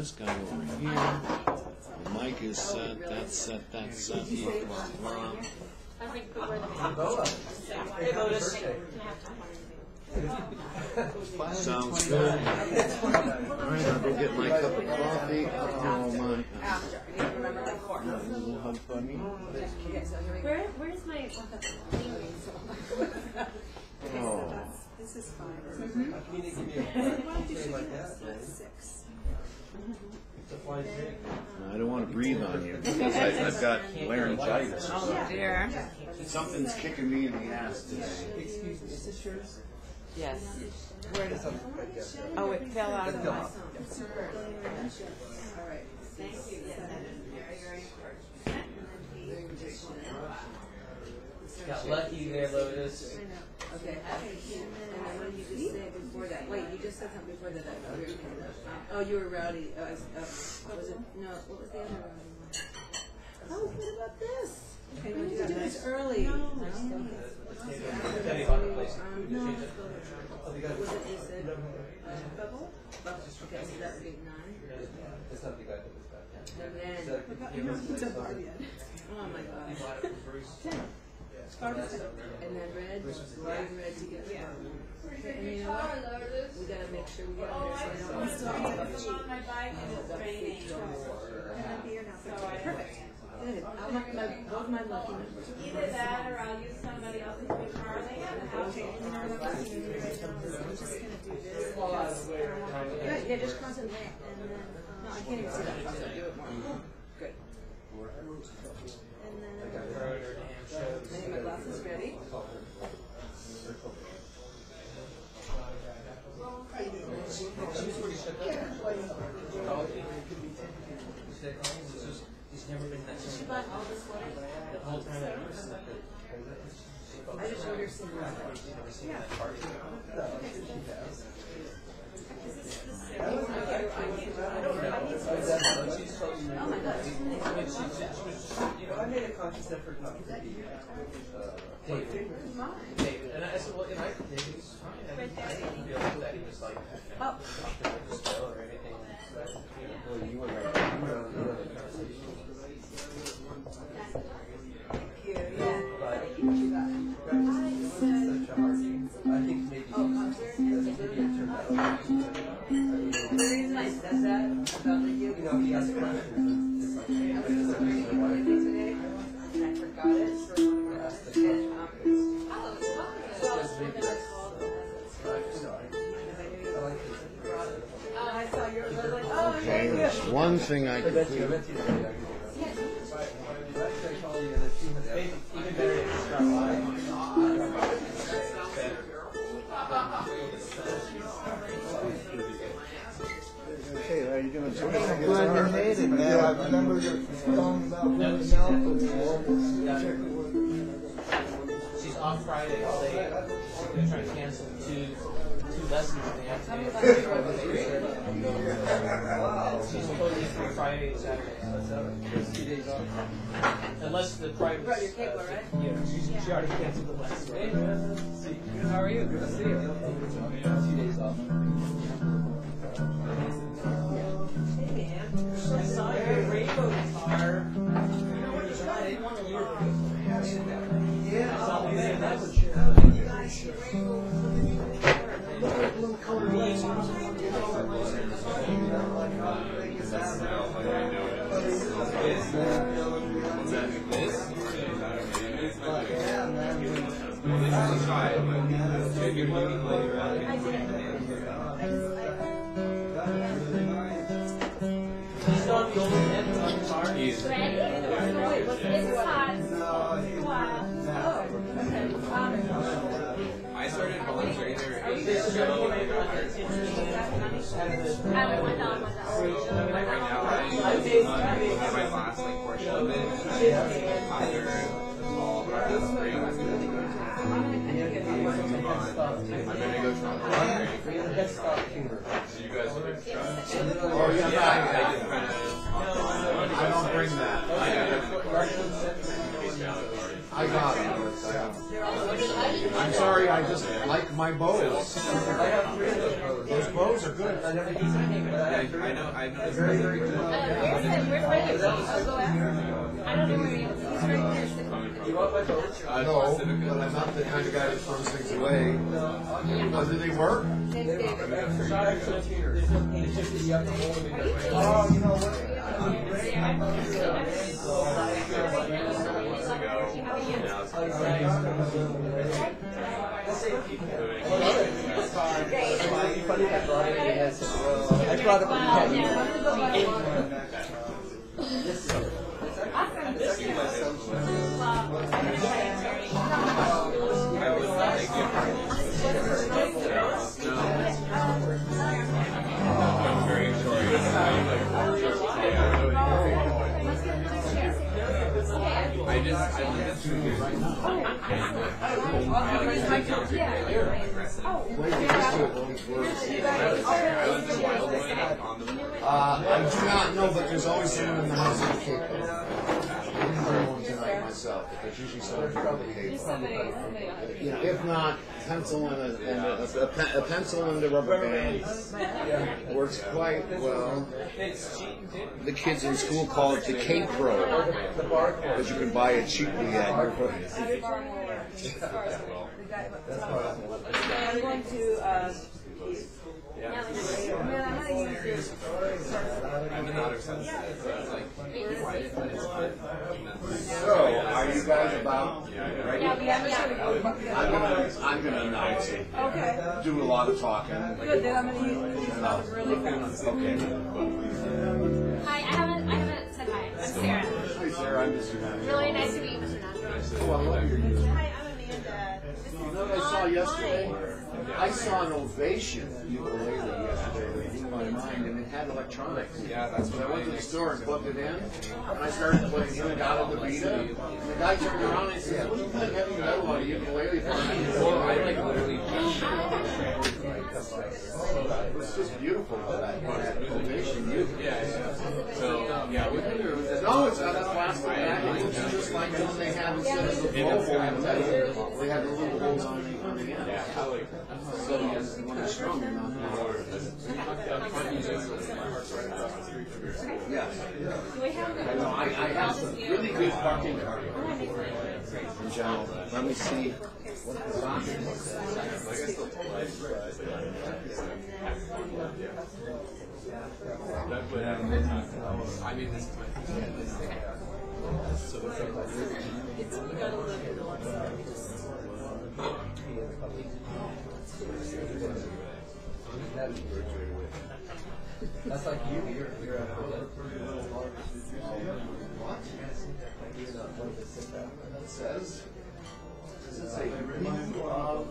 this guy over here. The mic is set, that's set, that's set. Blah, blah, blah. Hey, Lotus. Sounds good. All right, I'll go get my cup of coffee. Oh, my. Hug bunny. Where's my Oh. This is fine. I don't want to breathe on you because I've got laryngitis. Oh, dear. Something's kicking me in the ass today. Excuse me, is this yours? Yes. Where does it? Oh, it fell out of the mouth. All right. Thank you. Got lucky there, Lotus. Okay. And then what did you just say before that? Wait, you just said something before that. Oh, you were rowdy. Was it? No, what was the other rowdy one? Oh, what about this? Okay, we need to do this early. No. Tell you about the place. No. Was it, you said, bubble? Okay, so that would be 9. That's not the guy that was back. And then, oh my gosh. 10. And then red, white and red together. And you know what? We gotta make sure we get on there so I don't on my bike and it's raining. Perfect. Good. I'll have both my lucky numbers. Either that or I'll use somebody else's big car. They have a house. I'm just gonna do this. Good, yeah, just concentrate. And then, no, I can't even see that. So do it more. Good. And then, my glasses ready. He's never been that She bought all this water. the whole time that I was stuck. I just ordered some more. Oh my God. I made a conscious effort not to be David. And I said, well, if I could take it, it's fine. I didn't feel that he was like, or anything. Well, you were right. I think maybe The reason I said that about you, he has a question. I was just reading one today, and I forgot it for one of our I saw yours. I was like, oh, Okay, there's one thing I can do. Even better if you start live. Okay, how are you doing? Glad you made it, man. I remember your song about working out for the She's off Friday all day. They're trying to cancel two lessons in the afternoon. She's totally free Friday and Saturday. That's 2 days off. Unless the private. You brought your cable, right? Yeah, she already canceled the lesson. Hey, man. How are you? Good to see you. 2 days off. Hey, man. I saw your rainbow guitar. Yeah, I saw the video. That was I started volunteering there at 8 years ago. Like right now, I'm in my last portion of it. Either fall or spring. I'm gonna go try. So you guys are gonna try. Oh yeah, I don't bring that. I got it. I'm sorry, I just like my bows. Those bows are good. I know. It's very, very good. Where's Riley? I'll go after him. I don't know where he is. He's right there. You want my boat? No, but I'm not the kind of guy that throws things away. Oh, do they work? Oh, you know what? I brought up I do not know, but there's always someone in the house with a cape. I didn't bring one tonight myself, but there's usually someone with a cape. You know, if not, pencil and a pencil and a rubber band works quite well. The kids in school call it the Cape Pro, because you can buy it cheaply at your place. I'm going to, I'm not used to. So, are you guys about ready? I'm gonna announce it. Okay. Do a lot of talking. Good, then I'm going to use these numbers really fast. Okay. Hi, I haven't said hi. I'm Sarah. Hi, Sarah. I'm Mr. Nash. Really nice to meet you, Mr. Nash. Oh, I love your music. Hi, I'm Amanda. You know what I saw yesterday? I saw an Ovation ukulele yesterday that blew my mind, and it had electronics. Yeah, that's So what I went to the store and plugged it in, and I started playing Inagata the Vita, and the guy turned around and said, "What are you playing heavy metal on a ukulele for?" I like literally It was just beautiful, that Ovation music. So, yeah, we can do it. No, it's not a plastic bag. It looks just like the one they have instead of the global metal. They have the little holes on the end. So yes, the one that's strong enough. Yes. No, I have some really good parking cardio in general. Let me see what the option is. I mean, this is my so it's That's like you. You're at What? It says. Does it say review of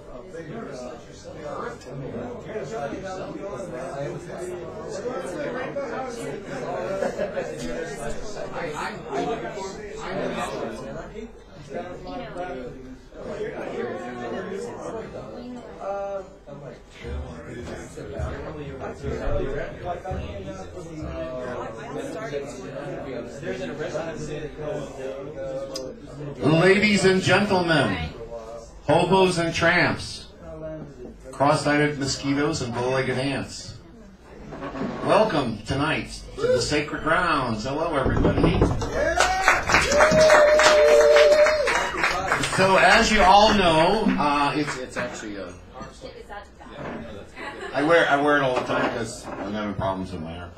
Ladies and gentlemen, hobos and tramps, cross-eyed mosquitoes and bow-legged ants, welcome tonight to the sacred grounds. Hello, everybody. So, as you all know, it's actually I wear it all the time because I'm having problems with my hair.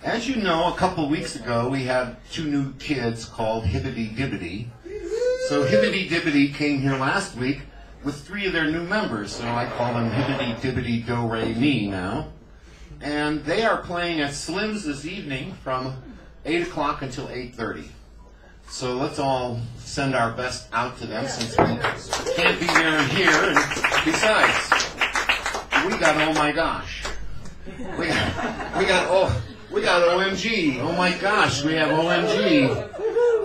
As you know, a couple of weeks ago, we had 2 new kids called Hibbity Dibbity. So Hibbity Dibbity came here last week with 3 of their new members. So I call them Hibbity Dibbity Do Re Mi now. And they are playing at Slim's this evening from 8 o'clock until 8:30. So let's all send our best out to them since we can't be there and here. And besides, we got Oh My Gosh. We got O.M.G. Oh my gosh, we have O.M.G.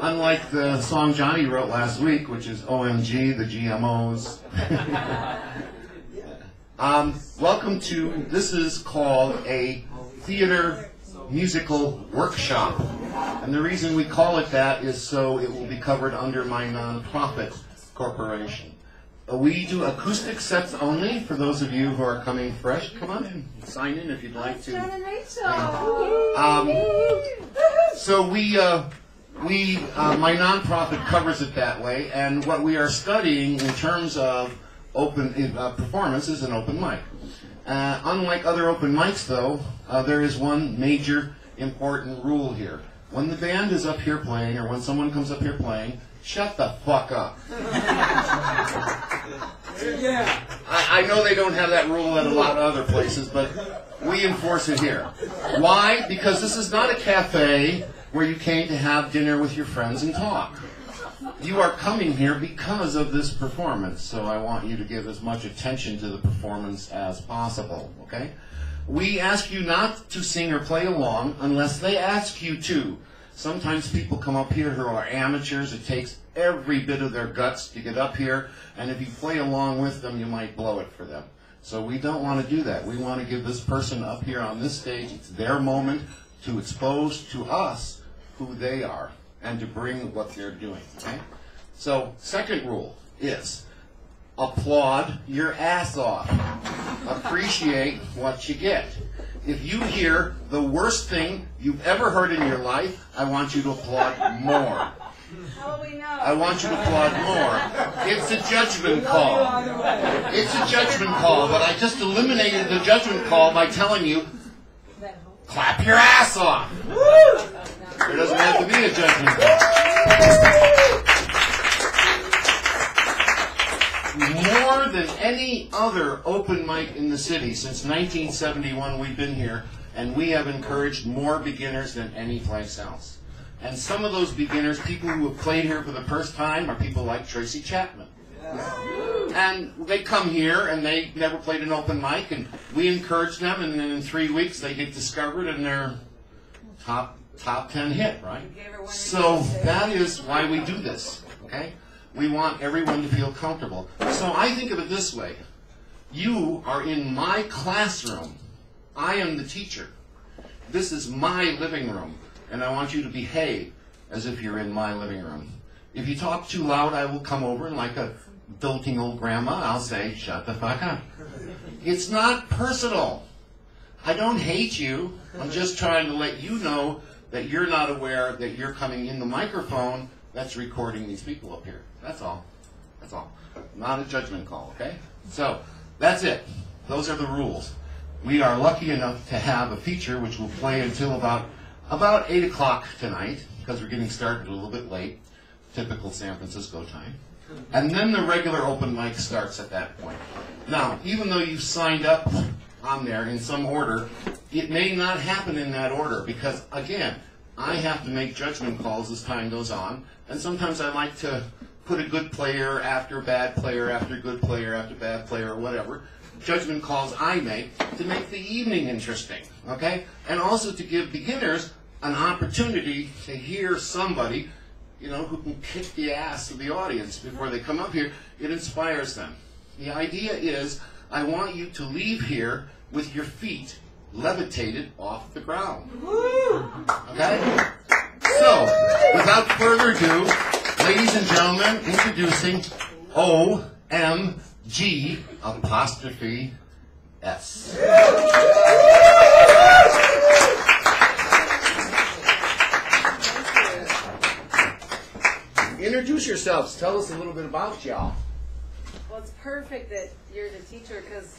Unlike the song Johnny wrote last week, which is O.M.G. the GMOs. Welcome to, this is called a theater musical workshop. And the reason we call it that is so it will be covered under my nonprofit corporation. We do acoustic sets only for those of you who are coming fresh. Come on in, sign in if you'd like to. So my nonprofit covers it that way, and what we are studying in terms of open performance is an open mic. Unlike other open mics, though, there is one major important rule here. When the band is up here playing, or when someone comes up here playing, shut the fuck up. Yeah. I know they don't have that rule at a lot of other places, but we enforce it here. Why? Because this is not a cafe where you came to have dinner with your friends and talk. You are coming here because of this performance, so I want you to give as much attention to the performance as possible, okay? We ask you not to sing or play along unless they ask you to. Sometimes people come up here who are amateurs. It takes every bit of their guts to get up here, and if you play along with them, you might blow it for them. So we don't want to do that. We want to give this person up here on this stage, it's their moment to expose to us who they are and to bring what they're doing, okay? So, second rule is applaud your ass off. Appreciate what you get. If you hear the worst thing you've ever heard in your life, I want you to applaud more. How will we know? I want you to applaud more. It's a judgment call. It's a judgment call, but I just eliminated the judgment call by telling you, clap your ass off. There doesn't have to be a judgment call. More than any other open mic in the city, since 1971 we've been here, and we have encouraged more beginners than any place else. And some of those beginners, people who have played here for the first time, are people like Tracy Chapman. And they come here and they never played an open mic, and we encourage them, and then in 3 weeks they get discovered and they're top 10 hit, right? So that is why we do this, okay? We want everyone to feel comfortable. So I think of it this way. You are in my classroom. I am the teacher. This is my living room, and I want you to behave as if you're in my living room. If you talk too loud, I will come over and like a doting old grandma, I'll say, shut the fuck up. It's not personal. I don't hate you. I'm just trying to let you know that you're not aware that you're coming in the microphone that's recording these people up here. That's all. That's all. Not a judgment call, okay? So, that's it. Those are the rules. We are lucky enough to have a feature which will play until about 8 o'clock tonight, because we're getting started a little bit late, typical San Francisco time. And then the regular open mic starts at that point. Now, even though you've signed up on there in some order, it may not happen in that order, because, again, I have to make judgment calls as time goes on, and sometimes I like to put a good player after bad player after good player after bad player or whatever. Judgment calls I make to make the evening interesting, okay? And also to give beginners an opportunity to hear somebody, you know, who can kick the ass of the audience before they come up here. It inspires them. The idea is I want you to leave here with your feet levitated off the ground. Okay? So, without further ado, ladies and gentlemen, introducing O.M.G. apostrophe S. Introduce yourselves. Tell us a little bit about y'all. Well, it's perfect that you're the teacher because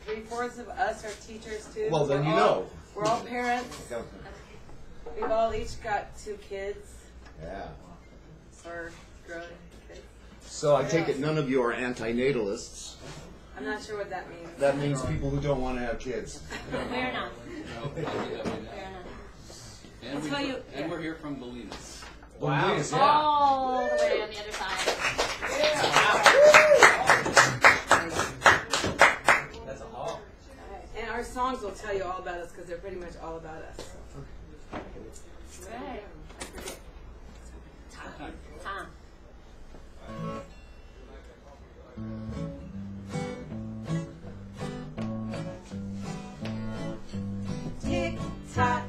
3/4 of us are teachers too. Well, then you know. We're all parents. We've all each got 2 kids. Yeah. Or growing kids. So I take it none of you are antinatalists. I'm not sure what that means. That means people who don't want to have kids. We're not. We're not. I'll tell you. And we're here from Bolinas. Wow. All the way on the other side. That's all. And our songs will tell you all about us because they're pretty much all about us. Right. Tom. Tick tock,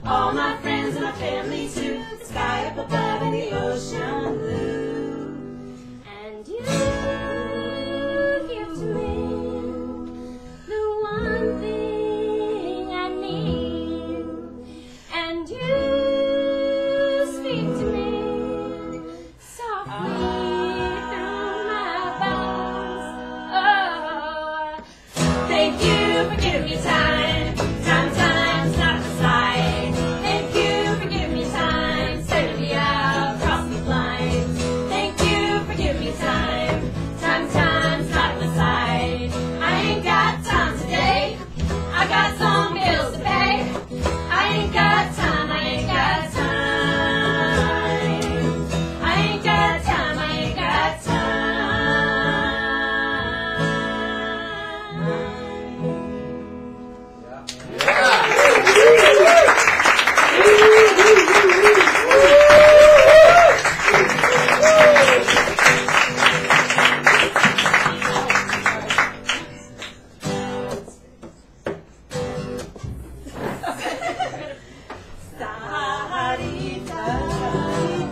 all my friends and my family too. The sky up above and the ocean blue. And you give to me the one thing I need. And you speak to me softly through my bones. Oh, thank you for giving me time. Time's not the side. Thank you for giving me time. Setting me out, cross the line. Thank you for giving me time. Time's not the side. I ain't got time today. I got some bills to pay. I ain't got time. I ain't got time. I ain't got time. I ain't got time. Sahadita.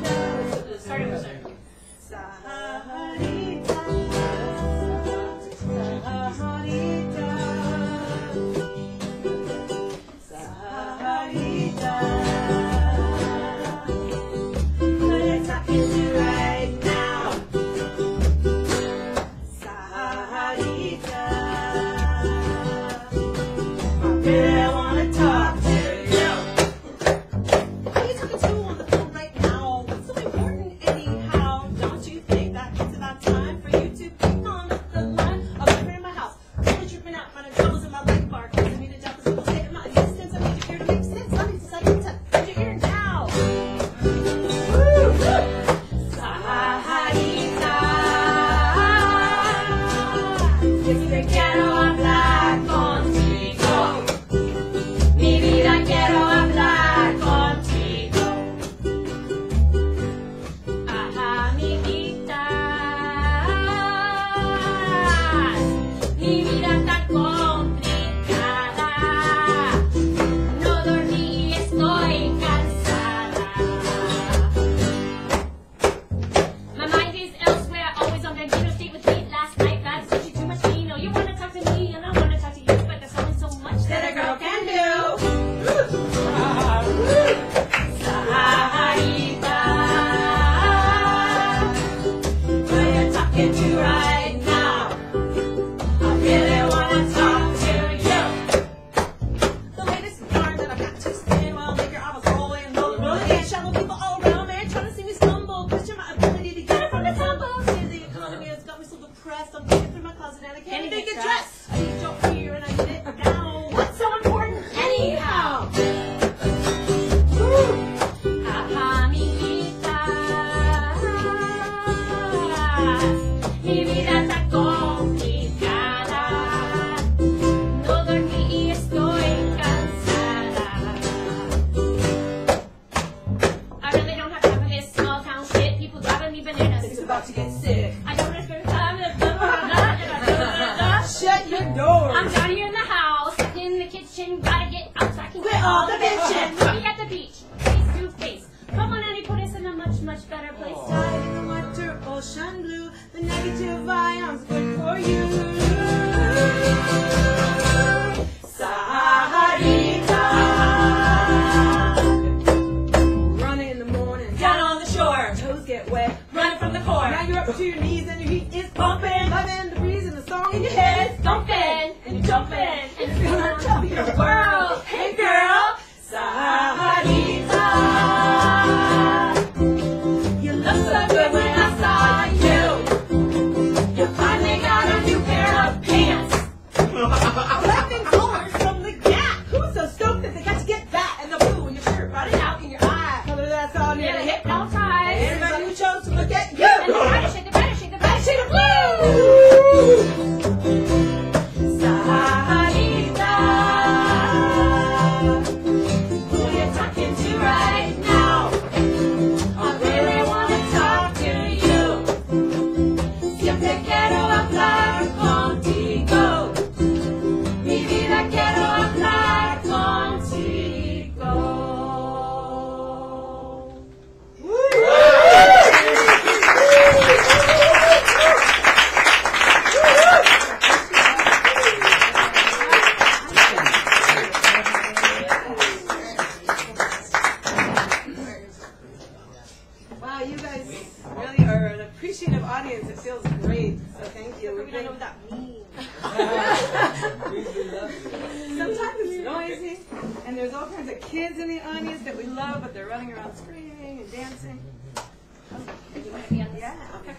And there's all kinds of kids in the audience that we love, but they're running around screaming and dancing. Do you want to be on this? Yeah, okay.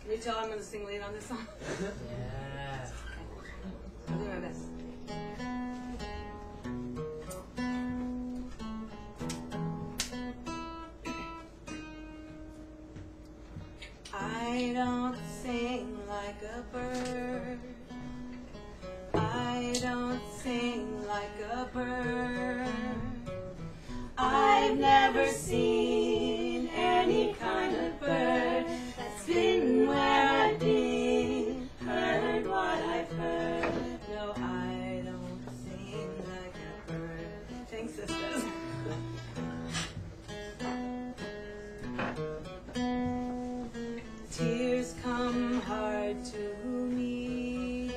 Can you tell I'm going to sing lead on this song? Yeah. I'll do my best. I don't sing like a bird. I don't sing like a bird. I've never seen any kind of bird that's been where I've been, heard what I've heard. No, I don't sing like a bird. Thanks, sisters. Tears come hard to me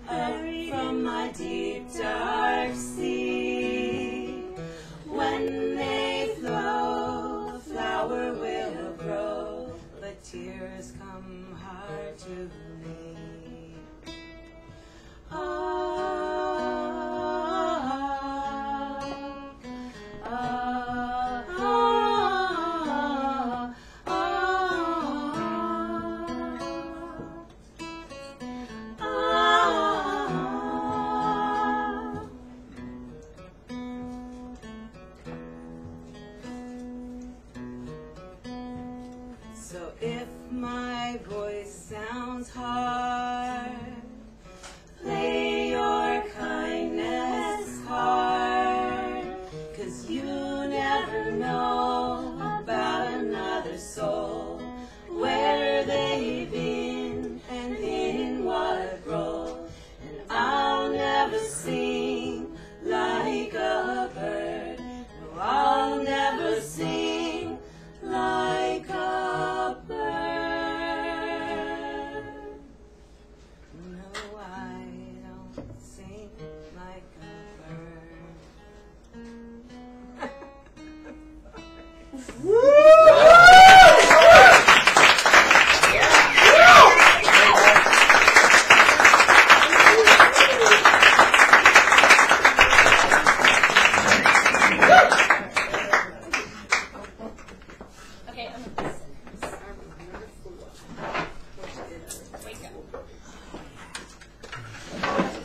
up from my deep dark sea. When they flow, a flower will grow, but tears come hard to me. So if my voice sounds hard, play your kindness hard, 'cause you never know about another soul, where they've been and in what role. And I'll never sing like a bird. No, I'll never sing like a bird. No, I don't sing like a bird. Okay, I'm wake up.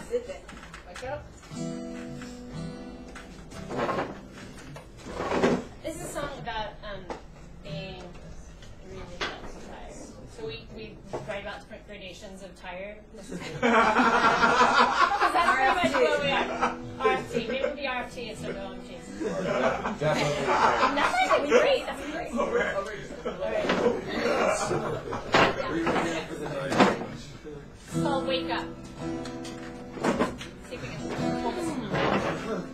Sit there. Wake up. This is a song about being really tired. So we write about different gradations of tired. Because that's pretty much what we are. RFT. Maybe we'll be RFT instead of O.M.G. That's actually great. That's great. All right. It's called Wake Up. See if we can pull this one out.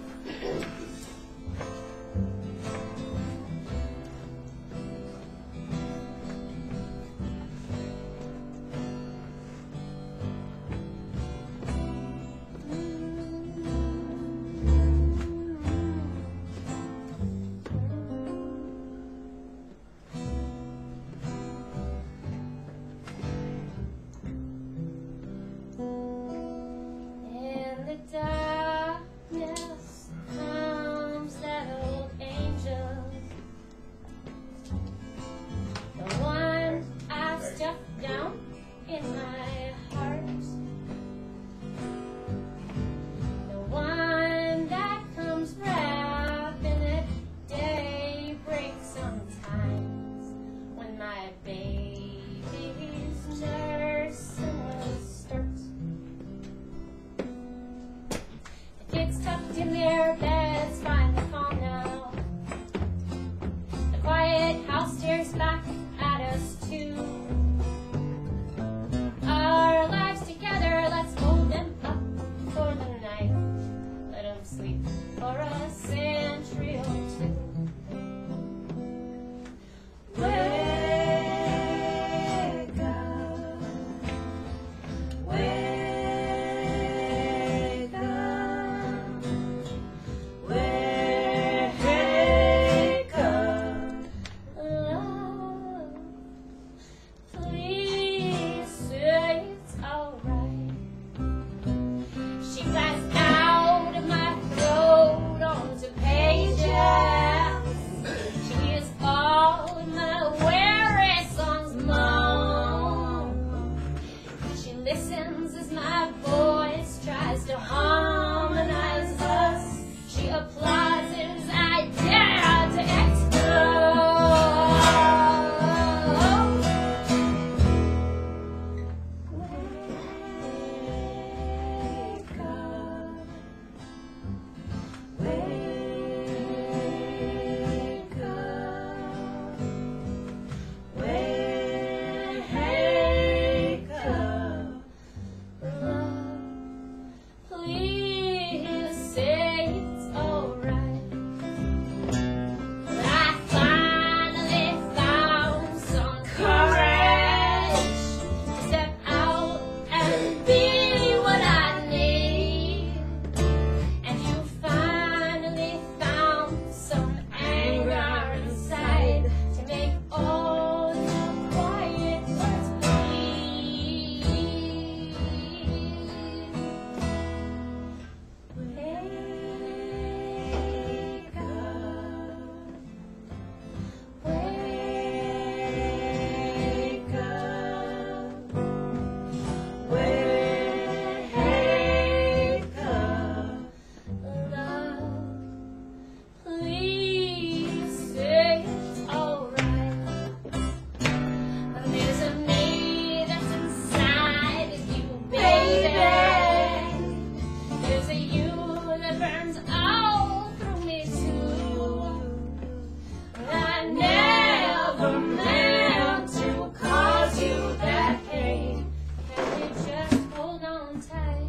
or meant to cause you that pain. Can we just hold on tight,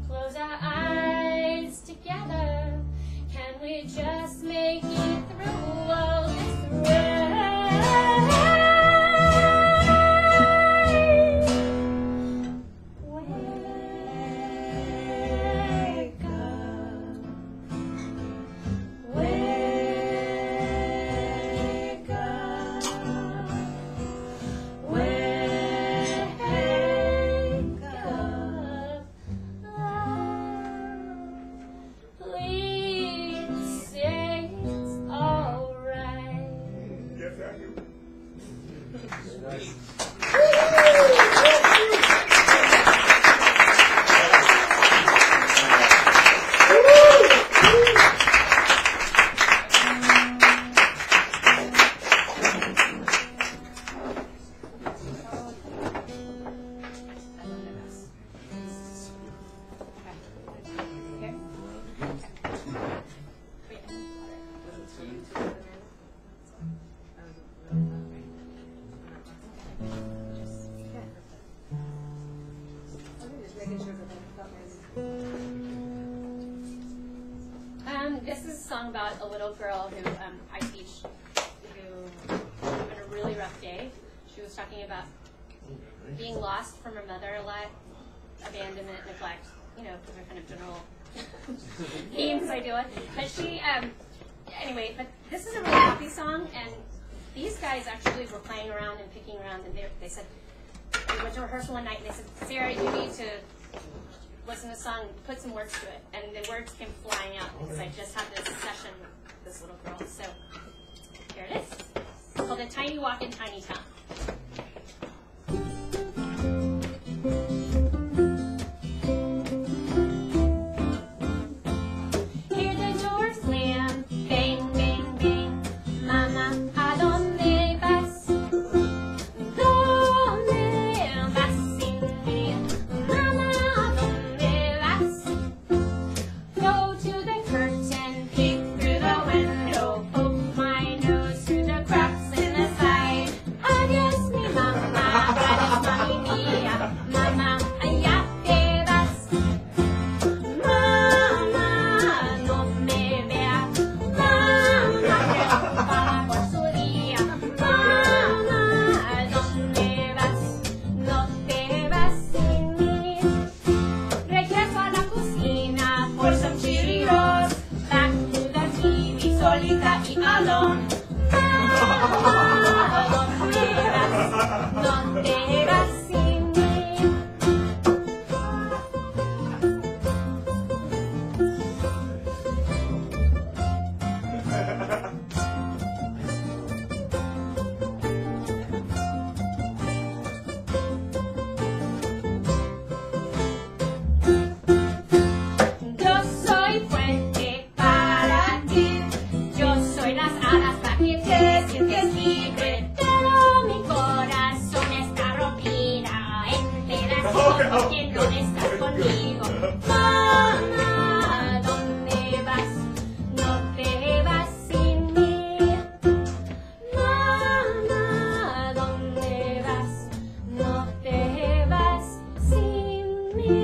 close our eyes together? Can we just make it through all this rain? This is a song about a little girl who I teach, who had a really rough day. She was talking about being lost from her mother a lot, abandonment, neglect, you know, those are kind of general themes I deal with. But she, anyway, but this is a really happy song, and these guys actually were playing around and picking around, and they said, we went to rehearsal one night, and they said, Sarah, you need to listen to the song, put some words to it. And the words came flying out because I just had this session with this little girl. So here it is. It's called A Tiny Walk in Tiny Town. Hear the door slam, bang, bang, bang. Mama, ¿a dónde vas? ¿Dónde vas sin mí? Mama, ¿a dónde vas? Go to the curtain, peek through the window, poke my nose through the cracks in the side. Adiós, mi mamá, adiós, mami mía. Mamá, allá te vas. Mamá, no me veas. Mamá, preocupada por su día. Mamá, ¿dónde vas? No te vas sin mí. Regreso a la cocina for some chili rolls. Back to the TV, solita y alone. Mamá, ¿dónde vas? No te vas sin mí. Yo soy fuerte para ti, yo soy las alas para que te sientes libre, pero mi corazón está rompida en pedacitos porque no estás conmigo. Mamá, ¿dónde vas? No te vas sin mí. Mamá, ¿dónde vas? No te vas sin mí.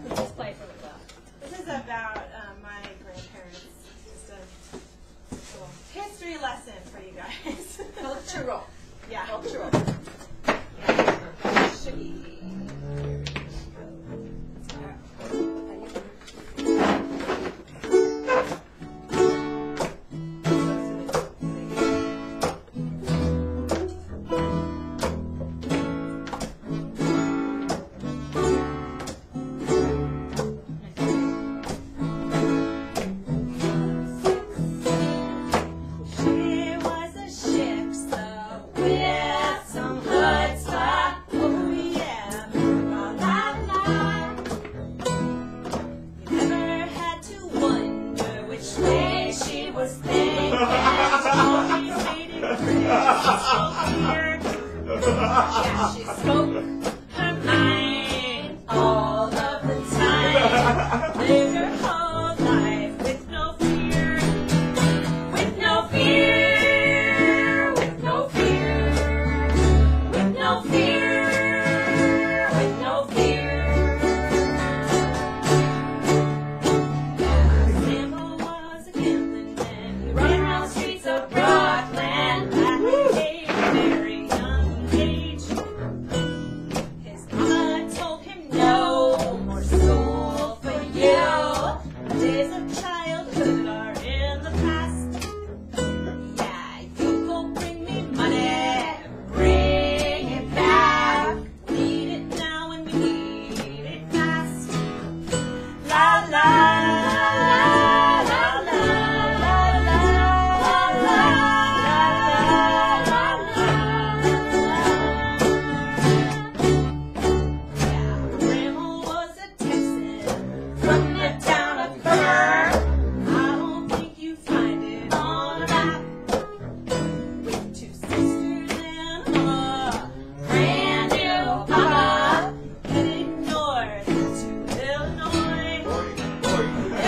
Let's play for a while. This is about my grandparents. Just a little history lesson for you guys. Cultural. Yeah. Cultural. She was a ship's with some Yeah, she spoke her mind all of the time. Lived her whole life with no fear, with no fear, with no fear, with no fear, with no fear. Sambo was a gambling man. He ran around the streets of Brockland at a very young age. His mama told him no more school for you. The days of childhood are in the past. Yeah, you go bring me money, bring it back. We need it now and we need it fast. La la la la la la la la Yeah, Grandma was a Texan from the town of Burr. I don't think you find it on a map. With two sisters and a brand new mama, heading north to Illinois.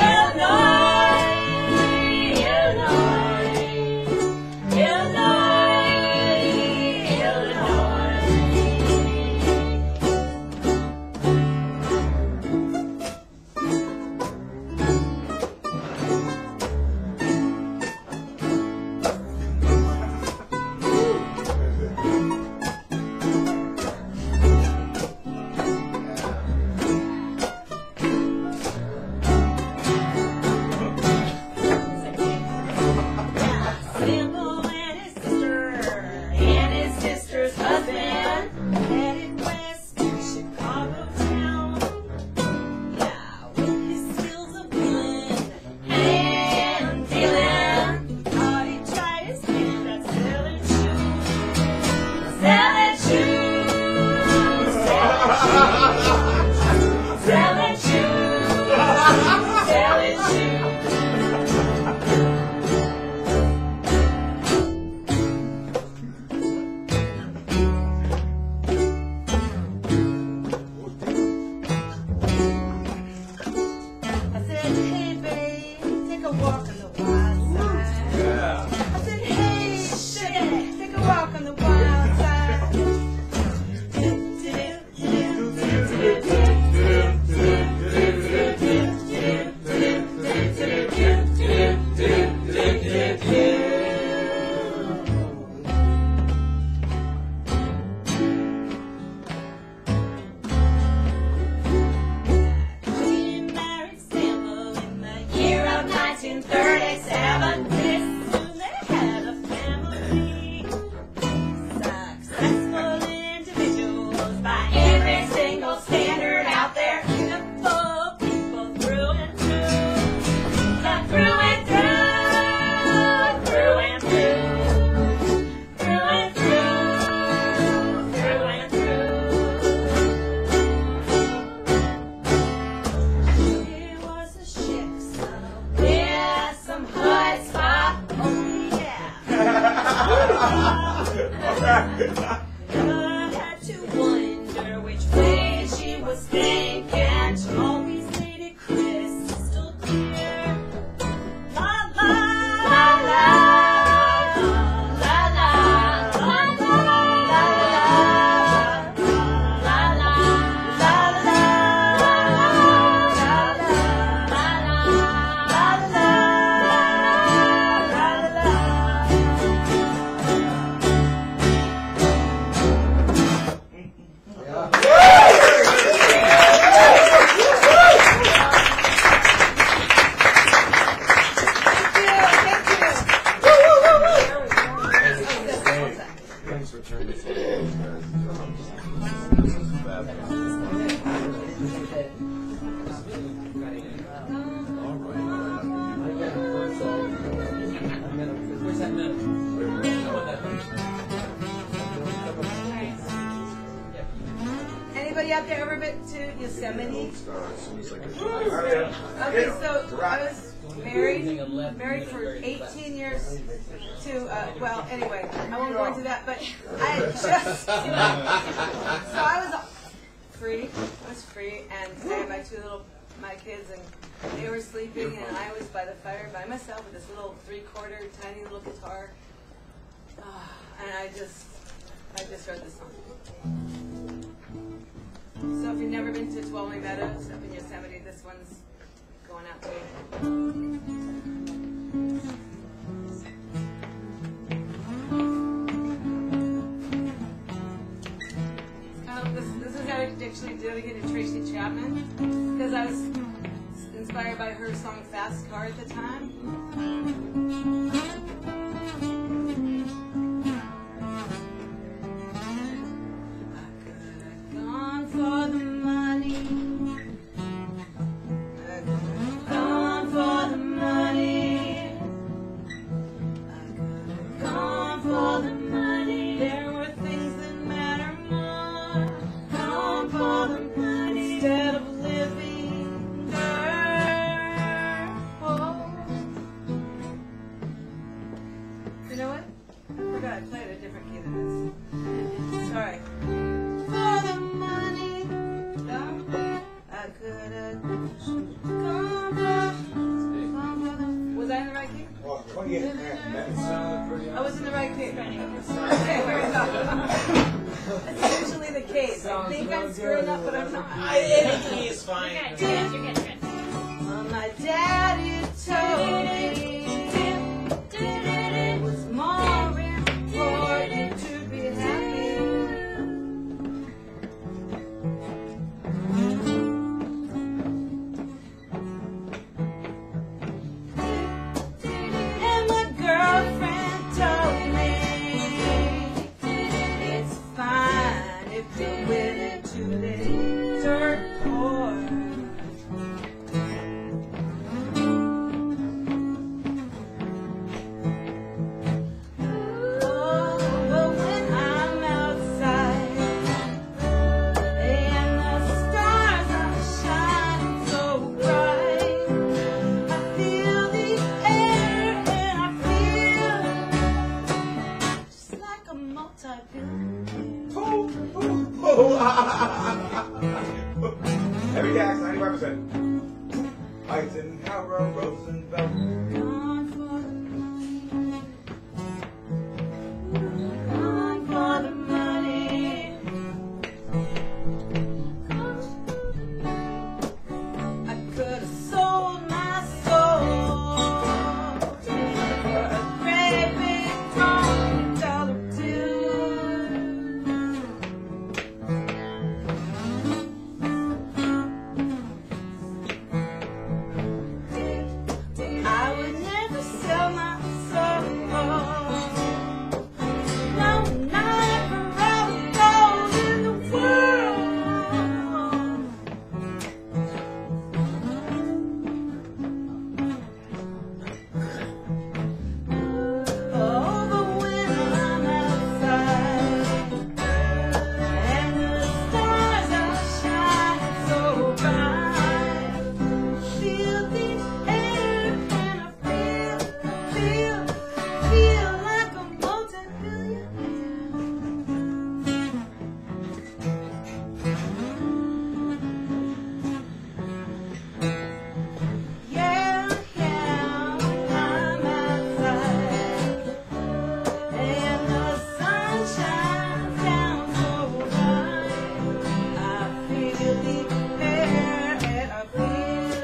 Illinois, Illinois, Illinois, Sambo and his sister's husband headed west to Chicago town. Yeah, with his skills of wheeling and dealing, thought he tried his hand at selling shoes. Selling shoes, selling shoes, selling shoes. I said, hey, babe, take a walk on the wild side. I said, hey, sugar, take a walk on the wild side. She married Sambo in the year of 1937. Pretty soon they had a family. Successful individuals by every single standard out there. Beautiful people through and through. Yeah, through and through. Through and through. Through and through. Through and through. It was a chick, so yeah, some high spot. Oh yeah. I had to wonder which way she was thinking. She always made it crystal clear. La la la la la la la la la Thanks for turning this Where's that note? Anybody out there ever been to Yosemite? Okay, so I was married for 18 years to, well, anyway, I won't go into that, but I just, so I was free, and I had my kids, and they were sleeping, and I was by the fire by myself with this little 3/4 tiny little guitar, and I just wrote this song. So if you've never been to Tuolumne Meadows up in Yosemite, this one's going out to you. This is actually dedicated to Tracy Chapman, because I was inspired by her song Fast Car at the time. For the money, gone for the money, gone for the money. There were things that matter more. Gone for the money instead of living there. Oh. You know what? I forgot I played a different key than this. Sorry. For the money, I could have gone for the. Was I in the right key? Oh, yeah. I was in the right key. Okay, here we go. That's usually the case. I think I'm screwing up, but I'm not. Any key is fine. You're good. My daddy told me it was more important to be happy. And my girlfriend told me it's fine if you're willing to live dirt poor. But when I'm outside and the stars are shining so bright, I feel the air and I feel just like a multi-billionaire. Every tax, 95%. Eisenhower, Roosevelt. Gone for the money. I could have sold my soul for a great big $1 bill. I would never sell my soul. No, not for all the gold in the world. Oh, but when I'm outside and the stars are shining so bright, feel the air and I feel like a multi-billionaire. Yeah, I'm outside and the sun shines down so bright. I feel the air and I feel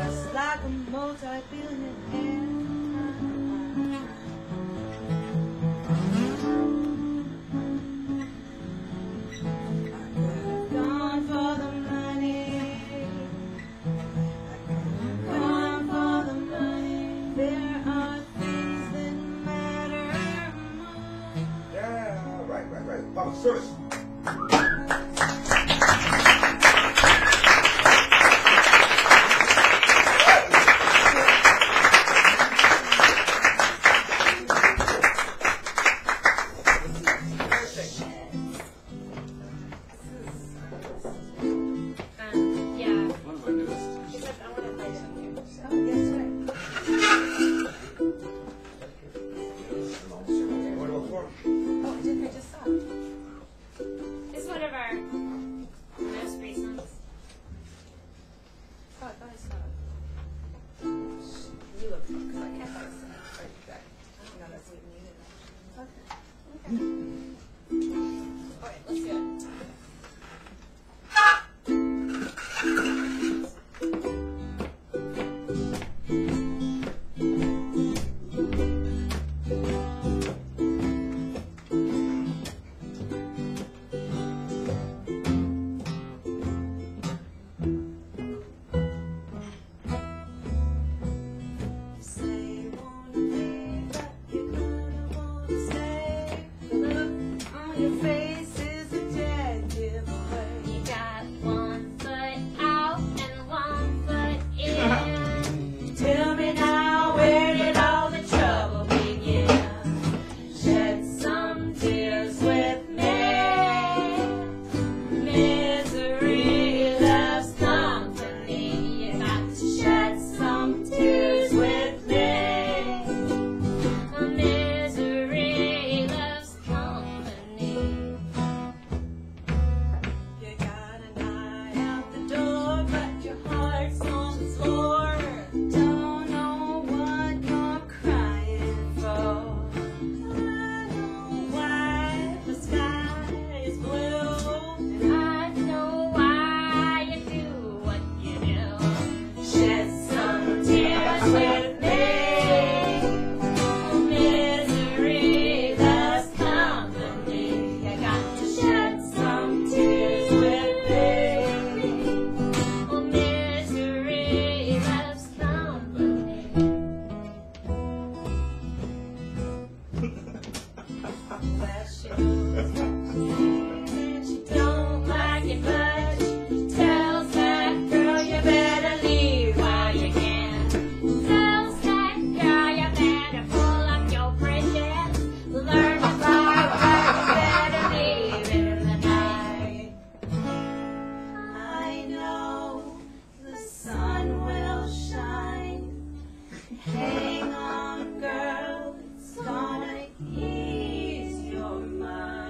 just like a multi-billionaire. Gone for the money. Gone for the money. There are things that matter more. Yeah, right. Public service. Yeah. One of my newest. She said, I want to play something. where she goes. She don't like it much. Tells that girl you better leave while you can. Tells that girl you better pull up your britches. Learn to fly, you better leave in the night. I know the sun will shine. Hang on, girl, it's gonna ease your mind.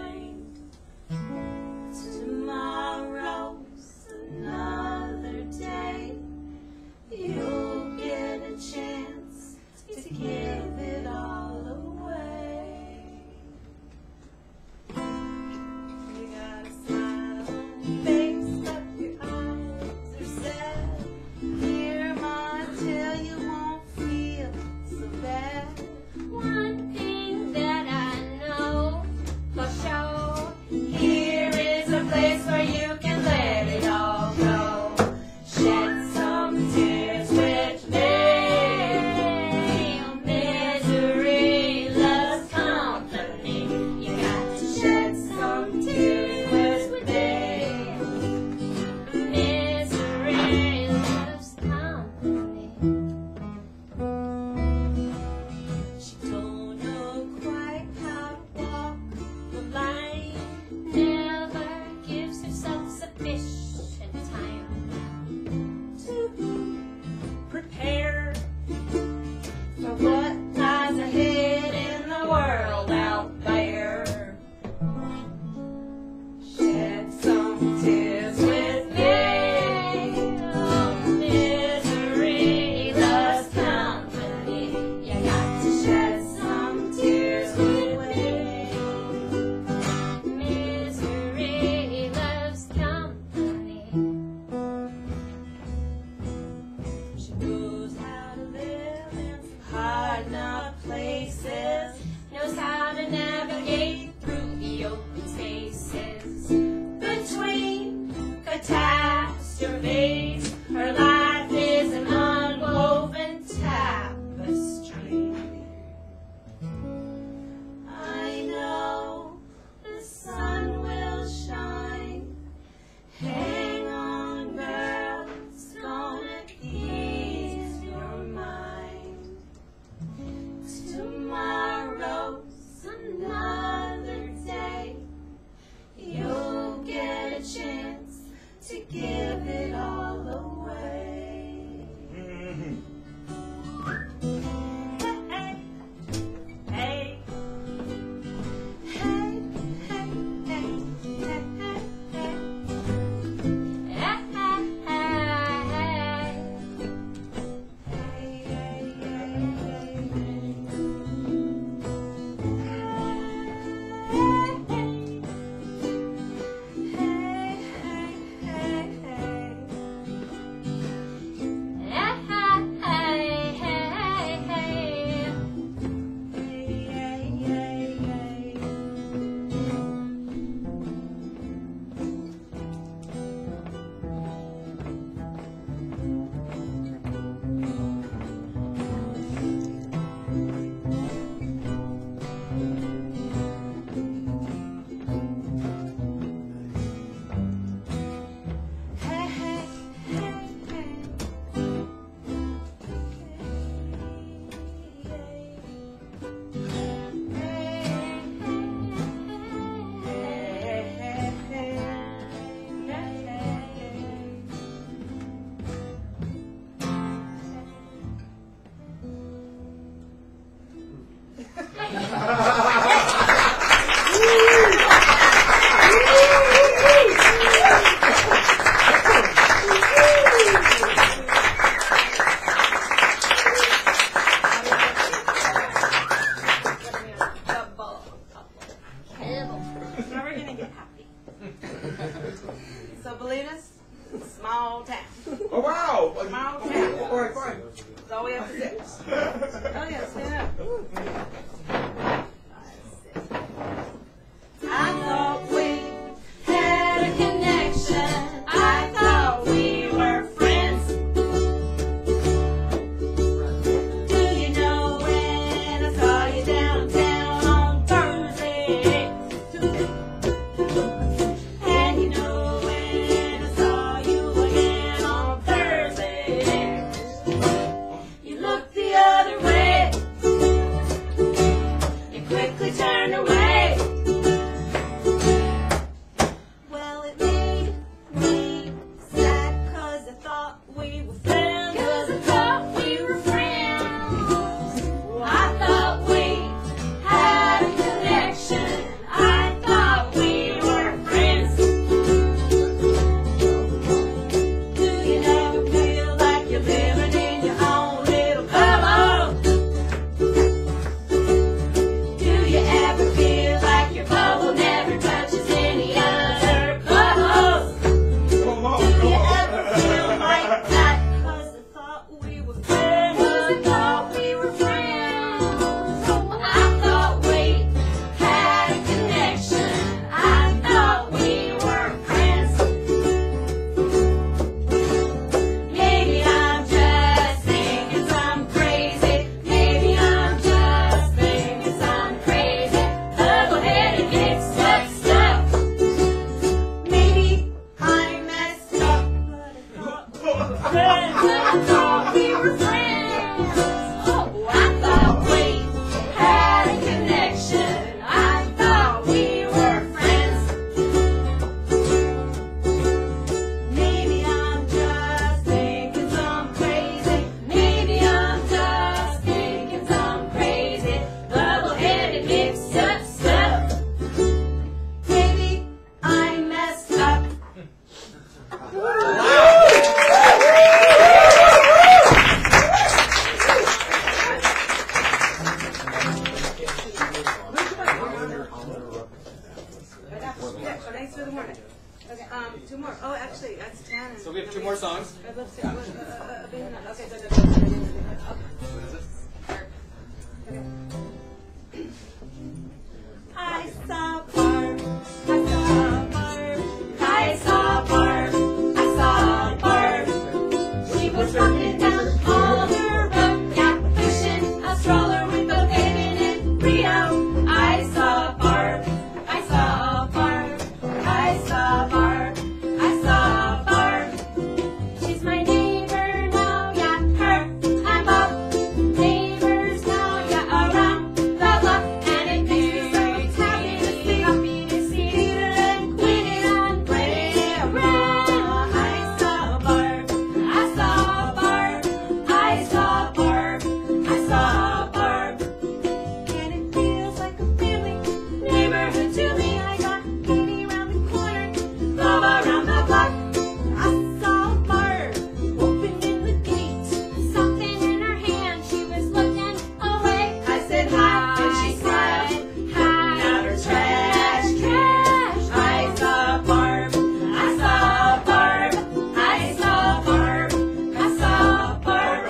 Two more. Oh, actually, that's 10. So we have 2 more songs. Red lipstick. Okay, What is it? I saw Barb, I saw Barb, I saw Barb, I saw Barb. She was walking down Alder Road, yeah, pushing a stroller with a baby in it, Rio. I saw Barb, I saw Barb, I saw Barb, I saw Barb. She's my neighbor now, yeah, her, I'm up. Neighbors now, yeah, around the block, and it makes me so happy to see her and quit it and play around. I saw Barb, I saw Barb, I saw Barb, I saw Barb, and it feels like a family neighborhood to me. I got Katie around the corner, love around the block. I saw Barb opening the gate, something in her hand. She was looking away. I said hi, and she smiled. Hi, not her trash, trash. I saw Barb, I saw Barb, I saw Barb, I saw Barb.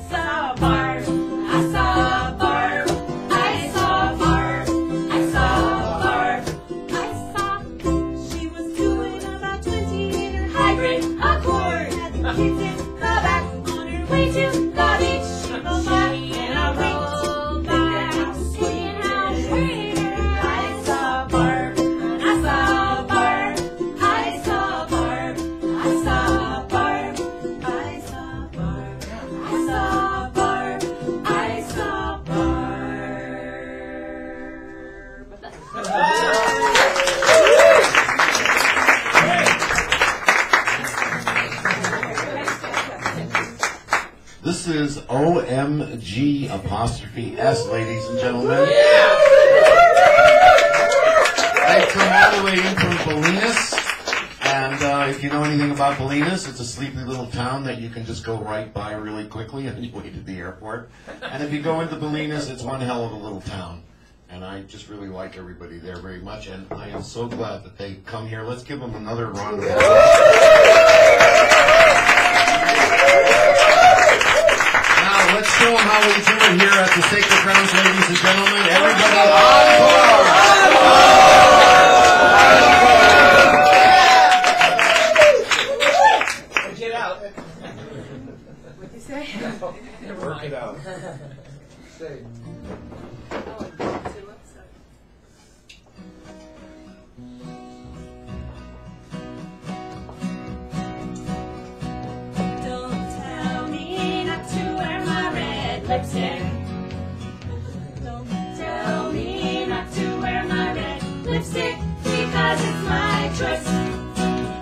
Saw Barb, I saw Barb, I saw Barb, I saw Barb, I saw. She was doing about 20 in her hybrid Accord. Had the kids in the back on her way to the beach. She rolled back and I rolled back, seeing how sweet her. I saw Barb, I saw Barb, I saw Barb, I saw Barb, I saw Barb, I saw Barb, I saw This is O.M.G. apostrophe S, ladies and gentlemen. They come all the way in from Bolinas. And if you know anything about Bolinas, it's a sleepy little town that you can just go right by really quickly on your way to the airport. And if you go into Bolinas, it's one hell of a little town. And I just really like everybody there very much. And I am so glad that they come here. Let's give them another round of applause. Now, let's show them how we do it here at the Sacred Grounds, ladies and gentlemen. Everybody, encore! Get out. What'd you say? Work it out. Say, Don't tell me not to wear my red lipstick. Don't tell me not to wear my red lipstick, because it's my choice.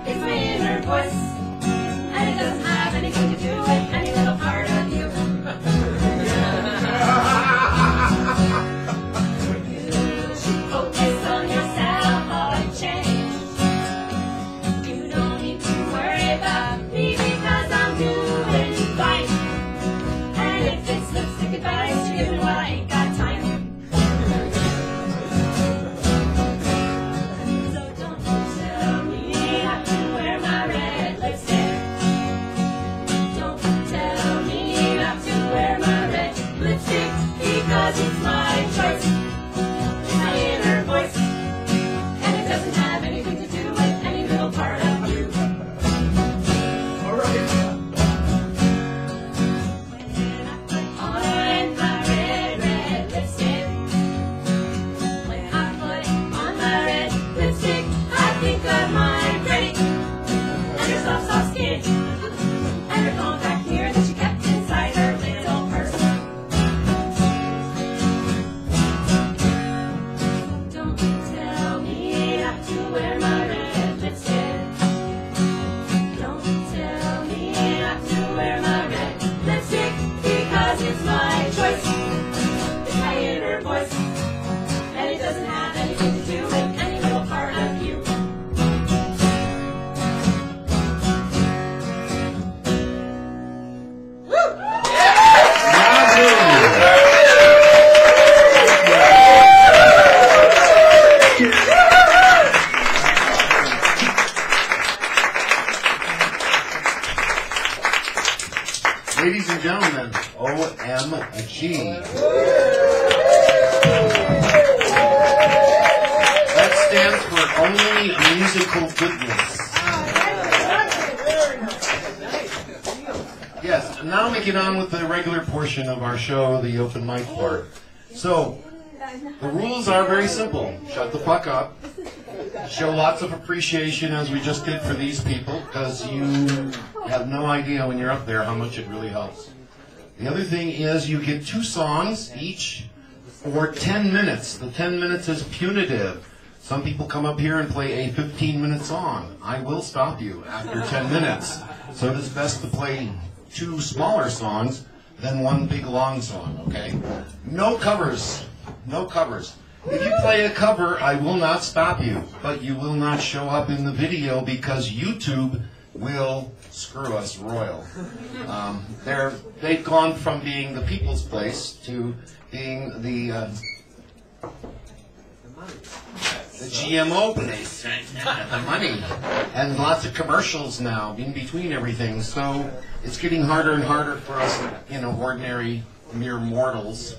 It's my inner voice, and it doesn't have anything to do with any little part of you. You should focus on yourself, all I change. You don't need to worry about me, because I'm doing fine. And if it's lipstick advice, Ladies and gentlemen, O.M.G. That stands for Only Musical Goodness. Yes, and now we get on with the regular portion of our show, the open mic part. So, the rules are very simple. Shut the fuck up. Show lots of appreciation, as we just did for these people, because you have no idea when you're up there how much it really helps. The other thing is you get 2 songs each for 10 minutes. The 10 minutes is punitive. Some people come up here and play a 15-minute song. I will stop you after 10 minutes. So it is best to play 2 smaller songs than 1 big long song, okay? No covers. No covers. If you play a cover, I will not stop you, but you will not show up in the video because YouTube will screw us royal. They've gone from being the people's place to being the GMO place, the money, and lots of commercials now in between everything. So it's getting harder and harder for us, ordinary mere mortals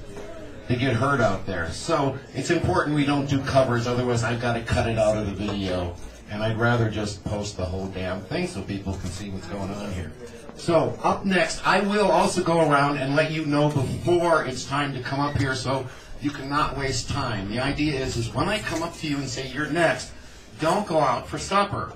to get heard out there. So it's important we don't do covers, otherwise I've got to cut it out of the video. And I'd rather just post the whole damn thing so people can see what's going on here. So up next, I will also go around and let you know before it's time to come up here so you cannot waste time. The idea is when I come up to you and say you're next, don't go out for supper.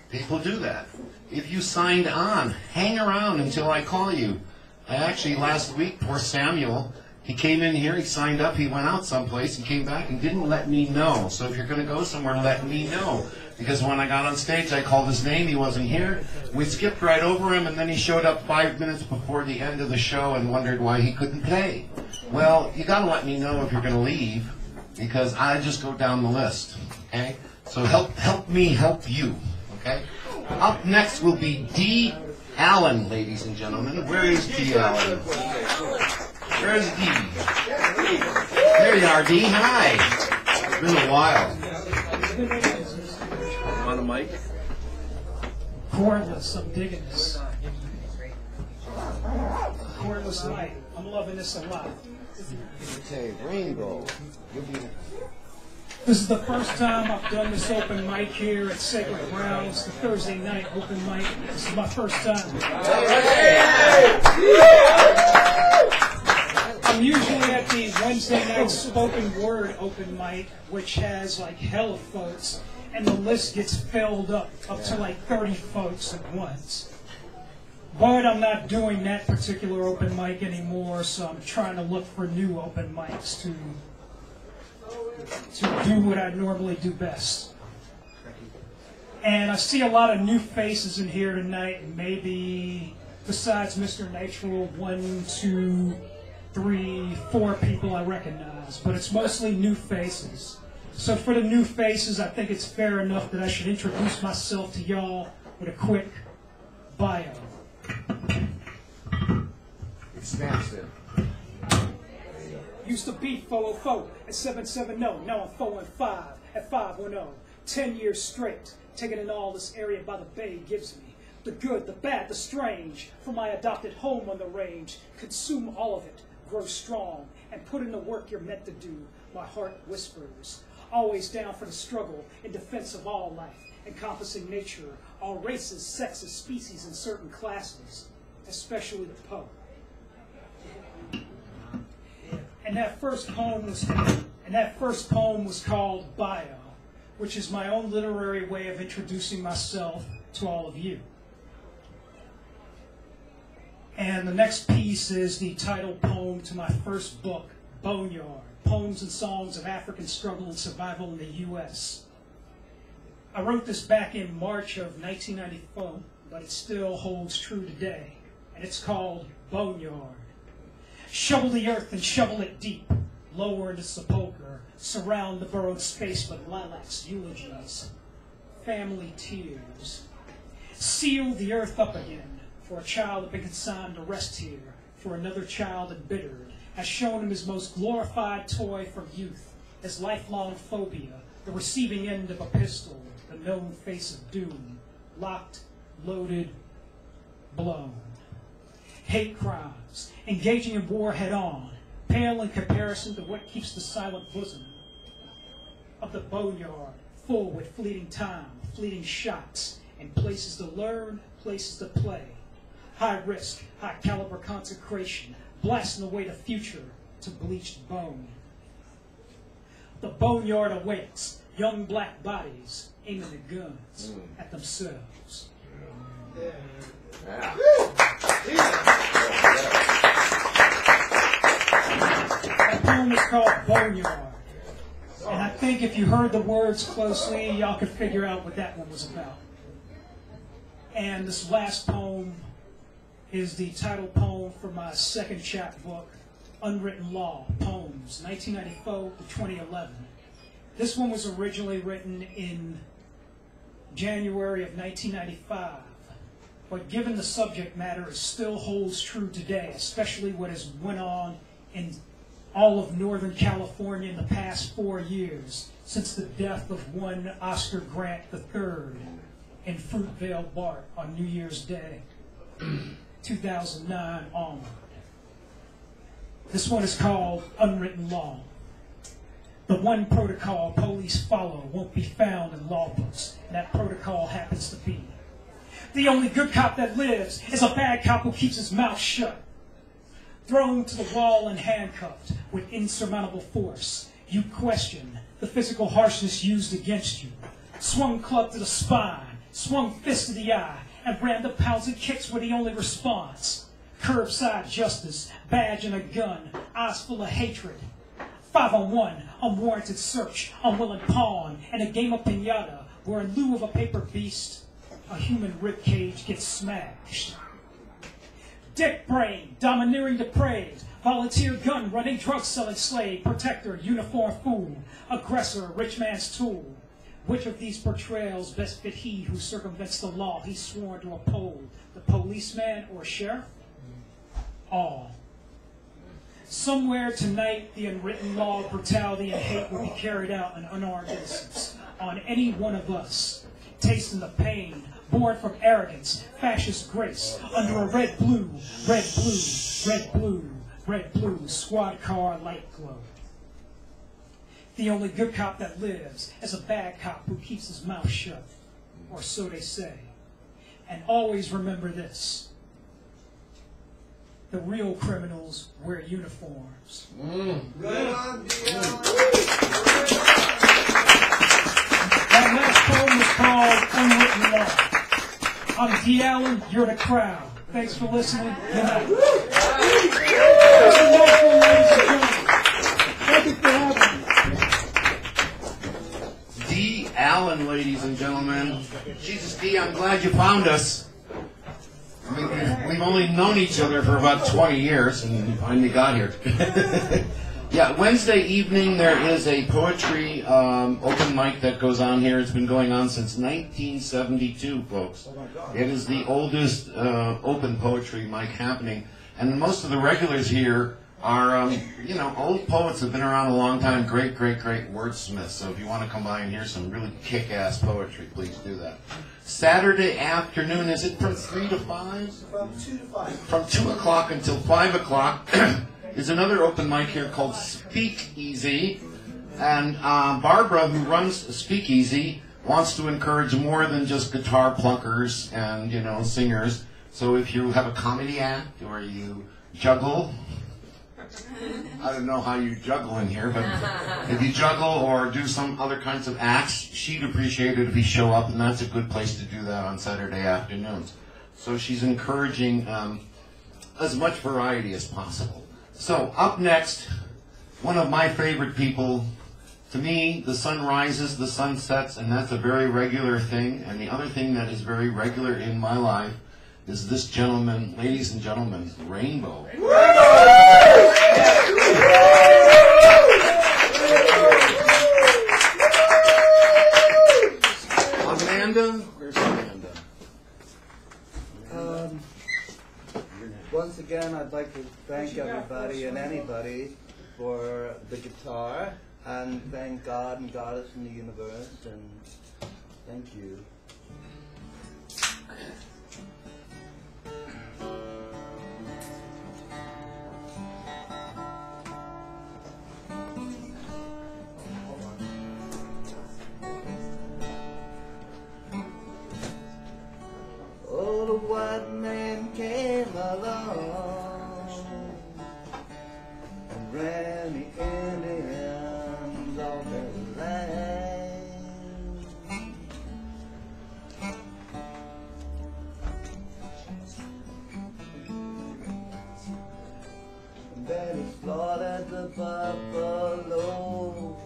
People do that. If you signed on, hang around until I call you. Actually, last week, poor Samuel, he came in here, he signed up, he went out someplace, and came back and didn't let me know. So if you're going to go somewhere, let me know. Because when I got on stage, I called his name, he wasn't here. We skipped right over him, and then he showed up 5 minutes before the end of the show and wondered why he couldn't play. Well, you got to let me know if you're going to leave, because I just go down the list, okay? So help me help you, okay? Up next will be D. Allen, ladies and gentlemen. Where is D. Allen? Where's D? There you are, D. Hi. It's been a while. On a mic? Cordless, I'm digging this. Cordless light, I'm loving this a lot. Okay, Rainbow. This is the first time I've done this open mic here at Sacred Grounds, the Thursday night open mic. This is my first time. I'm usually at the Wednesday night spoken word open mic, which has like hella folks, and the list gets filled up to like 30 folks at once. But I'm not doing that particular open mic anymore, so I'm trying to look for new open mics to do what I normally do best. And I see a lot of new faces in here tonight, and maybe besides Mr. Nitro, 1, 2, 3, 4 people I recognize, but it's mostly new faces. So for the new faces, I think it's fair enough that I should introduce myself to y'all with a quick bio. Expansive. Used to be 404 at 770, now I'm 415 at 510. 10 years straight, taking in all this area by the bay gives me. The good, the bad, the strange, from my adopted home on the range. Consume all of it, grow strong, and put in the work you're meant to do, my heart whispers. Always down for the struggle in defense of all life, encompassing nature, all races, sexes, species, and certain classes, especially the poet. And that first poem was called Bio, which is my own literary way of introducing myself to all of you. And the next piece is the title poem to my first book, Boneyard, Poems and Songs of African Struggle and Survival in the U.S. I wrote this back in March of 1994, but it still holds true today. And it's called Boneyard. Shovel the earth and shovel it deep. Lower into sepulcher. Surround the burrowed space with lilacs, eulogies, family tears. Seal the earth up again for a child that been consigned to rest here. For another child embittered has shown him his most glorified toy from youth, his lifelong phobia, the receiving end of a pistol, the known face of doom, locked, loaded, blown. hate crimes, engaging in war head-on, pale in comparison to what keeps the silent bosom of the boneyard full with fleeting time, fleeting shots, and places to learn, places to play. High risk, high caliber consecration, blasting away the future to bleached bone. The boneyard awaits, young black bodies aiming the guns at themselves. That poem is called Boneyard. And I think if you heard the words closely, y'all could figure out what that one was about. And this last poem is the title poem for my second chapbook, Unwritten Law, Poems, 1994 to 2011. This one was originally written in January of 1995, but given the subject matter, it still holds true today, especially what has went on in all of Northern California in the past 4 years, since the death of one Oscar Grant III in Fruitvale Bart on New Year's Day, 2009 onward. This one is called Unwritten Law. The one protocol police follow won't be found in law books, and that protocol happens to be: the only good cop that lives is a bad cop who keeps his mouth shut. Thrown to the wall and handcuffed with insurmountable force, you question the physical harshness used against you. Swung club to the spine, swung fist to the eye, and random pounds and kicks were the only response. Curbside justice, badge and a gun, eyes full of hatred. 5-on-1, unwarranted search, unwilling pawn, and a game of piñata where in lieu of a paper beast, a human ribcage gets smashed. Dick brain, domineering depraved, volunteer gun running drug selling slave, protector, uniform fool, aggressor, rich man's tool. Which of these portrayals best fit he who circumvents the law he's sworn to uphold, the policeman or sheriff? All. Somewhere tonight, the unwritten law of brutality and hate will be carried out in unarmed innocence on any one of us, tasting the pain born from arrogance, fascist grace, under a red, blue, red, blue, red, blue, red, blue squad car light glow. The only good cop that lives is a bad cop who keeps his mouth shut, or so they say. And always remember this: the real criminals wear uniforms. That last poem is called Unwritten Law. I'm D. Allen, you're the crowd. Thanks for listening. Good night. Thank you for having me. D. Allen, ladies and gentlemen. Jesus, D, I'm glad you found us. I mean, we've only known each other for about 20 years, and you finally got here. Yeah, Wednesday evening there is a poetry open mic that goes on here. It's been going on since 1972, folks. It is the oldest open poetry mic happening, and most of the regulars here are, you know, old poets have been around a long time, great wordsmiths. So if you want to come by and hear some really kick-ass poetry, please do that. Saturday afternoon, is it from 3 to 5? From 2 to 5. From 2 o'clock until 5 o'clock is another open mic here called Speakeasy. And Barbara, who runs Speakeasy, wants to encourage more than just guitar plunkers and, you know, singers. So if you have a comedy act or you juggle, I don't know how you juggle in here, but if you juggle or do some other kinds of acts, she'd appreciate it if you show up, and that's a good place to do that on Saturday afternoons. So she's encouraging as much variety as possible. So up next, one of my favorite people. To me, the sun rises, the sun sets, and that's a very regular thing. And the other thing that is very regular in my life is this gentleman, ladies and gentlemen, Rainbow. Amanda? Where's Amanda? Once again, I'd like to thank everybody and anybody for the guitar, and thank God and Goddess in the universe, and thank you. along, and ran the Indians off their land. And then he slaughtered the buffalo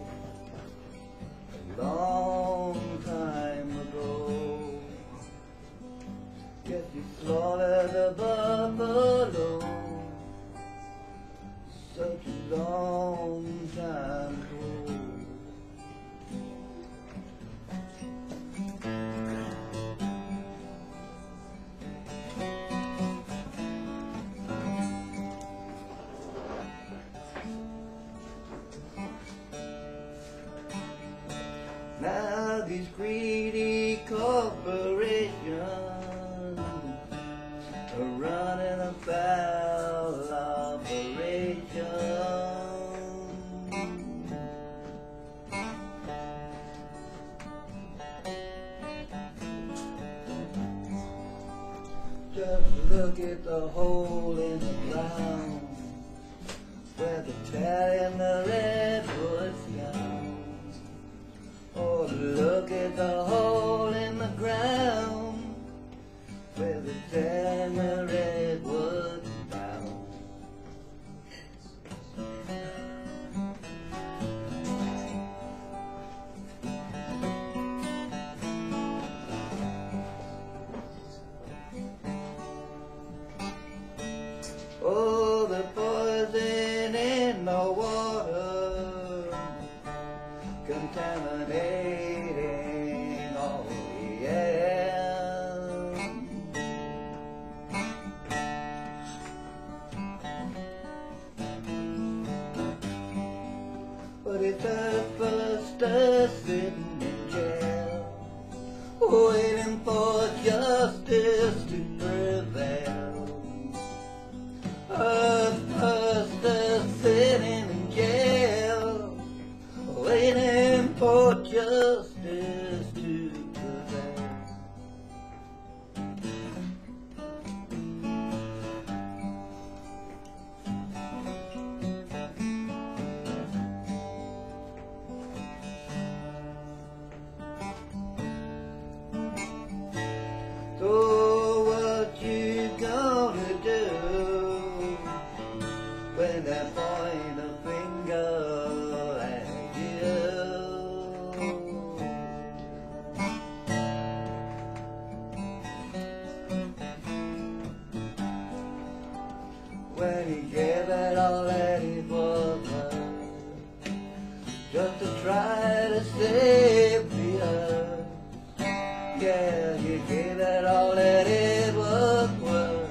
a long time ago. Yes, he slaughtered the buffalo such a long time ago. Now these greedy corporations are running a foul operation. Just look at the hole in the ground where the tat and the redwood's down. Oh, look at the hole in the ground where the tat and the redwood's down. Oh, the poison in the water, contaminating all the air. But it's us busters sitting in jail, waiting for justice to prevail. Us busters sitting in jail, waiting for justice to prevail. So what you gonna do when they point a finger at you? When he gave it all that it was worth, just to try to save the earth. Yeah, he gave it all that it was worth,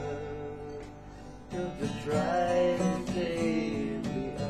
just to try to save the earth.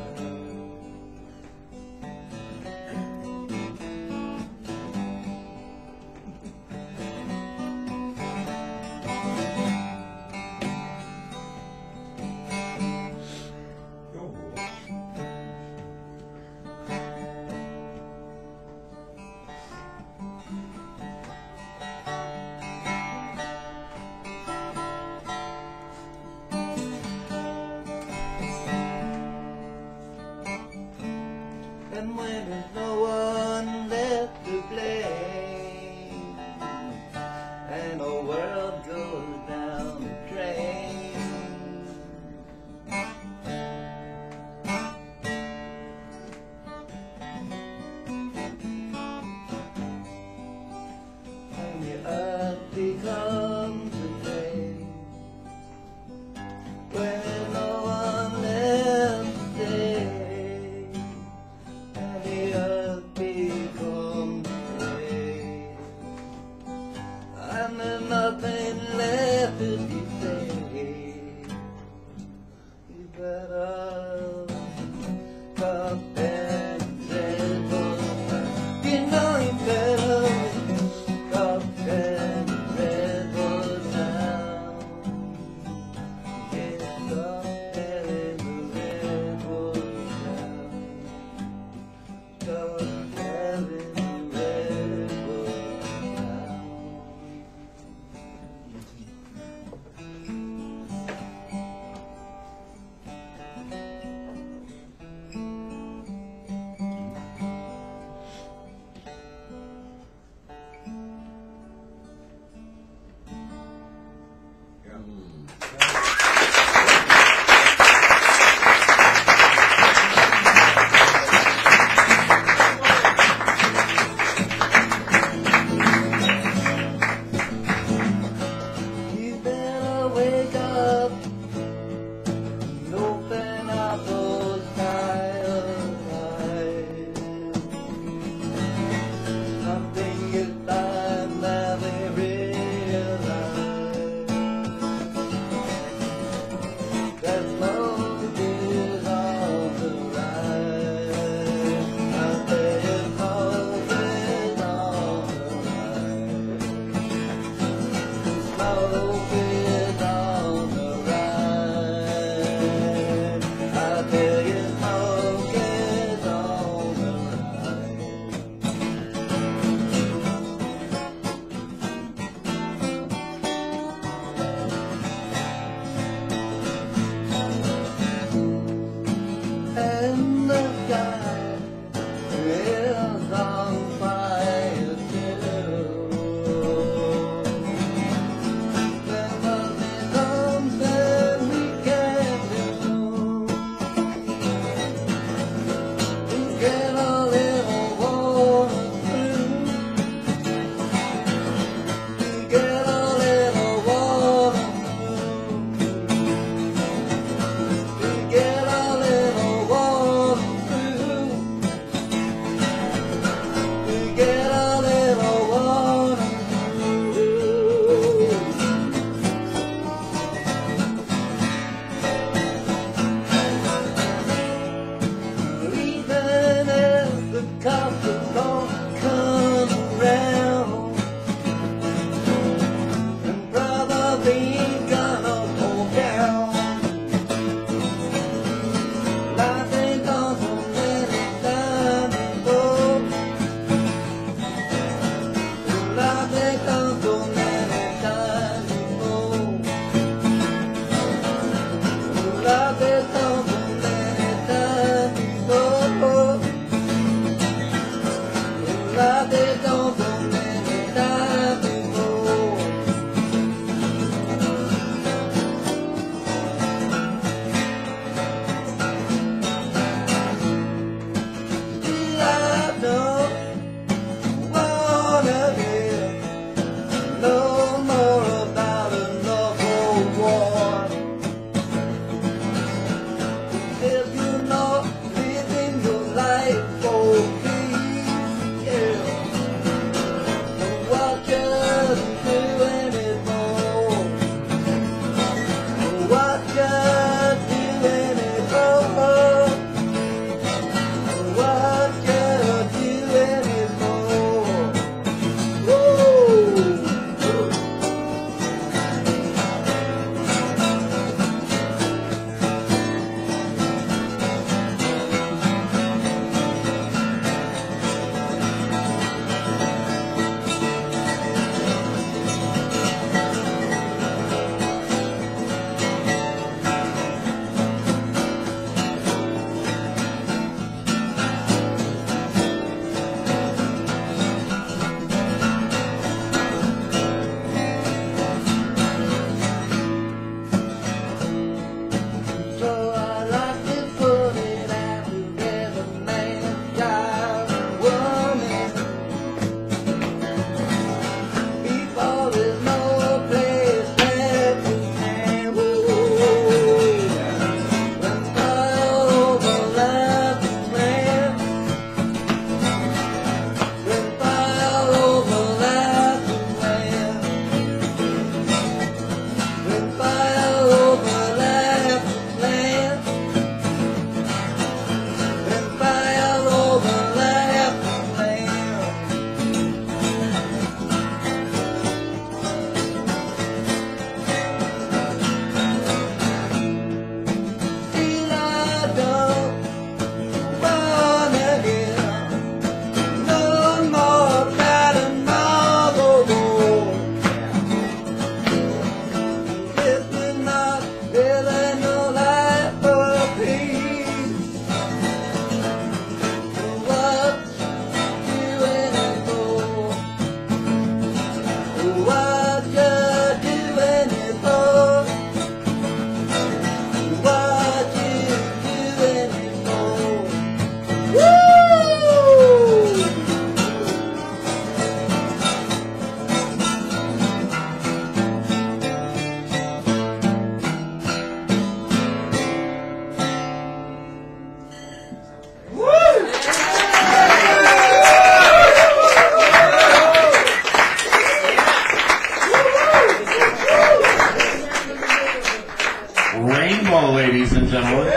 Rainbow, ladies and gentlemen.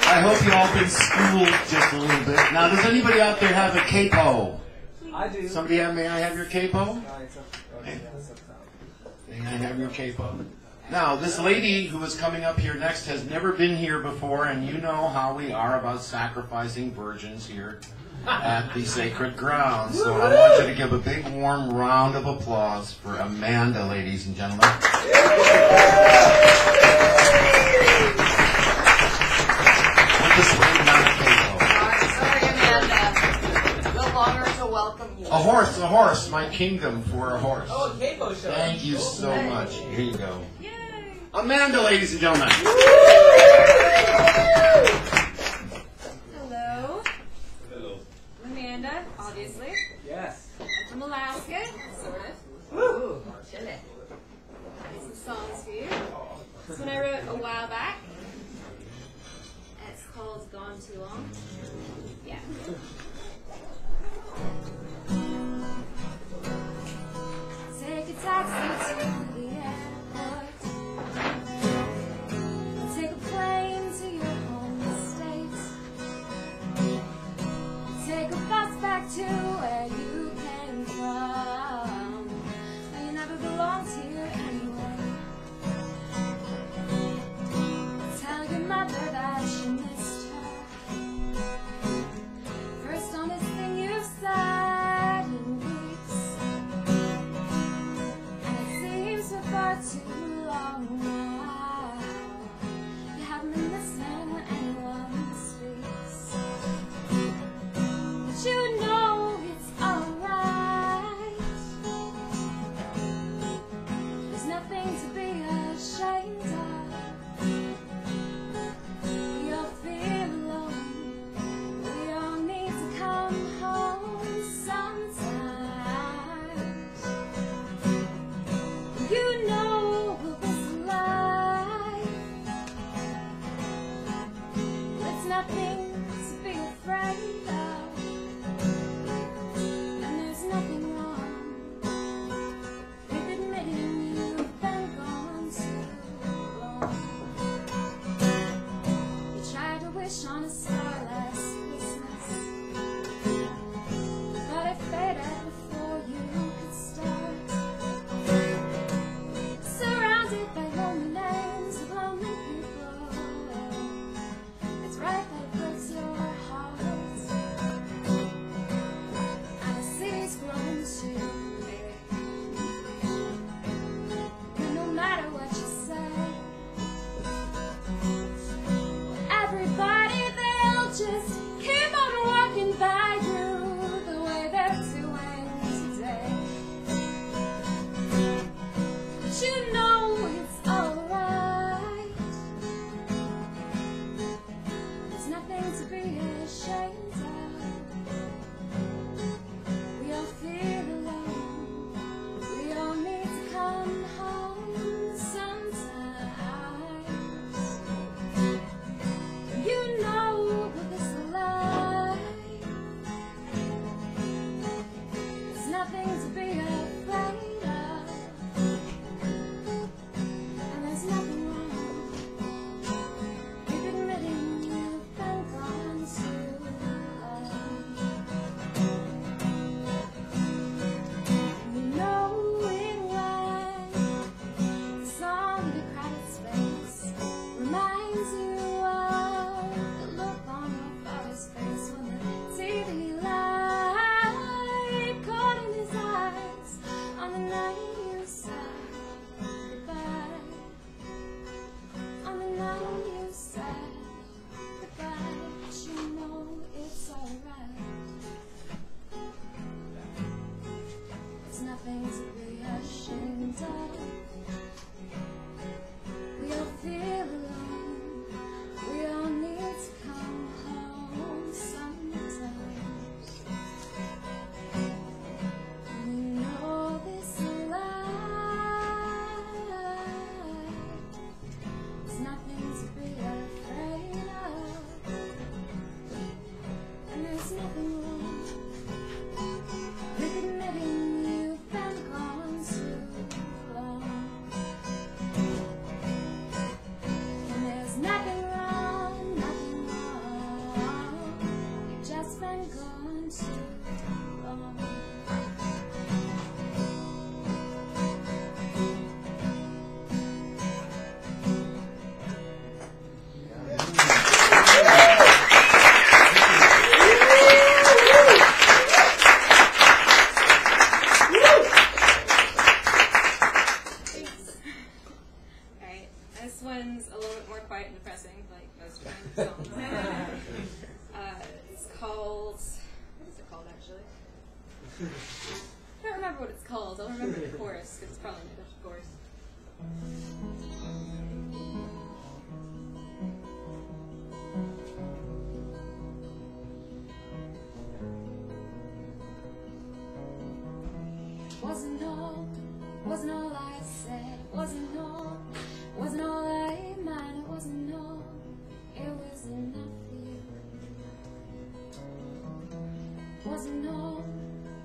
I hope you all been schooled just a little bit. Now, does anybody out there have a capo? I do. Somebody have, may I have your capo? No, it's okay. May I have your capo? Now, this lady who is coming up here next has never been here before, and you know how we are about sacrificing virgins here at the sacred ground. So I want you to give a big warm round of applause for Amanda, ladies and gentlemen. Sorry, Amanda. No longer to welcome you. A horse, my kingdom for a horse. Oh, a capo show. Thank you so much. Here you go. Amanda, ladies and gentlemen. Hello. Hello. Amanda, obviously. Yes. I'm from Alaska, sort of. Woo. Chile. Some songs for you. This one I wrote a while back. It's called Gone Too Long. Yeah. Take a taxi to the airport. Take a plane to your home state. Take a bus back to where you came from. You never belonged here anyway. Tell your mother that you missed her. First honest thing you've said in weeks. And it seems for far too long now. You haven't been listening when anyone speaks. But you know it's alright. There's nothing to be ashamed of. You'll feel alone. We all need to come home sometimes. You know this love one's a little bit more quiet and depressing, like most of my songs. It's called, what is it called actually? I don't remember what it's called. I'll remember the chorus, because it's probably a Dutch chorus. Wasn't all I said, wasn't all I meant, it wasn't all, it was enough for you.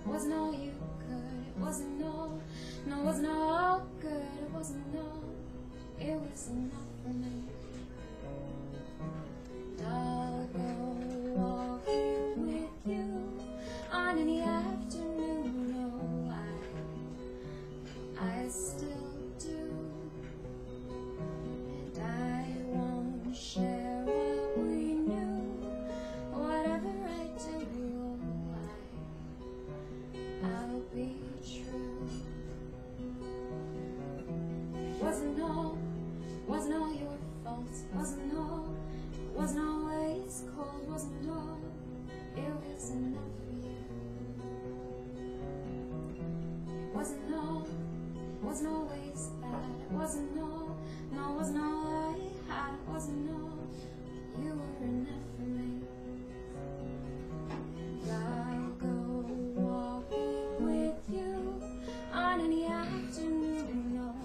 Wasn't all you could, it wasn't all, no, wasn't all good, it wasn't all, it was enough for me. And I'll go walking with you on any afternoon, oh, I still do, and I won't share what we knew, whatever I do, I'll be true. Wasn't all your fault, wasn't always cold, wasn't all, it was enough for you. Wasn't always bad, it wasn't all, no, it wasn't all I had, it wasn't all, you were enough for me. And I'll go walking with you on any afternoon, no,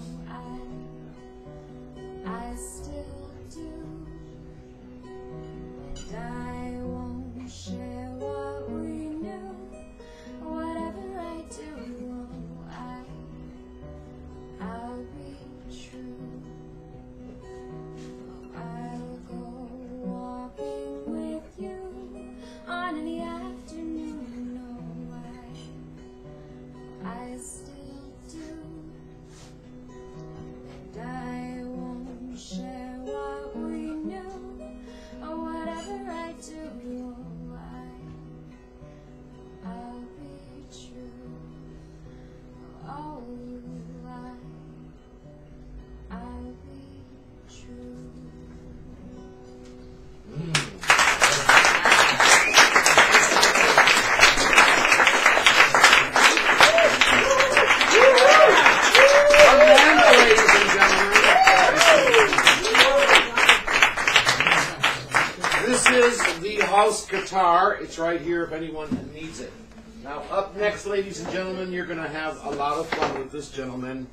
I still do, and I won't share what we knew, whatever I do, I'll be true. I'll go walking with you on any afternoon, no, I still do, and I won't share what we knew, or whatever I do, I'll be true. Oh, I'll be true. Amanda, ladies and gentlemen. This is the house guitar. It's right here if anyone needs it. Now, up next, ladies and gentlemen, you're going to have a lot of fun with this gentleman.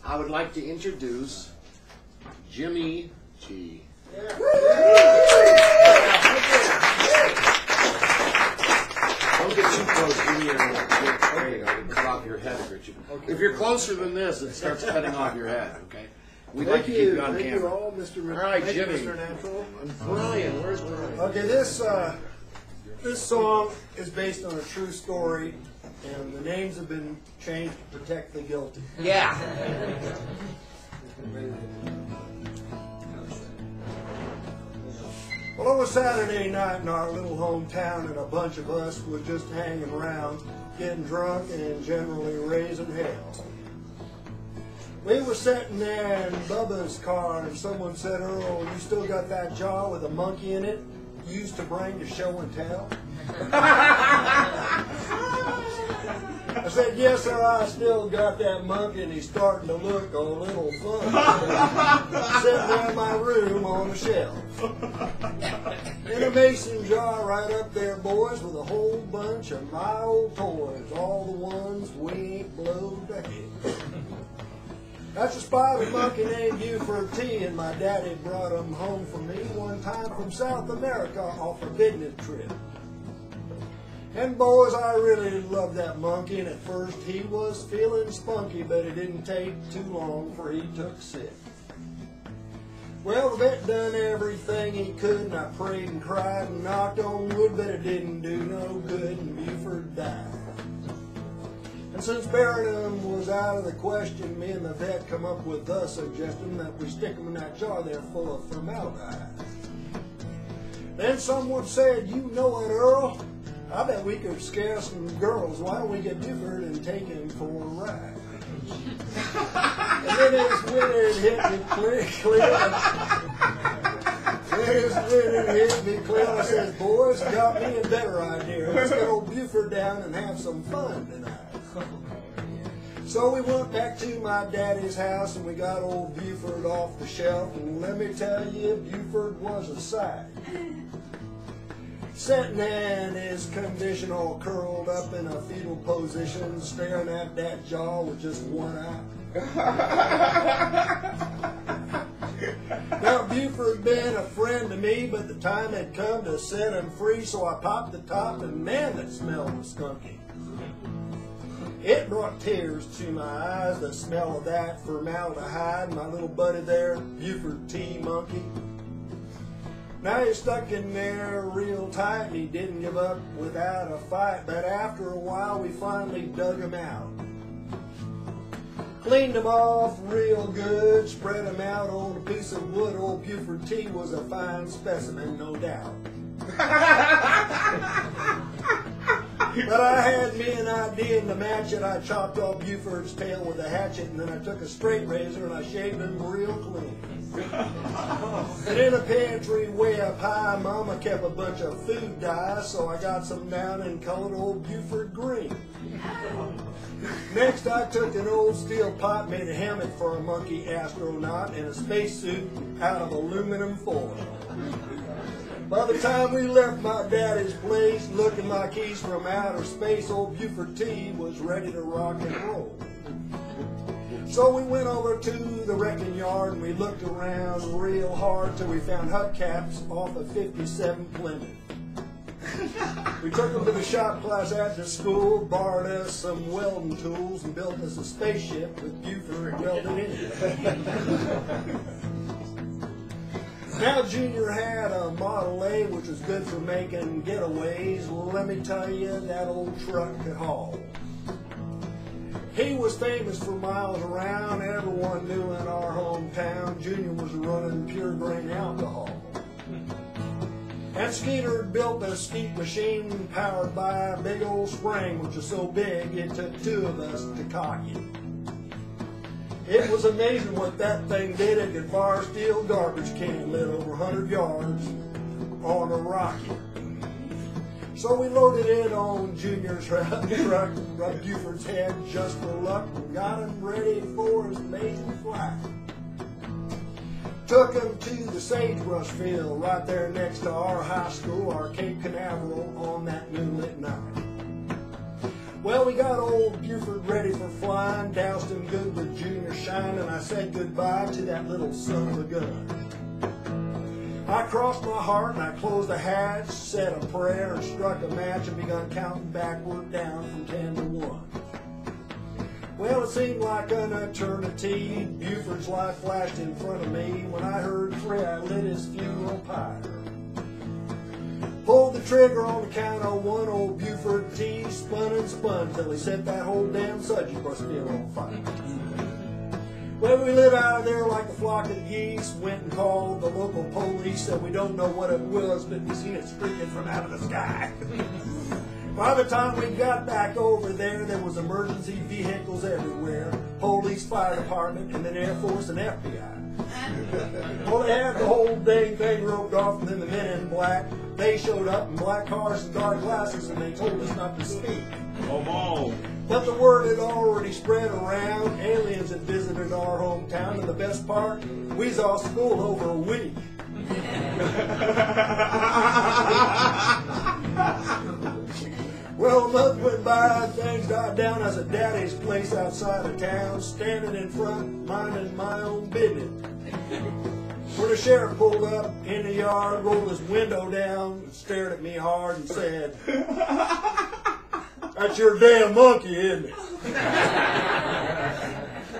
I would like to introduce Jimmy G. Don't get too close, Jimmy. There you go. It'll cut off your head, Richard. If you're closer than this, it starts cutting off your head, okay? We'd like to keep you on Thank you camera. all, Mr. All right, Thank you, Jimmy. Mr. Natural. Brian, where's Brian? Okay, this song is based on a true story, and the names have been changed to protect the guilty. Yeah. Well, it was Saturday night in our little hometown, and a bunch of us were just hanging around, getting drunk and generally raising hell. We were sitting there in Bubba's car, and someone said, "Earl, you still got that jar with a monkey in it you used to bring to show and tell?" I said, "Yes, sir, I still got that monkey, and he's starting to look a little funny. Sitting there in my room on the shelf. In a mason jar right up there, boys, with a whole bunch of my old toys, all the ones we ain't blowed to hell. That's a spotted monkey named Buford T, and my daddy brought him home for me one time from South America off a business trip. And boys, I really loved that monkey, and at first he was feeling spunky, but it didn't take too long for he took sick. Well, the vet done everything he could, and I prayed and cried and knocked on wood, but it didn't do no good, and Buford died. And since burying him was out of the question, me and the vet come up with the suggestion that we stick him in that jar there full of formaldehyde. Then someone said, "You know what, Earl? I bet we could scare some girls. Why don't we get Buford and take him for a ride?" And then this winter it hit me clear. This winter it hit me clear. I says, boys, got me a better idea. Let's get old Buford down and have some fun tonight. So we went back to my daddy's house and we got old Buford off the shelf. And let me tell you, Buford was a sight. Sitting in his condition all curled up in a fetal position, staring at that jaw with just one eye. Now Buford been a friend to me, but the time had come to set him free, so I popped the top and man, that smell was skunky. It brought tears to my eyes, the smell of that formaldehyde, my little buddy there, Buford T. Monkey. Now he's stuck in there real tight and he didn't give up without a fight, but after a while we finally dug him out. Cleaned him off real good, spread him out on a piece of wood. Old Buford T was a fine specimen, no doubt. But I had me an idea, and to match it, I chopped off Buford's tail with a hatchet, and then I took a straight razor and I shaved him real clean. And in the pantry way up high, Mama kept a bunch of food dyes, so I got some down and colored old Buford green. Next, I took an old steel pot, made a helmet for a monkey astronaut, and a spacesuit out of aluminum foil. By the time we left my daddy's place, looking like he's from outer space, old Buford T was ready to rock and roll. So we went over to the wrecking yard and we looked around real hard till we found hubcaps off of 57 Plymouth. We took them to the shop class at the school, borrowed us some welding tools, and built us a spaceship with Buford welded in it. Now Junior had a Model A, which was good for making getaways. Well, let me tell you, that old truck could haul. He was famous for miles around. Everyone knew in our hometown Junior was running pure grain alcohol. And Skeeter had built a skeet machine powered by a big old spring, which was so big it took two of us to cock it. It was amazing what that thing did. It could fire a steel garbage can lit over 100 yards on a rocket. So we loaded it on Junior's truck, rubbed Buford's head just for luck, and got him ready for his amazing flight. Took him to the sagebrush field right there next to our high school, our Cape Canaveral, on that moonlit night. Well, we got old Buford ready for flying, doused him good with Junior shine, and I said goodbye to that little son of a gun. I crossed my heart and I closed the hatch, said a prayer and struck a match and begun counting backward down from 10 to 1. Well, it seemed like an eternity. Buford's life flashed in front of me. When I heard 3, I lit his funeral pyre. Pulled the trigger on the count of 1, old Buford T spun and spun till he set that whole damn sagebrush field on fire. Well, we lit out of there like a flock of geese, went and called the local police, said we don't know what it was, but we seen it streaking from out of the sky. By the time we got back over there, there was emergency vehicles everywhere, police, fire department, and then Air Force and FBI. Well, they had the whole dang thing roped off, and then the men in black, they showed up in black cars and dark glasses, and they told us not to speak. Oh, But the word had already spread around. Aliens had visited our hometown, and the best part, we was off school over a week. Well, a month went by, things died down. I was at Daddy's place outside of town, standing in front, minding my own business. When the sheriff pulled up in the yard, rolled his window down, stared at me hard and said, "That's your damn monkey, isn't it?"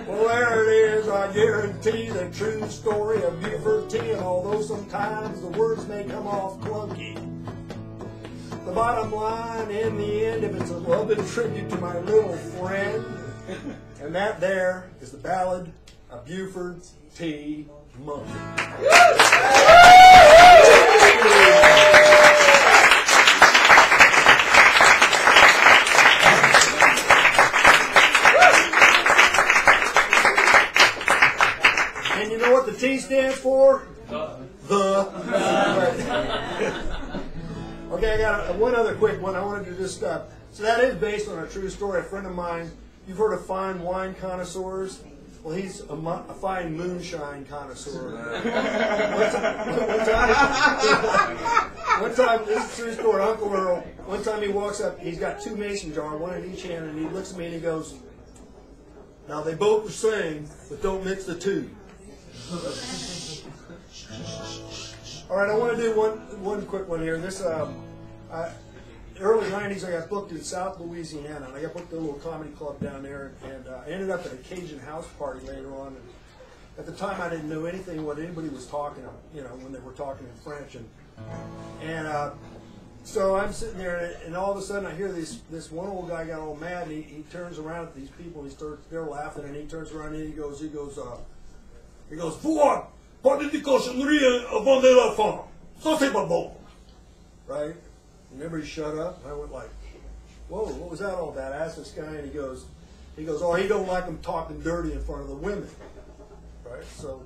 Well, there it is. I guarantee the true story of Buford T. And although sometimes the words may come off clunky, the bottom line in the end, if it's a loving tribute to my little friend, and that there is the ballad of Buford T. Monkey. And you know what the T stands for? The. Okay, I got one other quick one. I wanted to just so that is based on a true story. A friend of mine, you've heard of fine wine connoisseurs? Well, he's a fine moonshine connoisseur. One time, this is a true story. Uncle Earl, one time he walks up, he's got 2 mason jars, one in each hand, and he looks at me and he goes, "Now they both the same, but don't mix the two." All right, I want to do one quick one here. This early 90s, I got booked in South Louisiana, and I got booked at a little comedy club down there, and I ended up at a Cajun house party later on. And at the time, I didn't know anything what anybody was talking, when they were talking in French, and so I'm sitting there, and all of a sudden, I hear this one old guy got all mad, and he turns around at these people, and they're laughing, and he turns around and he goes, "Pouvoir, pas de cochonnerie avant de la femme. Ça c'est pas bon." Right? And everybody shut up. And I went like, "Whoa, what was that all about?" I asked this guy, and he goes, "Oh, he don't like them talking dirty in front of the women." Right? So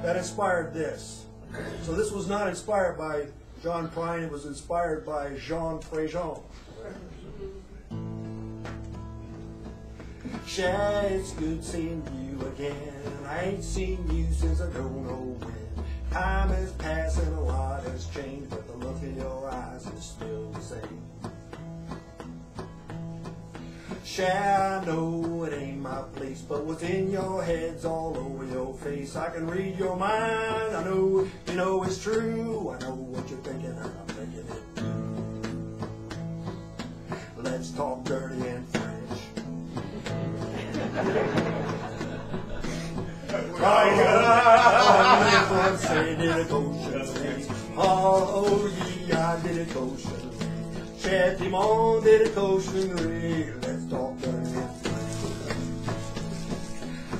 that inspired this. So this was not inspired by John Prine. It was inspired by Jean Préjean. Shay, it's good seeing you again. I ain't seen you since I don't know when. Time is passing, a lot has changed, but the look in your eyes is still the same. Shay, I know it ain't my place, but what's in your head's all over your face. I can read your mind, I know you know it's true. I know what you're thinking, and I'm thinking it too. Let's talk dirty and French. Oh, yeah, I did a cochonnerie. Chatiment did a cochonnerie. Let's talk dirty and French.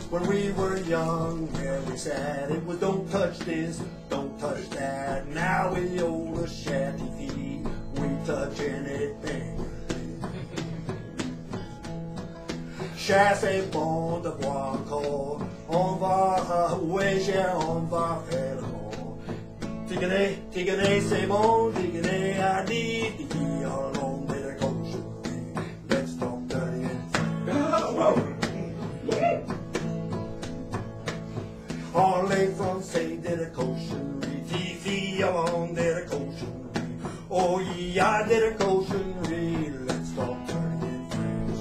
When we were young, where we sat, it was don't touch this, don't touch that. Now we old a shabby feet, we touch anything. Chasse bon de bois encore, on va cher, on va faire le monde. Tigane, tigane, c'est bon, tigane, I need to be alone with a cochonnerie. Let's talk dirty and on les Français did a cochonnerie, Fifi alone did a cochonnerie. Oh yeah, I did a cochonnerie. Let's talk dirty and French.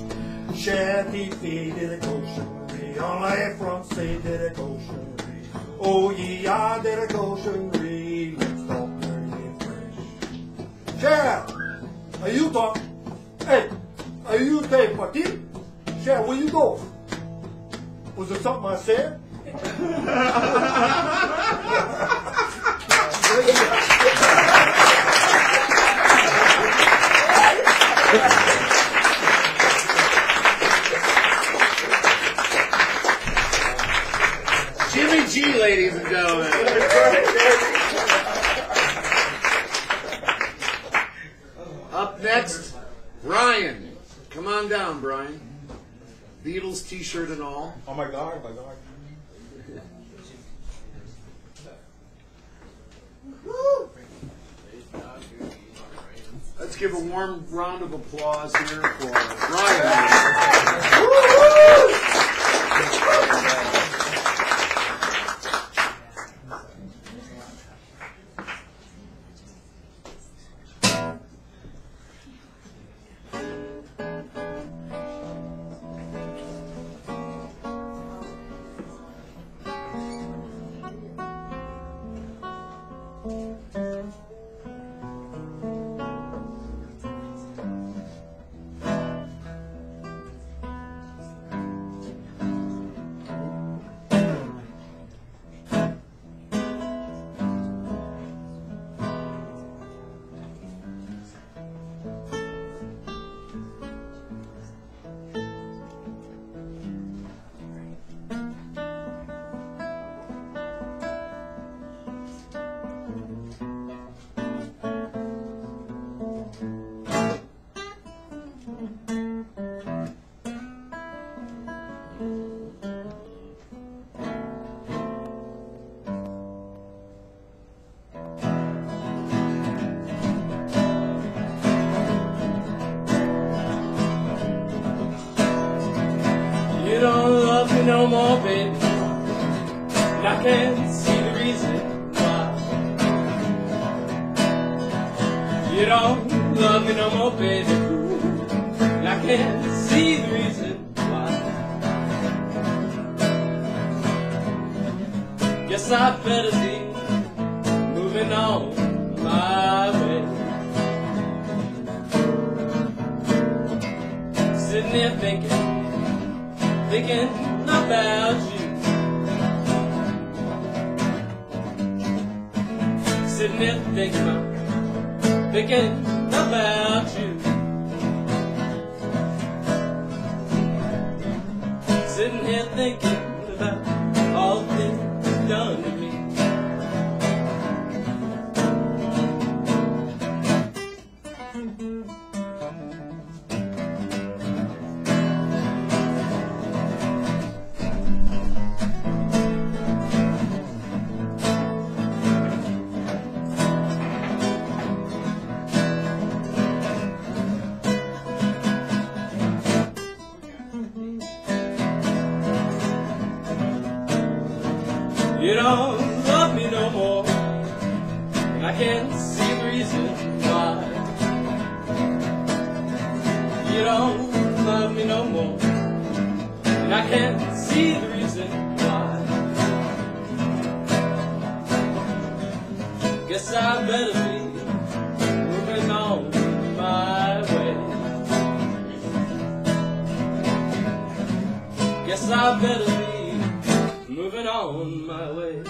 Chatty did a cochonnerie. On les Français did a cochonnerie. Oh yeah, I did a cochonnerie. Let's talk dirty and French. Cher, are you talk? Hey, are you take party? Cher, where you go? Was it something I said? Jimmy G, ladies and gentlemen. Up next, Brian. Come on down, Brian. Beatles t-shirt and all. Oh my God, my God. Let's give a warm round of applause here for Brian. no more, baby, and I can't see the reason why. You don't love me no more, baby, and I can't see the reason why. Guess I better be moving on my way. Sitting here thinking about you. Sitting here thinking about you. Sitting here thinking about all the things you've done to me. You don't love me no more, and I can't see the reason why. You don't love me no more, and I can't see the reason why. Guess I better be moving on my way. Guess I better be moving on my way.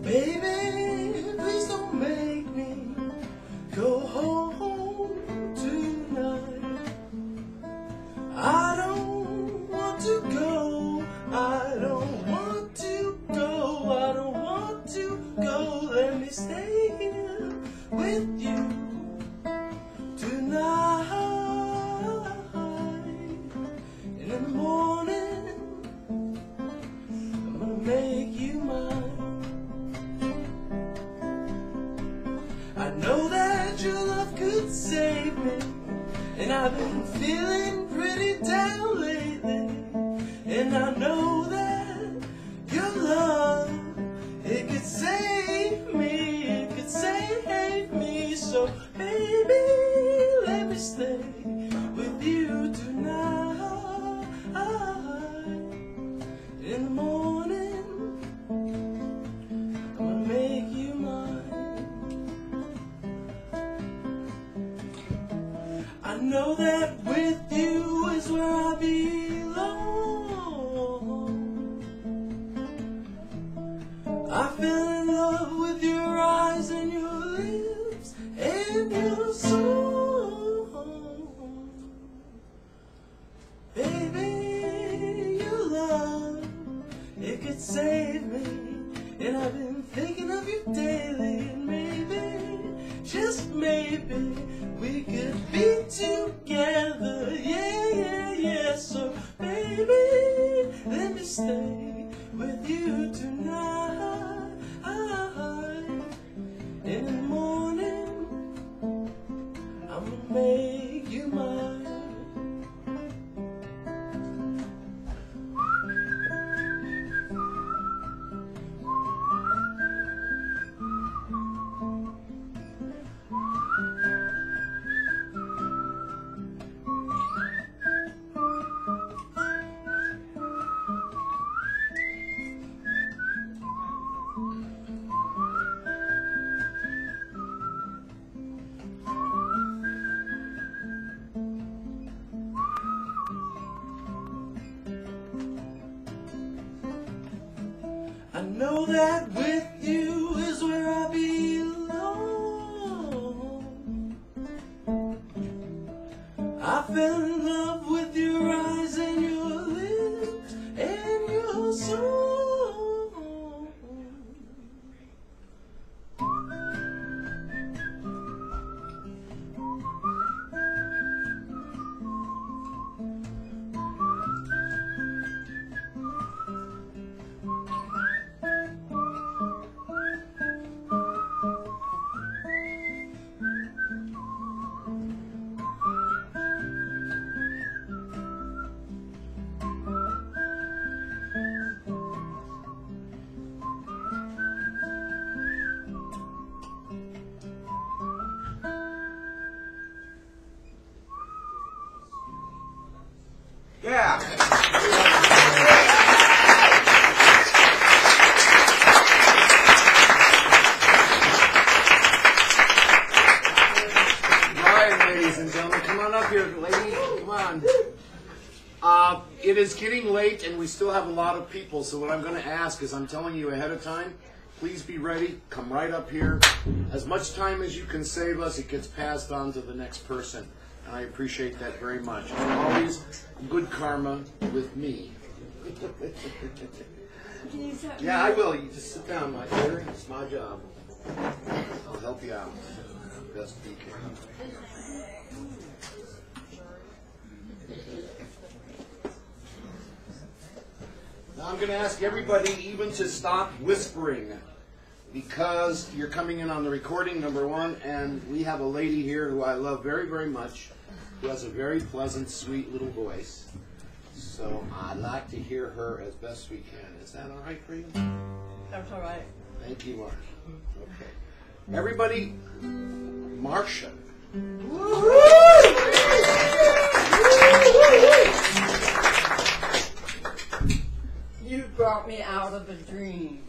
Baby, please don't make me go home tonight. I don't want to go, I don't want to go, I don't want to go. Let me stay here with you tonight. And in the morning, I'm gonna make you mine. I know that your love could save me, and I've been feeling pretty down lately. And I know that your love, it could save me, it could save me. So baby, let me stay with you tonight. In the morning, I'm gonna make you mine. I know that with you is where I belong. I fell in love with your eyes and your lips and your song. Baby, your love, it could save me. And I've been thinking of you daily. And maybe, just maybe, we could be together, yeah, yeah, yeah. So baby, let me stay with you tonight. In the morning, I'm gonna make you mine. I know that with you is where I belong. I fell in love with your eyes and your lips and your song. Yeah. Right, ladies and gentlemen, come on up here, lady. Come on. It is getting late, and we still have a lot of people. So what I'm going to ask is, I'm telling you ahead of time. Please be ready. Come right up here. As much time as you can save us, it gets passed on to the next person. And I appreciate that very much. It's always good karma with me. Yeah, I will. You just sit down, my dear. It's my job. I'll help you out. Best we can. Now I'm going to ask everybody even to stop whispering, because you're coming in on the recording, number one, and we have a lady here who I love very, very much, who has a very pleasant, sweet little voice. So I'd like to hear her as best we can. Is that all right for you? That's all right. Thank you, Marsha. Okay. Everybody, Marsha. You brought me out of a dream.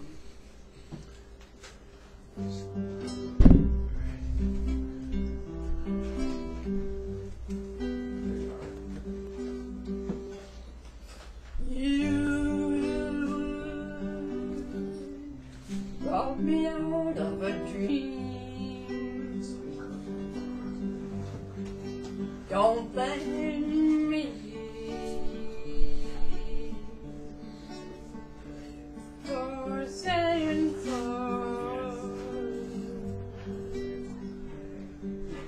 Brought me out of a dream. Don't blame me for saying so.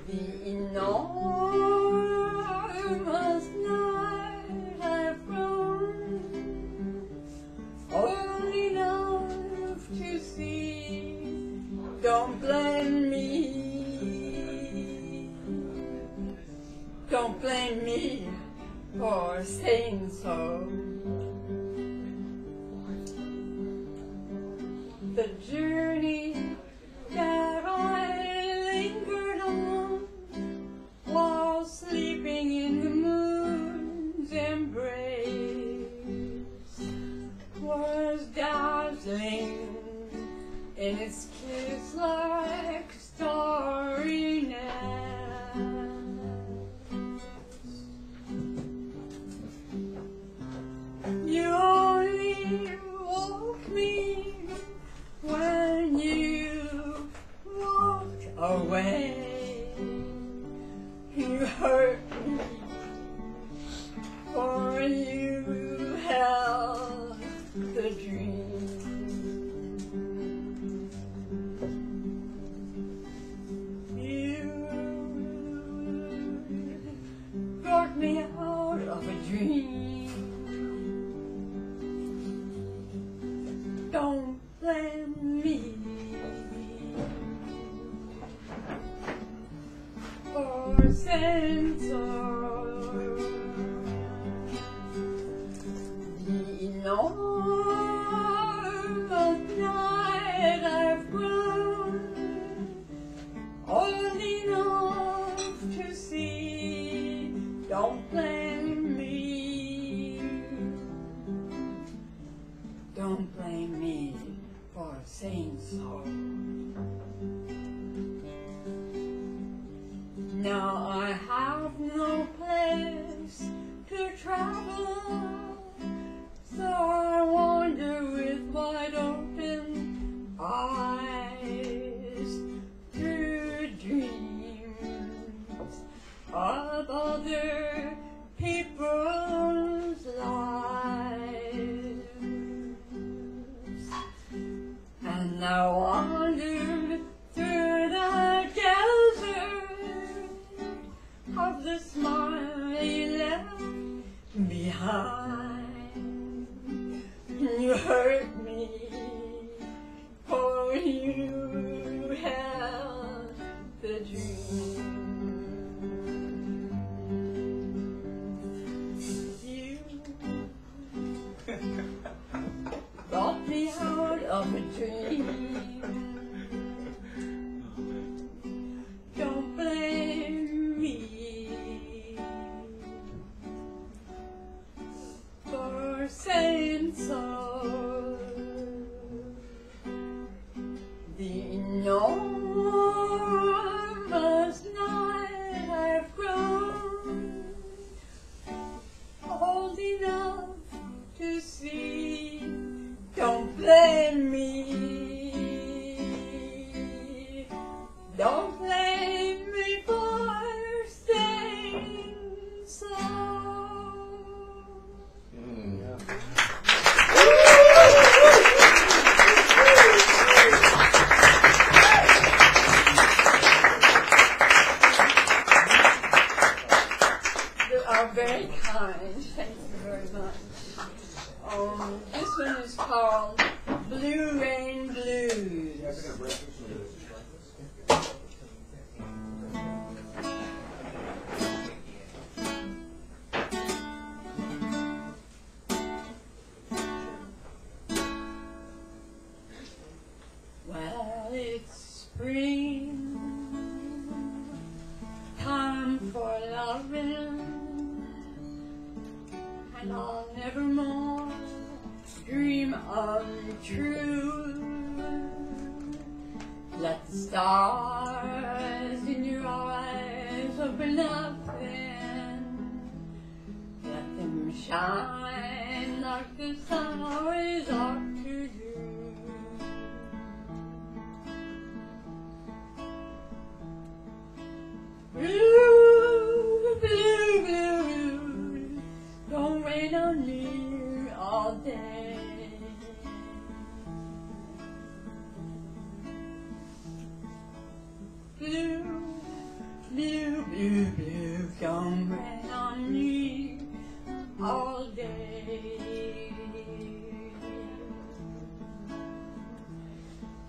The enormous night I've grown old enough to see. Don't blame me. Don't blame me for saying so. The journey that I lingered on while sleeping in the moon's embrace was dazzling in its kiss like starriness. You only woke me when you walked away. You hurt me, for you held the dream. You brought me out of a dream. Don't blame me for saying so. The enormous night I've grown old enough to see. Don't blame me. Don't blame me for saying so. Now I have no place to travel, so I wander with wide open of other people's lives. And I wandered through the desert of the smile you left behind. You hurt me, for you held the dream. You brought me out of a dream. Don't blame me for saying so. The enormous night I've grown old enough to see. Don't blame me. Don't blame me for saying so. You are very kind. Thank you very much. This one is called Blue Rain Blues. Well, it's spring, time for loving, and I'll never more dream untrue. Let the stars in your eyes open up then. Let them shine like the sun always ought to do. Blue, blue, blue, don't rain on me all day. Blue, blue, blue, blue, don't rain on me all day.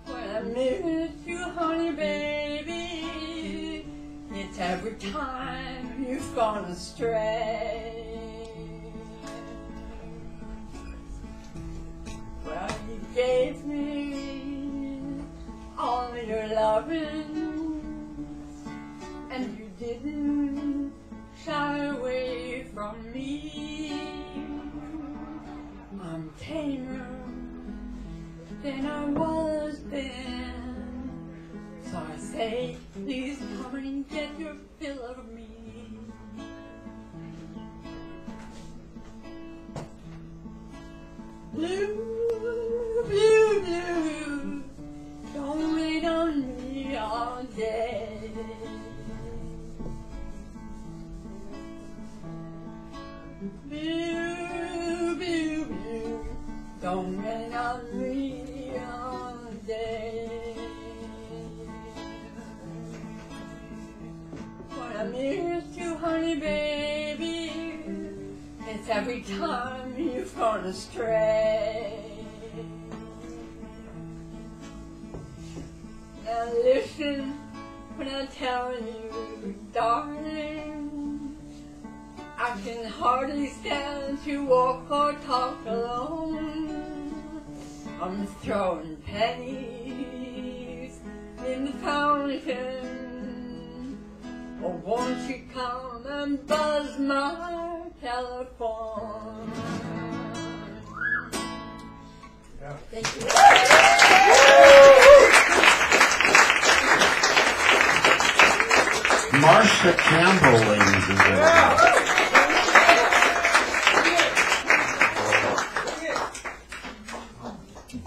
When I miss you, honey, baby, it's every time you've gone astray. Well, you gave me all your loving, and you didn't shy away from me. I'm tamer than I was then, so I say, please come and get your fill of me. Blue, blue, blue, don't rain on me all day. Blue, blue, blue, don't rain on me all day. When I miss you, honey, baby, it's every time you've gone astray. Now listen when I tell you, darling, I can hardly stand to walk or talk alone. I'm throwing pennies in the fountain. Oh, won't you come and buzz my telephone? Thank you. Marcia Campbell, ladies and gentlemen.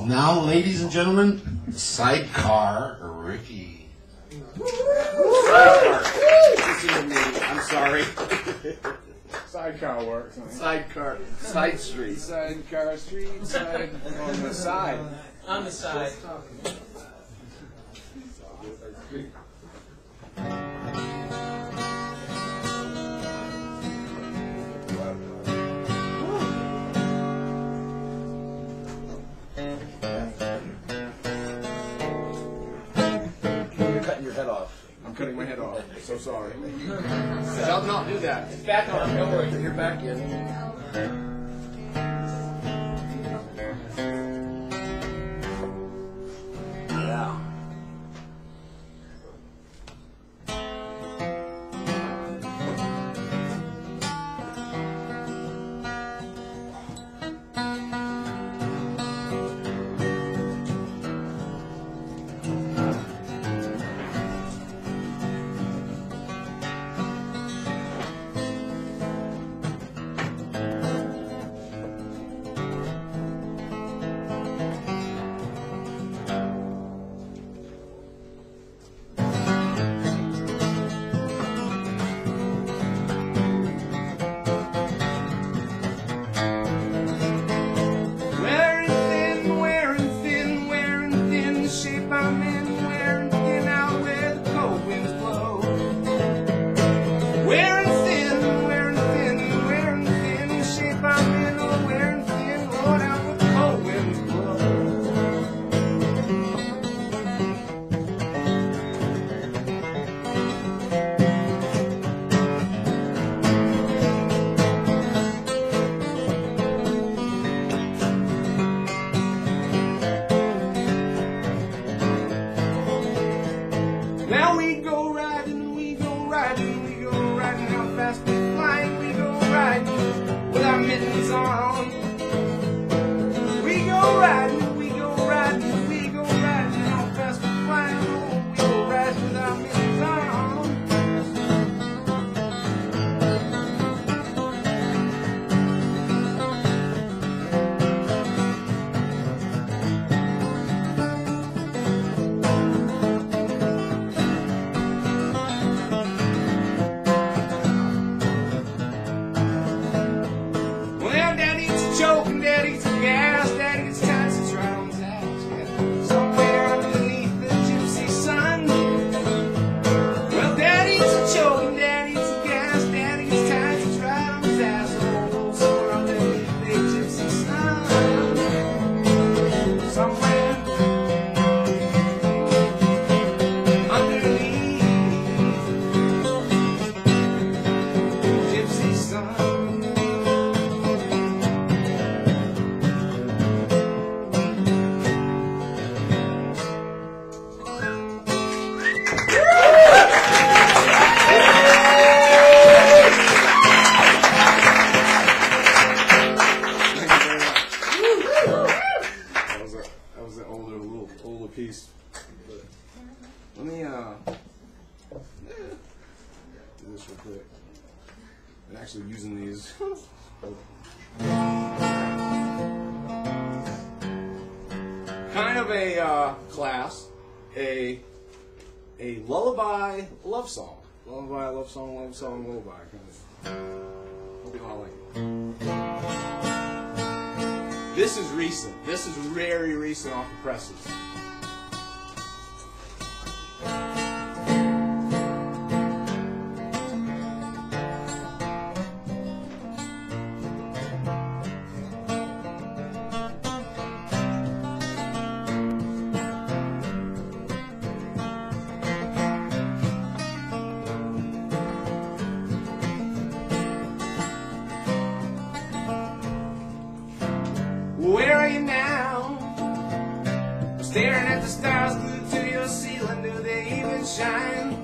Now, ladies and gentlemen, Sidecar Ricky. Sidecar. Listen to me. I'm Sorry. Sidecar works. Huh? Side street. Sidecar street, side on the side. On the side. You're cutting your head off. I'm cutting my head off. So sorry. I'll not do that. It's back on. Don't worry. You're back in. Yeah. Actually using these. Kind of a class, a lullaby love song. Lullaby, love song, lullaby. Kind of. Hope you all like it. This is recent. This is very recent off the presses. Where are you now? Staring at the stars glued to your ceiling, do they even shine?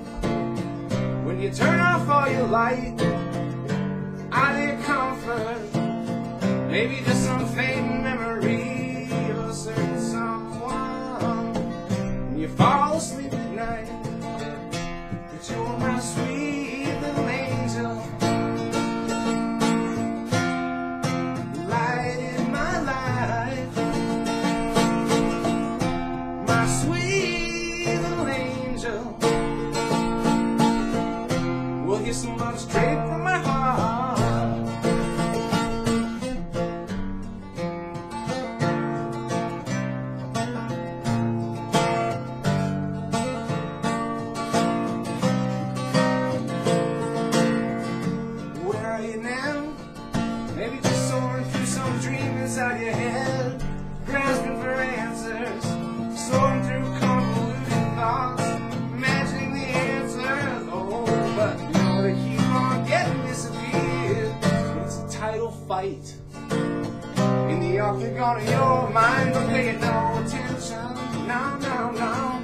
When you turn off all your light, are they comfort? Maybe just some faint memory of a certain someone. When you fall asleep at night, that you're my sweet little angel. So much fight in the octagon of your mind. Don't pay it no attention, no, no, no.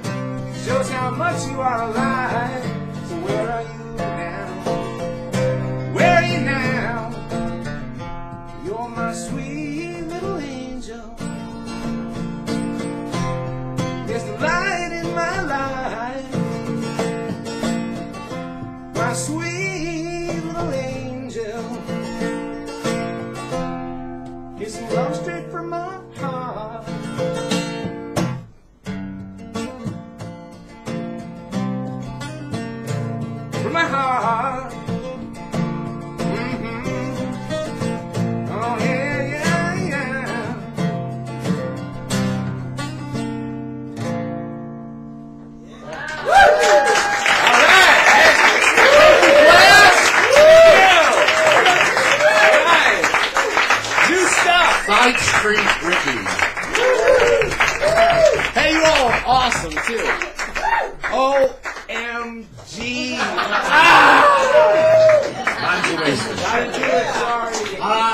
Shows how much you are alive. So where are you now? Where are you now? You're my sweet little angel. There's the light in my life. My sweet little angel. Here's some love straight from my heart. From my heart. Oh yeah, yeah, yeah. All right. New stuff. Side Street Ricky. Hey, you all are awesome too. O.M.G. Time's a wasted. Gotta do it, sorry.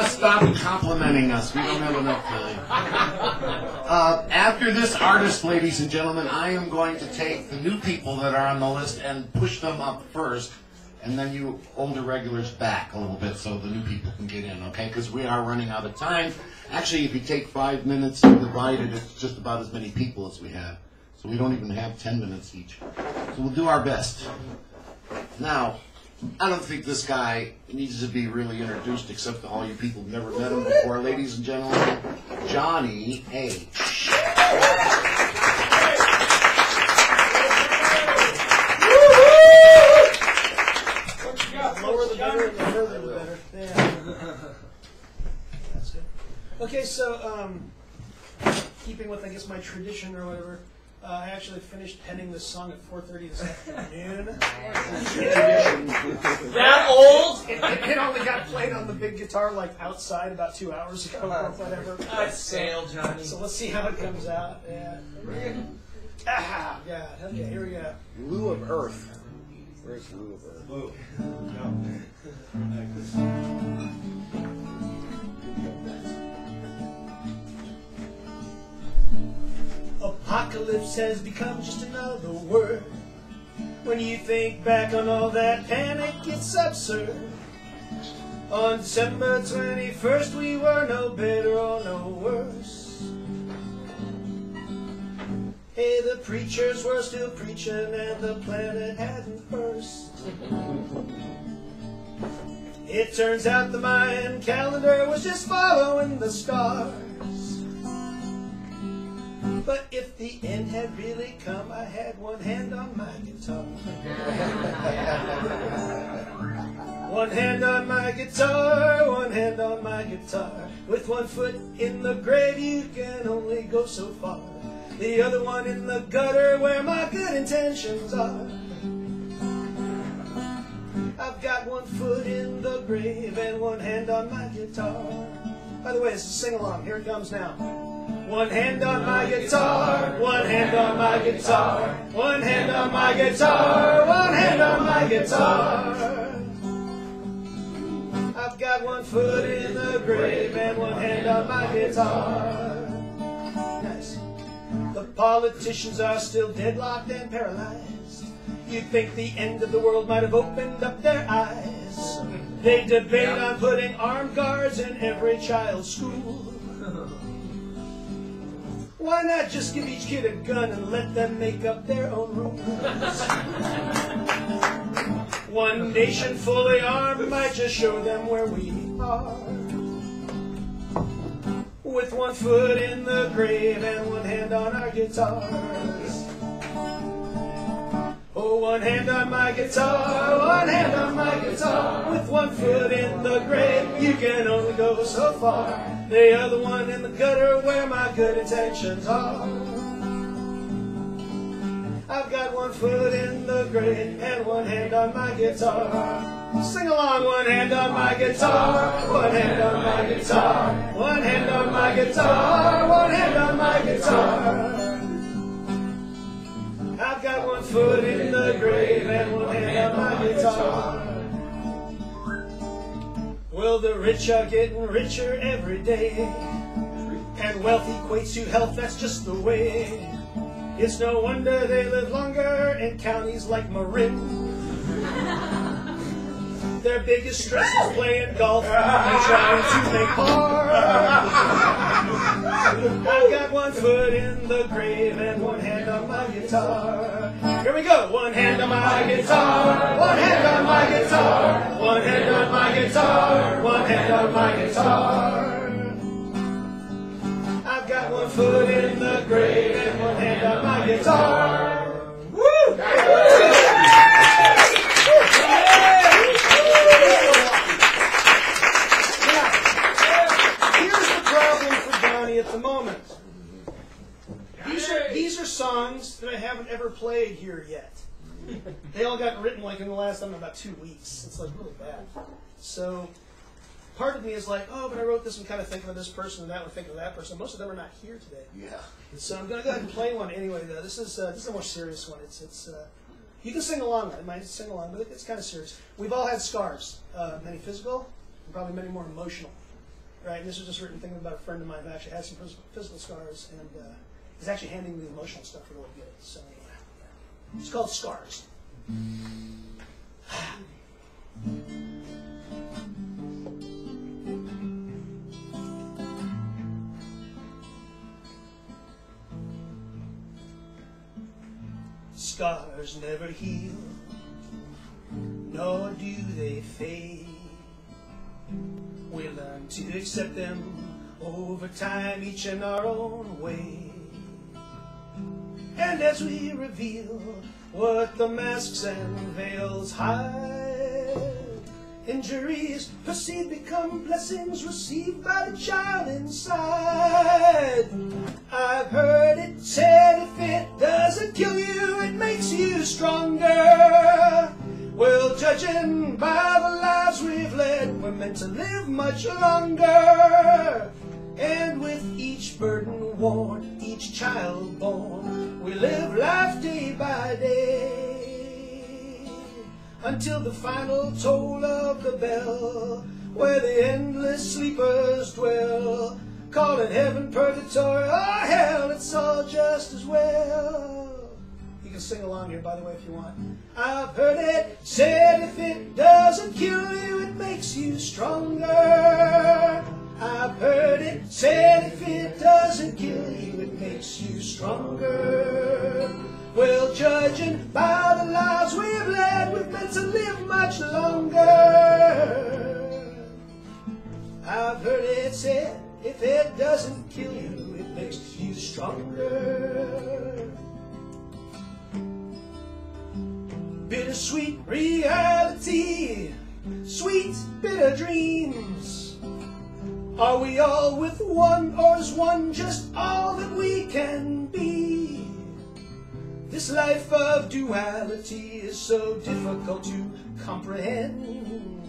Stop complimenting us. We don't have enough time. After this artist, ladies and gentlemen, I am going to take the new people that are on the list and push them up first, and then you older regulars back a little bit so the new people can get in, okay? Because we are running out of time. Actually, if you take 5 minutes and divide it, it's just about as many people as we have. So we don't even have 10 minutes each. So we'll do our best. Now, I don't think this guy needs to be really introduced except to all you people who've never met him before. Ladies and gentlemen, Johnny Haight. Lower the better, and the further the better. Yeah. That's good. Okay, so keeping with, I guess, my tradition or whatever, I actually finished penning this song at 4:30 this afternoon. That old? It only got played on the big guitar like outside about 2 hours ago or whatever. I sailed, Johnny. So let's see how it comes out. Yeah. Ah, God. Okay, here we go. Lou of Earth. Where's Lou of Earth? Lou. Apocalypse has become just another word. When you think back on all that panic, it's absurd. On December 21st, we were no better or no worse. Hey, the preachers were still preaching and the planet hadn't burst. It turns out the Mayan calendar was just following the stars. But if the end had really come, I had one hand on my guitar. One hand on my guitar, one hand on my guitar. With one foot in the grave, you can only go so far. The other one in the gutter where my good intentions are. I've got one foot in the grave and one hand on my guitar. By the way, this is a sing-along. Here it comes now. One hand on my guitar, one hand on my guitar, one hand on my guitar, one hand on my guitar. I've got one foot in the grave and one hand on my guitar. Nice. The politicians are still deadlocked and paralyzed. You'd think the end of the world might have opened up their eyes. They debate on putting armed guards in every child's school. Why not just give each kid a gun and let them make up their own rules? One nation fully armed might just show them where we are. With one foot in the grave and one hand on our guitars. Oh, one hand on my guitar, one hand on my guitar. With one foot in the grave, you can only go so far. The other one in the gutter where my good intentions are. I've got one foot in the grave and one hand on my guitar. Sing along, one hand on my guitar, one hand on my guitar, one hand on my guitar, one hand on my guitar. I've got one foot in the grave and one hand on my guitar. Well, the rich are getting richer every day, and wealth equates to health, that's just the way. It's no wonder they live longer in counties like Marin. Their biggest stress is playing golf and trying to make par. I've got one foot in the grave and one hand on my guitar. Here we go. One hand on my guitar, one hand on my guitar, one hand on my guitar, one hand on my guitar. I've got one foot in the grave and one hand on my guitar. Woo! At the moment. These are songs that I haven't ever played here yet. They all got written like in the last, about 2 weeks. It's like really bad. So part of me is like, oh, but I wrote this and kind of thinking of this person and that one, thinking of that person. Most of them are not here today. Yeah. So I'm going to go ahead and play one anyway, though. This is a more serious one. It's you can sing along. I might sing along, but it's kind of serious. We've all had scars, many physical and probably many more emotional. Right, and this was just written thinking about a friend of mine who actually had some physical scars, and he's actually handling the emotional stuff really good. So it's called Scars. Scars never heal, nor do they fade. We learn to accept them over time, each in our own way. And as we reveal what the masks and veils hide, injuries perceived become blessings received by the child inside. I've heard it said, if it doesn't kill you, it makes you stronger. Well, judging by the lives we've led, we're meant to live much longer. And with each burden worn, each child born, we live life day by day, until the final toll of the bell, where the endless sleepers dwell, call it heaven, purgatory, or hell, it's all just as well. You can sing along here, by the way, if you want. I've heard it said, if it doesn't kill you, it makes you stronger. I've heard it said, if it doesn't kill you, it makes you stronger. Well, judging by the lives we've led, we've meant to live much longer. I've heard it said, if it doesn't kill you, it makes you stronger. Bittersweet reality, sweet bitter dreams. Are we all with one, or is one just all that we can be? This life of duality is so difficult to comprehend,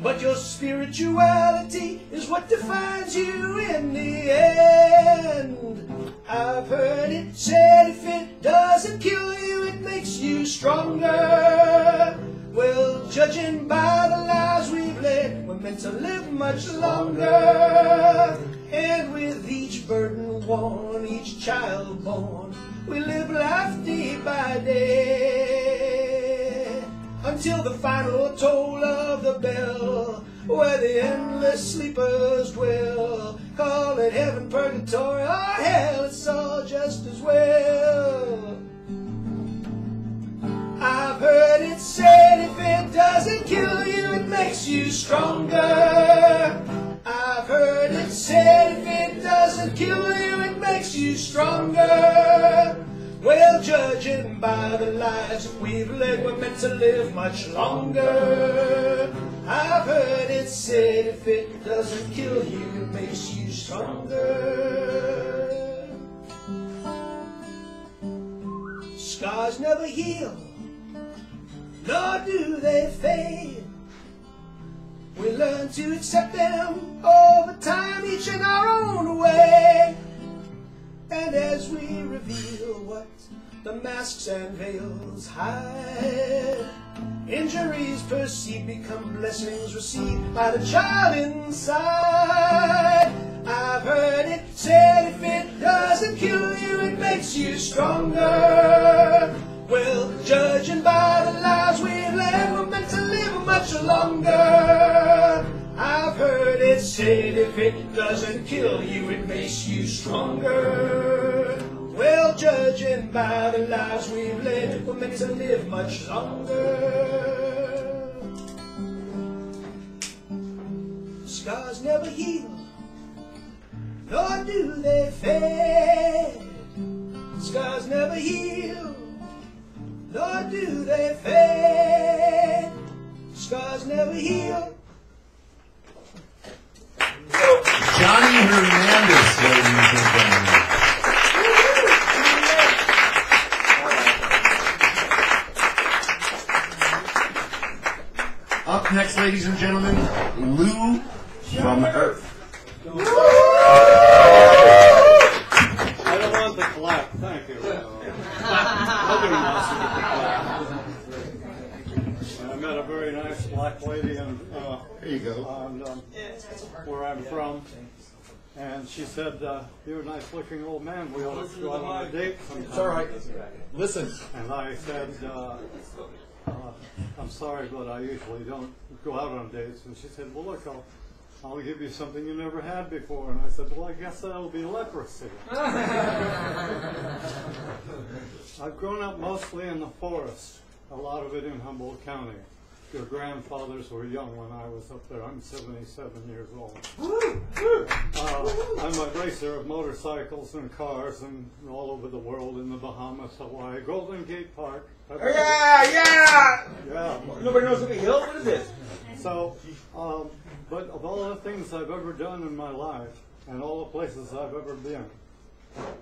but your spirituality is what defines you in the end. I've heard it said, if it doesn't kill you, it makes you stronger. Well, judging by the lives we've led, we're meant to live much longer. And with each burden worn, each child born, we live life day by day, until the final toll of the bell, where the endless sleepers dwell, call it heaven, purgatory, or hell, it's all just as well. I've heard it said, if it doesn't kill you, it makes you stronger. I've heard it said, if it doesn't kill you, it makes you stronger. Well, judging by the lives we've led, we're meant to live much longer. I've heard it said, if it doesn't kill you, it makes you stronger. Scars never heal, nor do they fade. We learn to accept them over time, each in our own way. And as we reveal what the masks and veils hide, Injuries perceived become blessings received by the child inside. I've heard it said if it doesn't kill you, it makes you stronger. Well, judging by the lives we've led, we're meant to live much longer. I've heard it said if it doesn't kill you, it makes you stronger. Well, judging by the lives we've led, we're meant to live much longer. Scars never heal, nor do they fade. Scars never heal, nor do they fade. Scars never heal. Johnny Hernandez, ladies and gentlemen. Up next, ladies and gentlemen, Lou from Earth. I don't want the clap, thank you. Nobody wants to get the clap. I met a very nice black lady in, there you go. Where I'm from, and she said, "You're a nice looking old man, we ought to go out on a date sometime." It's all right. Listen. And I said, "I'm sorry, but I usually don't go out on dates." And she said, "Well, look, I'll give you something you never had before." And I said, "Well, I guess that'll be leprosy." I've grown up mostly in the forest, a lot of it in Humboldt County. Your grandfathers were young when I was up there. I'm 77 years old. I'm a racer of motorcycles and cars and all over the world, in the Bahamas, Hawaii, Golden Gate Park. Yeah. Nobody knows what the hill. What is it? So, but of all the things I've ever done in my life and all the places I've ever been,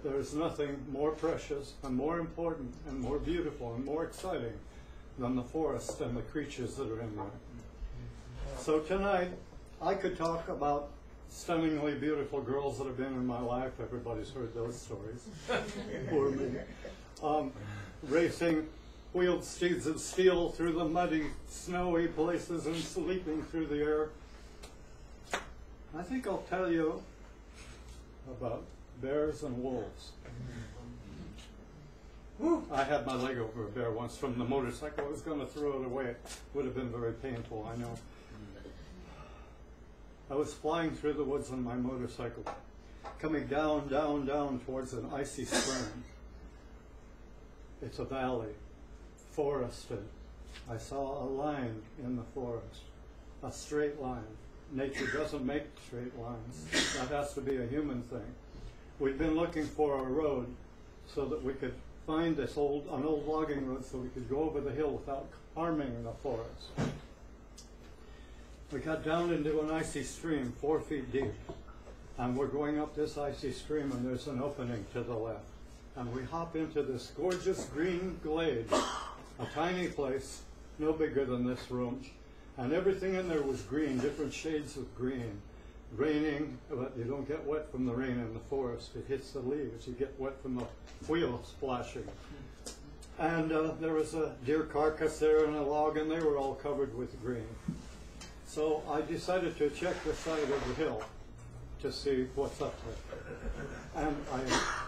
there's nothing more precious and more important and more beautiful and more exciting than the forest and the creatures that are in there. So tonight, I could talk about stunningly beautiful girls that have been in my life. Everybody's heard those stories. Poor me. Racing wheeled steeds of steel through the muddy, snowy places and sleeping through the air. I think I'll tell you about bears and wolves. I had my leg over a bear once from the motorcycle. I was going to throw it away. It would have been very painful, I know. I was flying through the woods on my motorcycle, coming down, down, down towards an icy spring. It's a valley, forested. I saw a line in the forest, a straight line. Nature doesn't make straight lines. That has to be a human thing. We'd been looking for a road so that we could find an old logging road so we could go over the hill without harming the forest. We got down into an icy stream 4 feet deep, and we're going up this icy stream, and there's an opening to the left. And we hop into this gorgeous green glade, a tiny place, no bigger than this room, and everything in there was green, different shades of green. Raining, but you don't get wet from the rain in the forest. It hits the leaves. You get wet from the wheels splashing. And there was a deer carcass there and a log, and they were all covered with green. So I decided to check the side of the hill to see what's up there. And I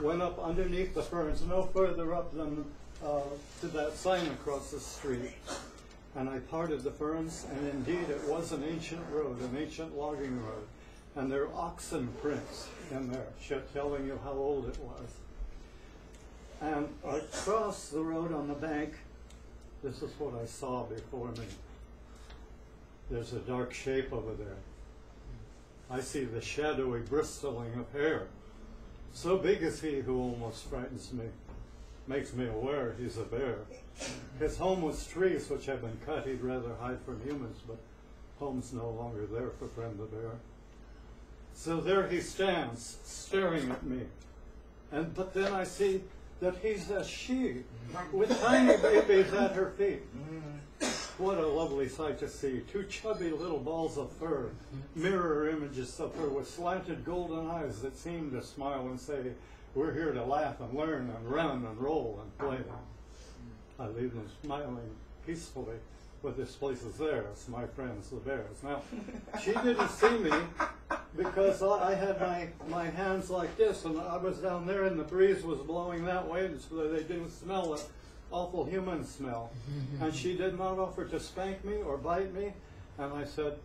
went up underneath the ferns, no further up than to that sign across the street. And I parted the ferns, and indeed it was an ancient road, an ancient logging road. And there are oxen prints in there, telling you how old it was. And across the road on the bank, this is what I saw before me. There's a dark shape over there. I see the shadowy bristling of hair. So big is he who almost frightens me, makes me aware he's a bear. His home was trees which have been cut. He'd rather hide from humans, but home's no longer there for friend the bear. So there he stands, staring at me. But then I see that he's a she, with tiny babies at her feet. What a lovely sight to see. 2 chubby little balls of fur, mirror images of her with slanted golden eyes that seem to smile and say, we're here to laugh and learn and run and roll and play. I leave them smiling peacefully but this place is theirs, my friends, the bears. Now, she didn't see me because I had my hands like this, and I was down there, and the breeze was blowing that way, and so they didn't smell the awful human smell. And she did not offer to spank me or bite me, and I said,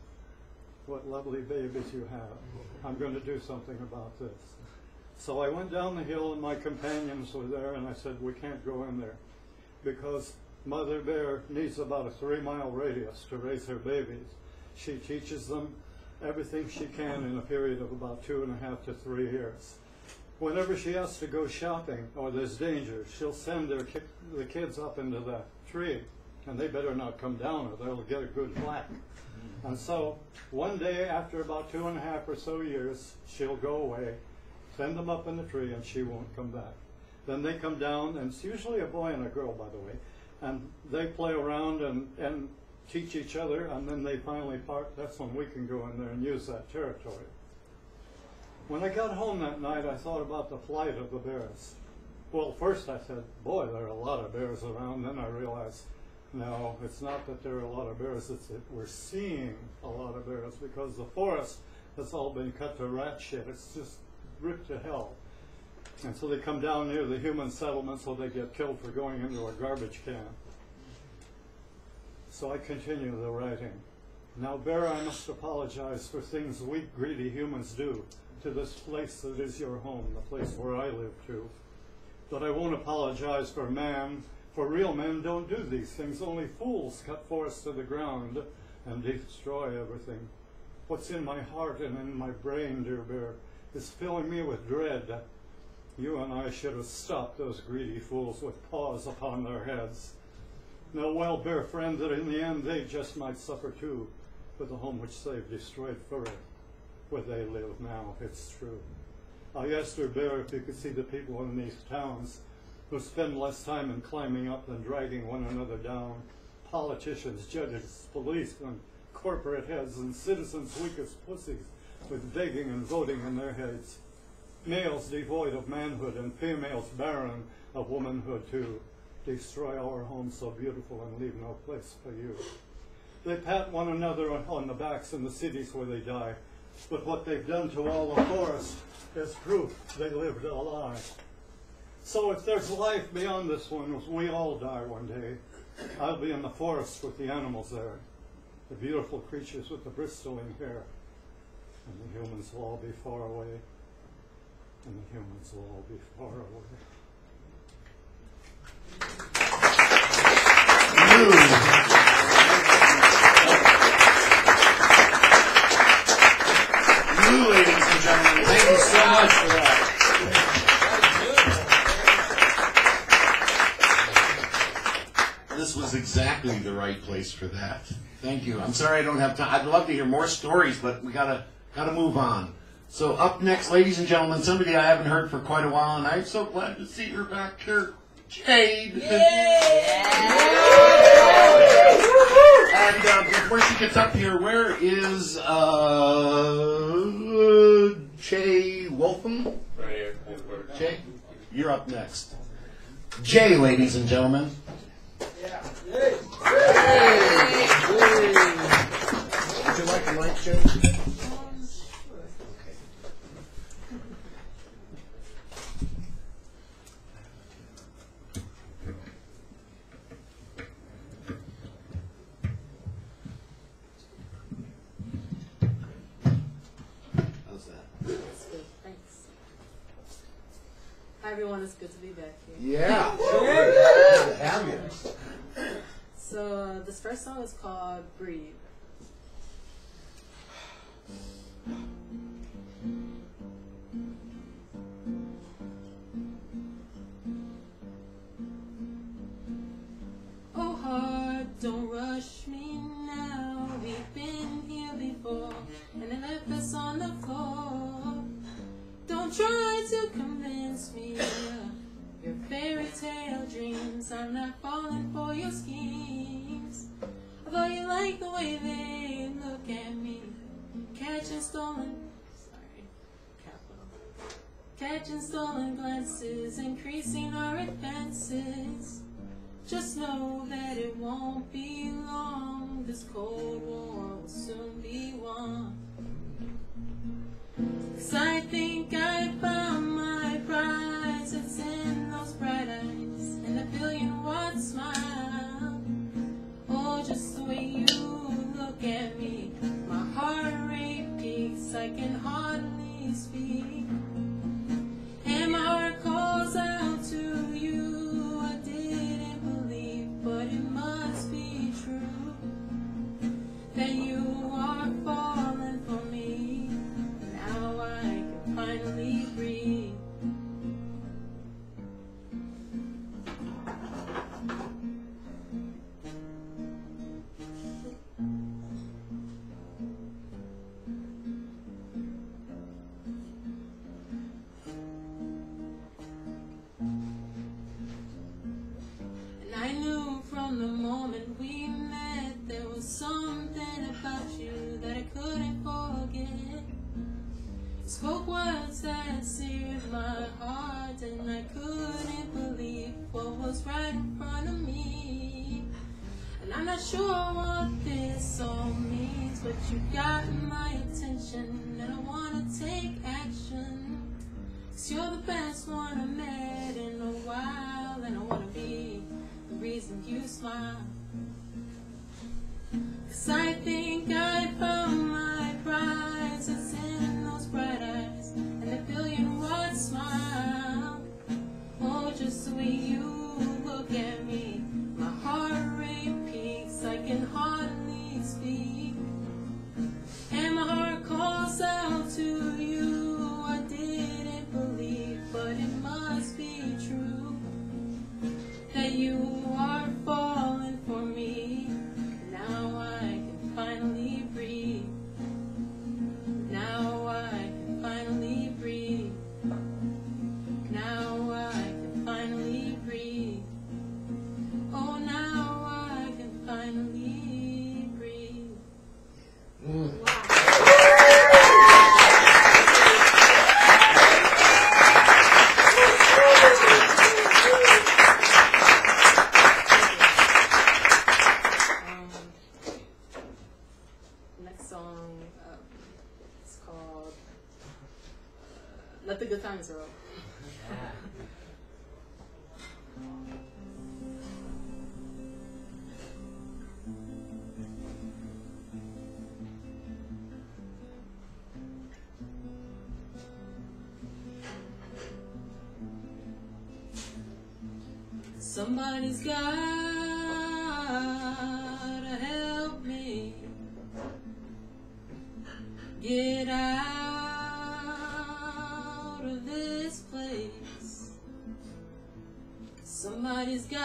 what lovely babies you have. I'm going to do something about this. So I went down the hill, and my companions were there, and I said, we can't go in there because Mother Bear needs about a 3-mile radius to raise her babies. She teaches them everything she can in a period of about 2.5 to 3 years. Whenever she has to go shopping or there's danger, she'll send the kids up into the tree, and they better not come down or they'll get a good whack. And so one day after about 2.5 or so years, she'll go away, send them up in the tree, and she won't come back. Then they come down, and it's usually a boy and a girl, by the way, and they play around and teach each other, and then they finally part. That's when we can go in there and use that territory. When I got home that night, I thought about the plight of the bears. Well, first I said, boy, there are a lot of bears around. Then I realized, no, it's not that there are a lot of bears, it's that we're seeing a lot of bears because the forest has all been cut to rat shit. It's just ripped to hell. And so they come down near the human settlement, so they get killed for going into a garbage can. So I continue the writing. Now, Bear, I must apologize for things weak, greedy humans do to this place that is your home, the place where I live too. But I won't apologize for man, for real men don't do these things. Only fools cut forests to the ground and destroy everything. What's in my heart and in my brain, dear Bear, is filling me with dread. You and I should have stopped those greedy fools with paws upon their heads. Know well, Bear friend, that in the end they just might suffer too, with the home which they've destroyed forever. Where they live now, it's true. I asked her, Bear, if you could see the people in these towns who spend less time in climbing up than dragging one another down. Politicians, judges, policemen, corporate heads, and citizens weak as pussies with begging and voting in their heads. Males devoid of manhood and females barren of womanhood too. Destroy our home so beautiful and leave no place for you. They pat one another on the backs in the cities where they die. But what they've done to all the forest is proof they lived a lie. So if there's life beyond this one, we all die one day. I'll be in the forest with the animals there, the beautiful creatures with the bristling hair, and the humans will all be far away, and the humans will all be far away. Ladies and gentlemen, thank you so much for that. This was exactly the right place for that. Thank you. I'm sorry I don't have time. I'd love to hear more stories, but we gotta move on. So up next, ladies and gentlemen, somebody I haven't heard for quite a while, and I'm so glad to see her back here, Jade. And before she gets up here, where is Jay Wolfham? Right here. Jay, you're up next. Jay, ladies and gentlemen. Yeah. Hey. Would you like a mic, Joe? Hi everyone, it's good to be back here. Yeah. Good to have you. So this first song is called Breathe. Oh heart, don't rush me now. We've been here before, and it left us on the floor. Don't try to convince me your fairy tale dreams. I'm not falling for your schemes. Although you like the way they look at me, catching stolen glances, increasing our advances. Just know that it won't be long. This Cold War will soon be won. 'Cause I think I found my prize. It's in those bright eyes and a billion-watt smile. Oh, just the way you look at me, my heart rate peaks. I can hardly speak, and my heart calls out to you. I didn't believe, but it must be true, that you are falling for me. Now I can finally breathe. And I knew from the moment we met there was something about you that I couldn't forget. You spoke words that seared my heart, and I couldn't believe what was right in front of me. And I'm not sure what this all means, but you got my attention, and I wanna take action. 'Cause you're the best one I met in a while, and I wanna be the reason you smile. 'Cause I think I found my prize. It's in those bright eyes and a billion-watt smile. Oh, just the way you look at me, my heart rate peaks. I can hardly speak, and my heart calls out to you. I didn't believe, but it must be true, that you are falling for me. Now I can finally breathe. Now I can finally breathe. Now I can finally breathe. Oh, now I can finally breathe. Next song is called Let the Good Times Roll. Somebody's gotta help me get out of this place. Somebody's gotta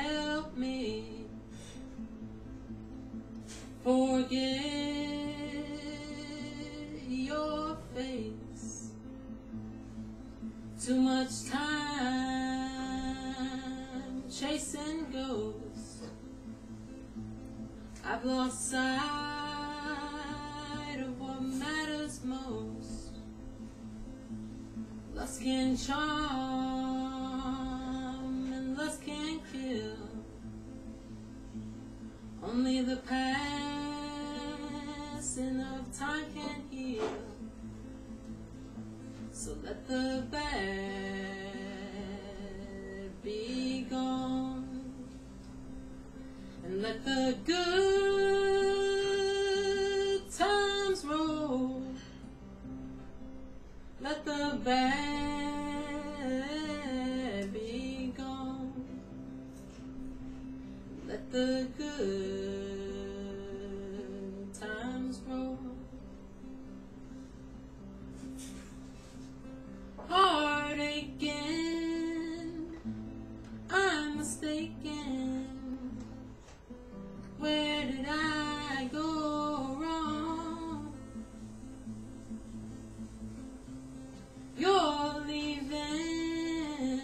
help me forget your face. Too much time chasing ghosts. I've lost sight of what matters most. Lust can charm and lust can kill. Only the passing of time can heal. So let the bad be gone, and let the good times roll. Let the bad be gone, let the good times roll. Heart aching, I'm mistaken. Where did I go wrong? You're leaving,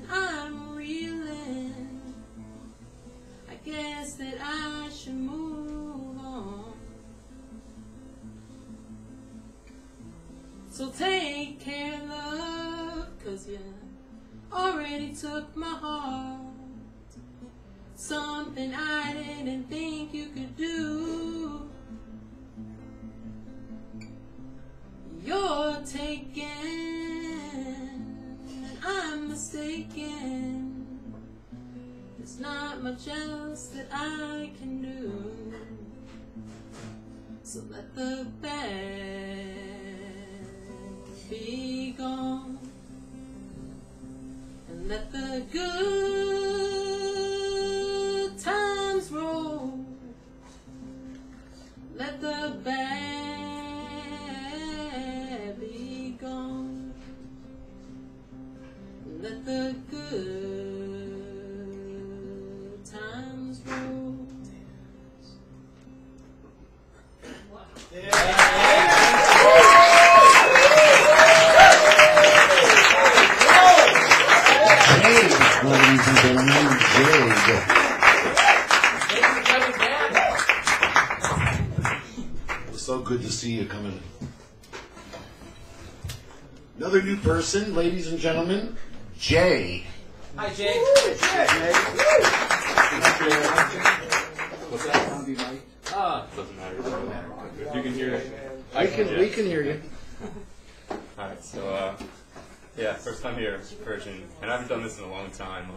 I'm reeling. I guess that I should move on. So take care, love, 'cause you already took my heart. Something I didn't think you could do. You're taken, and I'm mistaken. There's not much else that I can do. So let the bad be gone, and let the good times roll. Let the bad be gone, and let the good times roll. Ladies and gentlemen, Jade. It was so good to see you coming. Another new person, ladies and gentlemen, Jay. Hi, Jay. What's that sound you like? Doesn't matter. You can hear it. We can hear you. Alright, so, yeah, first time here, Persian, and I haven't done this in a long time.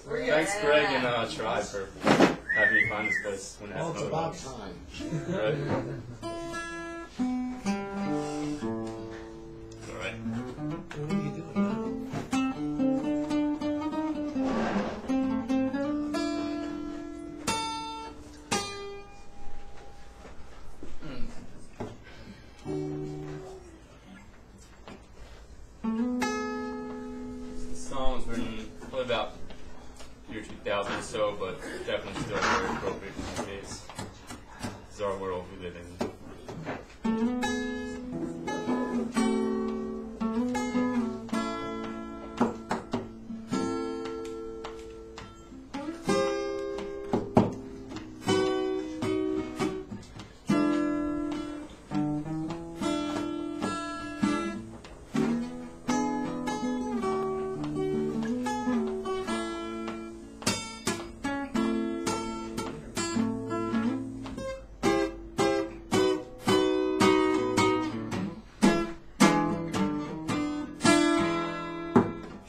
Thanks, Greg and Tribe, for having me find this place when Well, it's about time. Right. Alright. What are you doing? The song was written probably about year 2000 or so, but definitely still very appropriate in this case. This is our world we live in.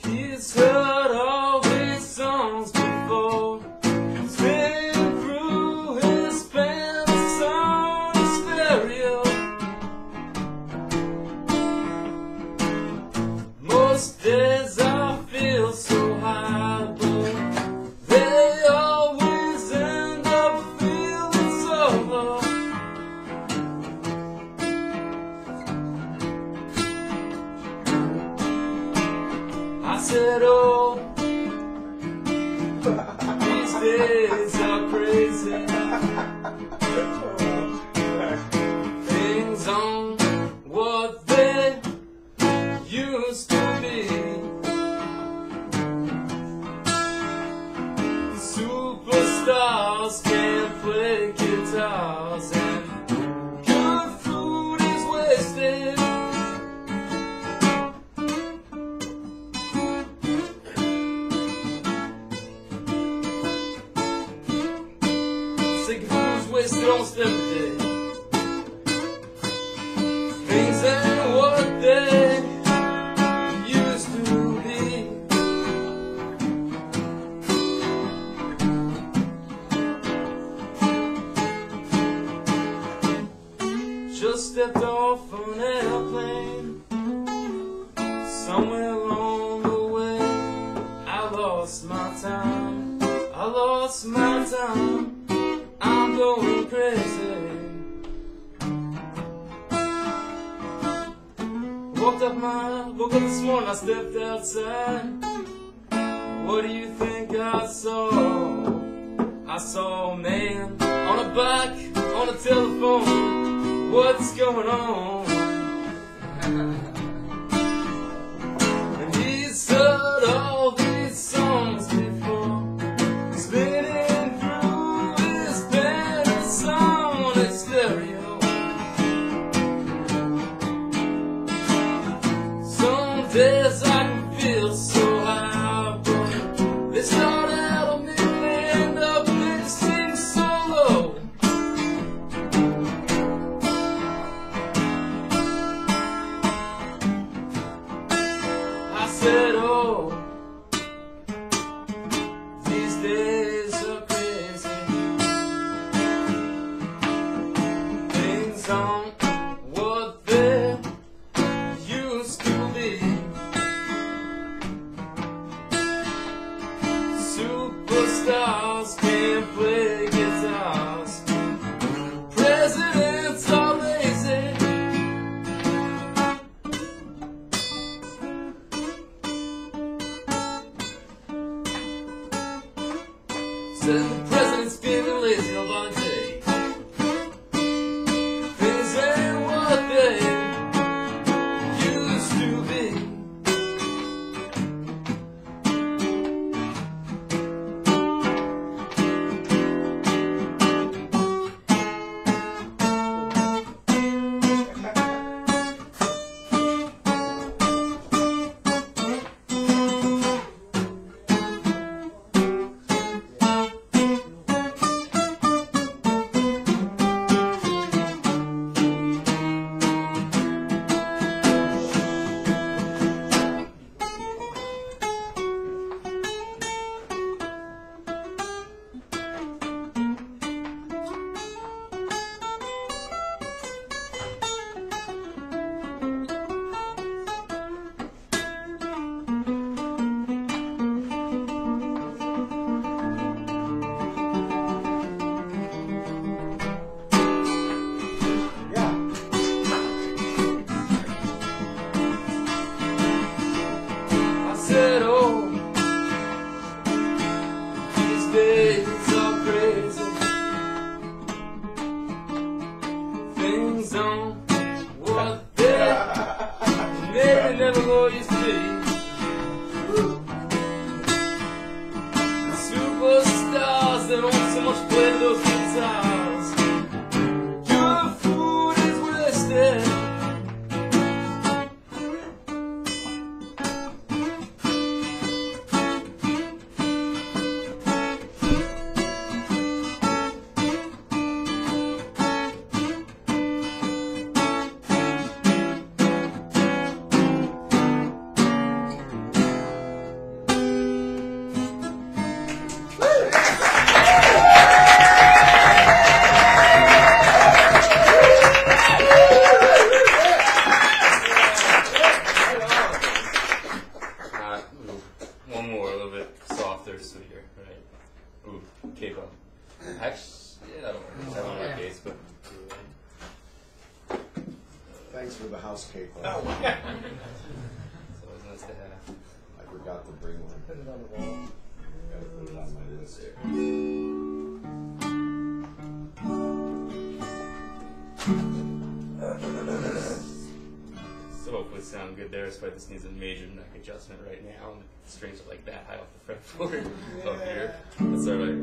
He's heard all these songs before, spinning through his pants on the stereo. Most days I feel so high, but they always end up feeling so low. I said, oh, these days are crazy. Things aren't what they used to be. Superstars can't play guitars, and good food is wasted. Wasted almost every day. Things ain't what they used to be. Just stepped off an airplane. Somewhere along the way, I lost my time. I lost my time. I'm going crazy. Woke up this morning, I stepped outside. What do you think I saw? I saw a man on a bike, on a telephone. What's going on? And he's heard all these songs before, spinning through his pants on his stereo. Some days I can feel so things aren't what they used to be. Superstars can't play guitars. Presidents are lazy. Said the president's been lazy all long day. Things ain't what they used to be. I said, oh, these days are crazy. Things aren't what they maybe never more used to be. Superstars that don't so much play those guitars. Good food is wasted. One more, a little bit softer, sweeter, right? Ooh, capo. Actually, yeah, that'll work. I don't know the case, but. Thanks for the house cake. It's always nice to have. I forgot to bring one. Put it on the wall. Gotta put it on my list here. So hopefully sound good there, despite this needs a major neck adjustment right now, and the strings are like that high off the fretboard up here. That's all right.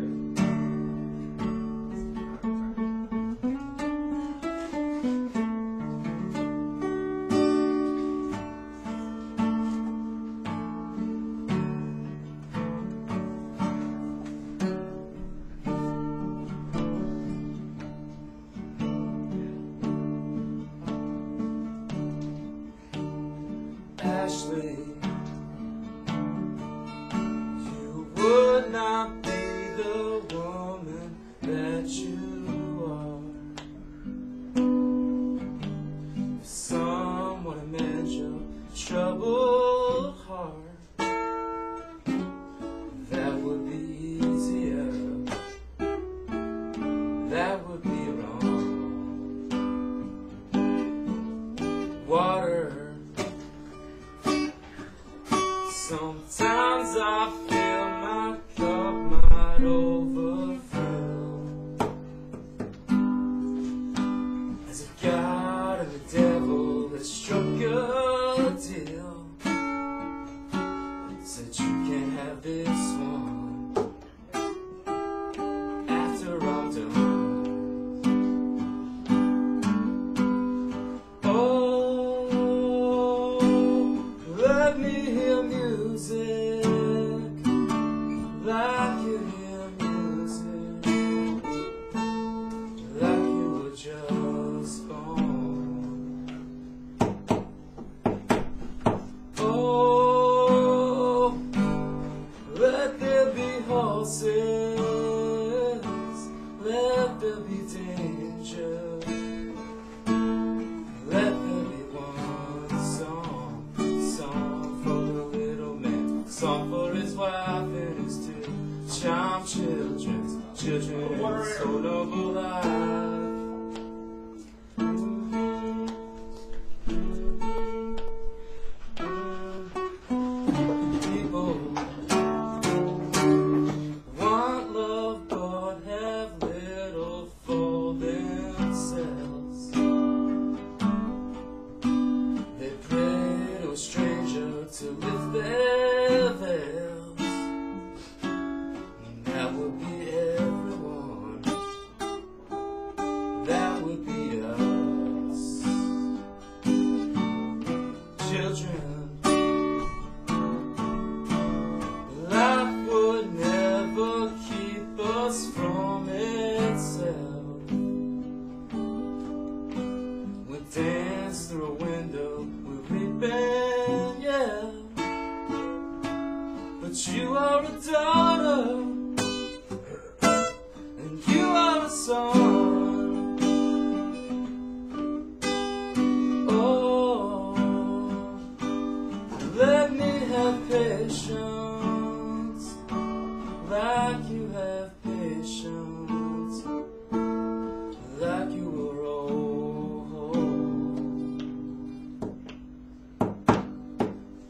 Ashley, you would not be the woman that you are if someone had made your troubled heart. That would be easier. That would be wrong. Water. Sometimes I feel my cup might overflow. As a God and the devil that struck a deal, said you can't have this one after I'm done. Let me hear music like you hear music, like you were just born. Oh, let there be horses, let there be danger. children in this whole noble life. People want love but have little for themselves. They pray to a stranger to lift their veils. That would be everyone. That would be us. Children, life would never keep us from itself. We dance through a window, we reap and yell. But you are a daughter, and you are a son. Oh, let me have patience, like you have patience, like you were old.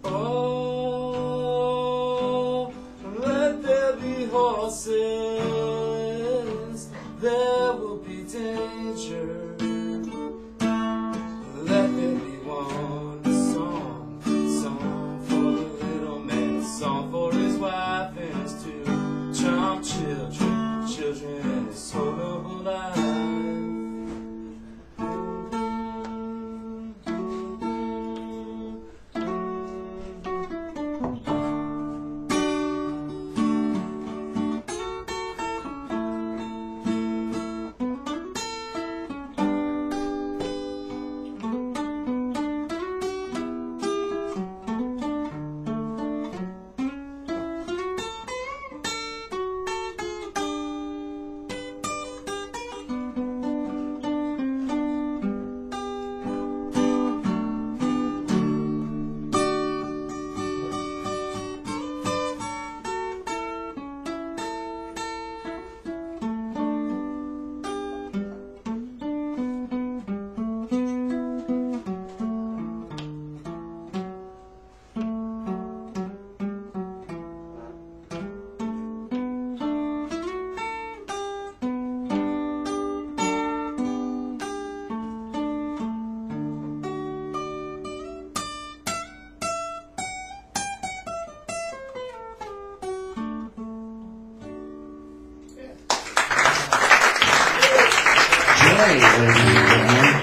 Oh, let there be horses, there will be danger. Let there be one song for the little man, a song for his wife and his two charmed children in his whole noble life. Jay, ladies and gentlemen.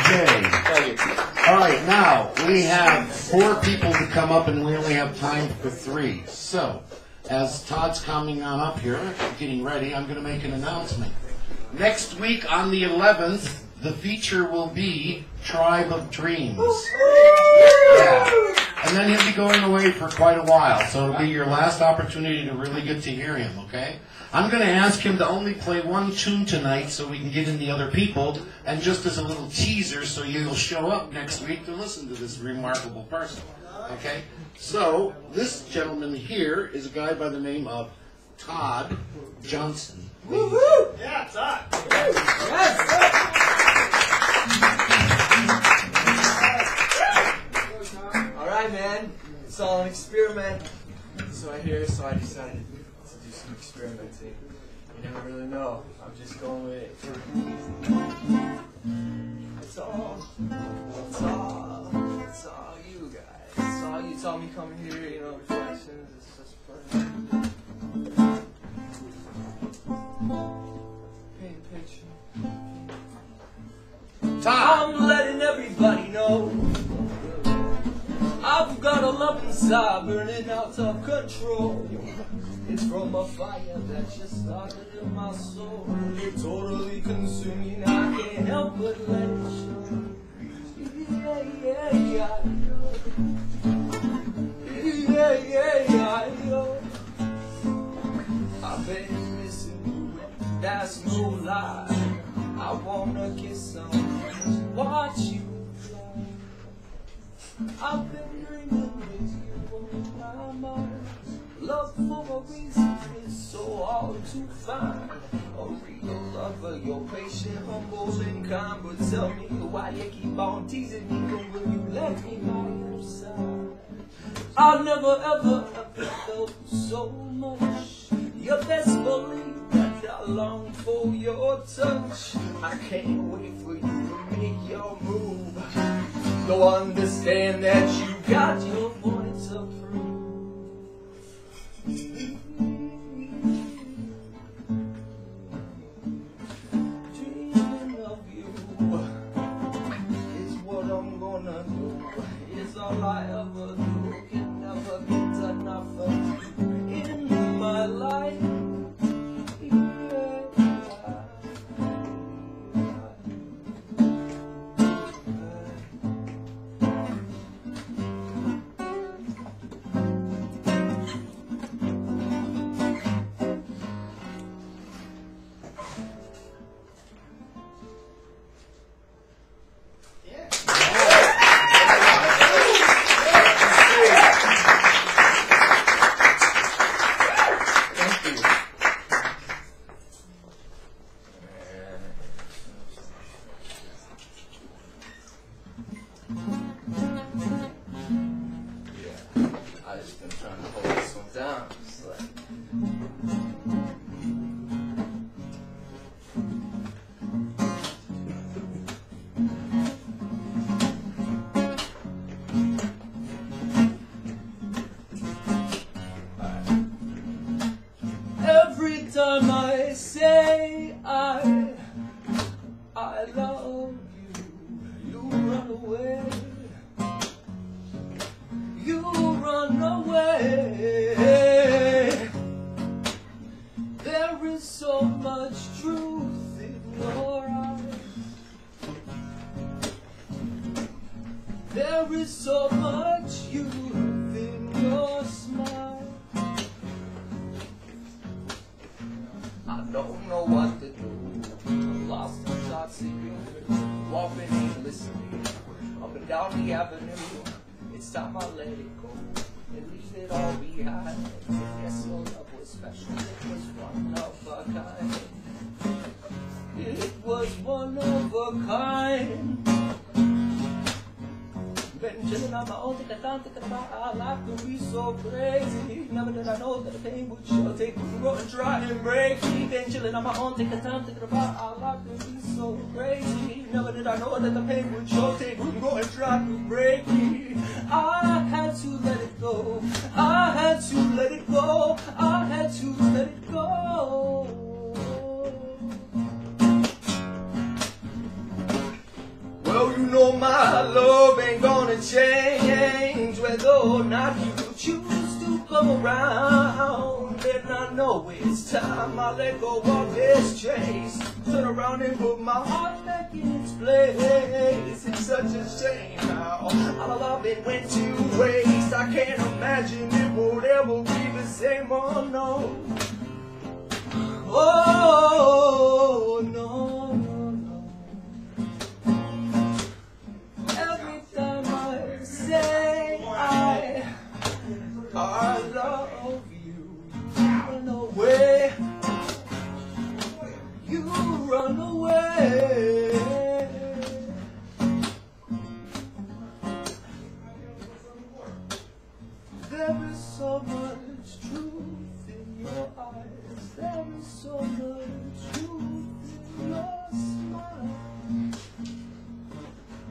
Jay. All right, now we have 4 people to come up, and we only have time for 3. So, as Todd's coming on up here, getting ready, I'm going to make an announcement. Next week on the 11th, the feature will be Tribe of Dreams. Yeah. And then he'll be going away for quite a while, so it'll be your last opportunity to really get to hear him, okay? I'm going to ask him to only play one tune tonight so we can get in the other people, and just as a little teaser so you'll show up next week to listen to this remarkable person, okay? So, this gentleman here is a guy by the name of Todd Johnson. Woo-hoo! Yeah, Todd. Yes. All right, man. It's all an experiment. So I hear, so I decided to do some experimenting. You never really know. I'm just going with it. It's all you guys. It's all you saw me come here, you know, reflections. It's just fun. Paint a picture. I'm letting everybody know I've got a love inside burning out of control. It's from a fire that just started in my soul. You're totally consuming, I can't help but let it show. I've been missing, that's no lie. I wanna kiss someone, watch you fly. I've been dreaming. for a reason is so hard to find. A real lover, you're patient, humble, and kind. But tell me why you keep on teasing me when you let me by your side. I never ever felt so much. Your best belief that I long for your touch. I can't wait for you to make your move. Go understand that you got your point to prove. Dreaming of you is what I'm gonna do. It's all I ever do. Can never get enough of you in my life. Every time I say I love you, you run away. You run away. There is so much truth in your eyes. There is so much youth in your smile. I don't know what to do. I'm lost in thoughts of you. Walking aimlessly up and down the avenue. It's time I let it go and leave it all behind. Yes, your love was special. It was one of a kind. It was one of a kind. Been chilling on my own, thinking about our life could be so crazy. Never did I know that the pain would sure take root and grow and try and break me. Been chilling on my own, thinking about our life could be so crazy. Never did I know that the pain would sure take root and grow and try to break me. I had to let it go. I had to let it go. I had to let it go. Well, you know my love ain't gonna change whether or not you choose to come around. And I know it's time I let go of this chase. Turn around and put my heart back in its place. It's such a shame how all of love it went to waste. I can't imagine it would ever be the same, oh no. Oh no. I love you. Run away. You run away. There is so much truth in your eyes. There is so much truth in your smile.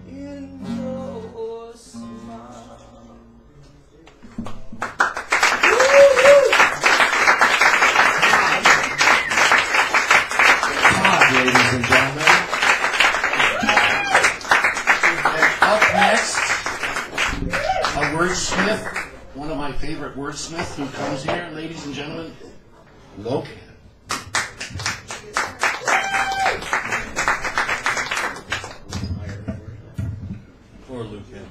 In your smile. Ladies and gentlemen. And up next, a wordsmith, one of my favorite wordsmiths who comes here, ladies and gentlemen, Locan. Or Lucan.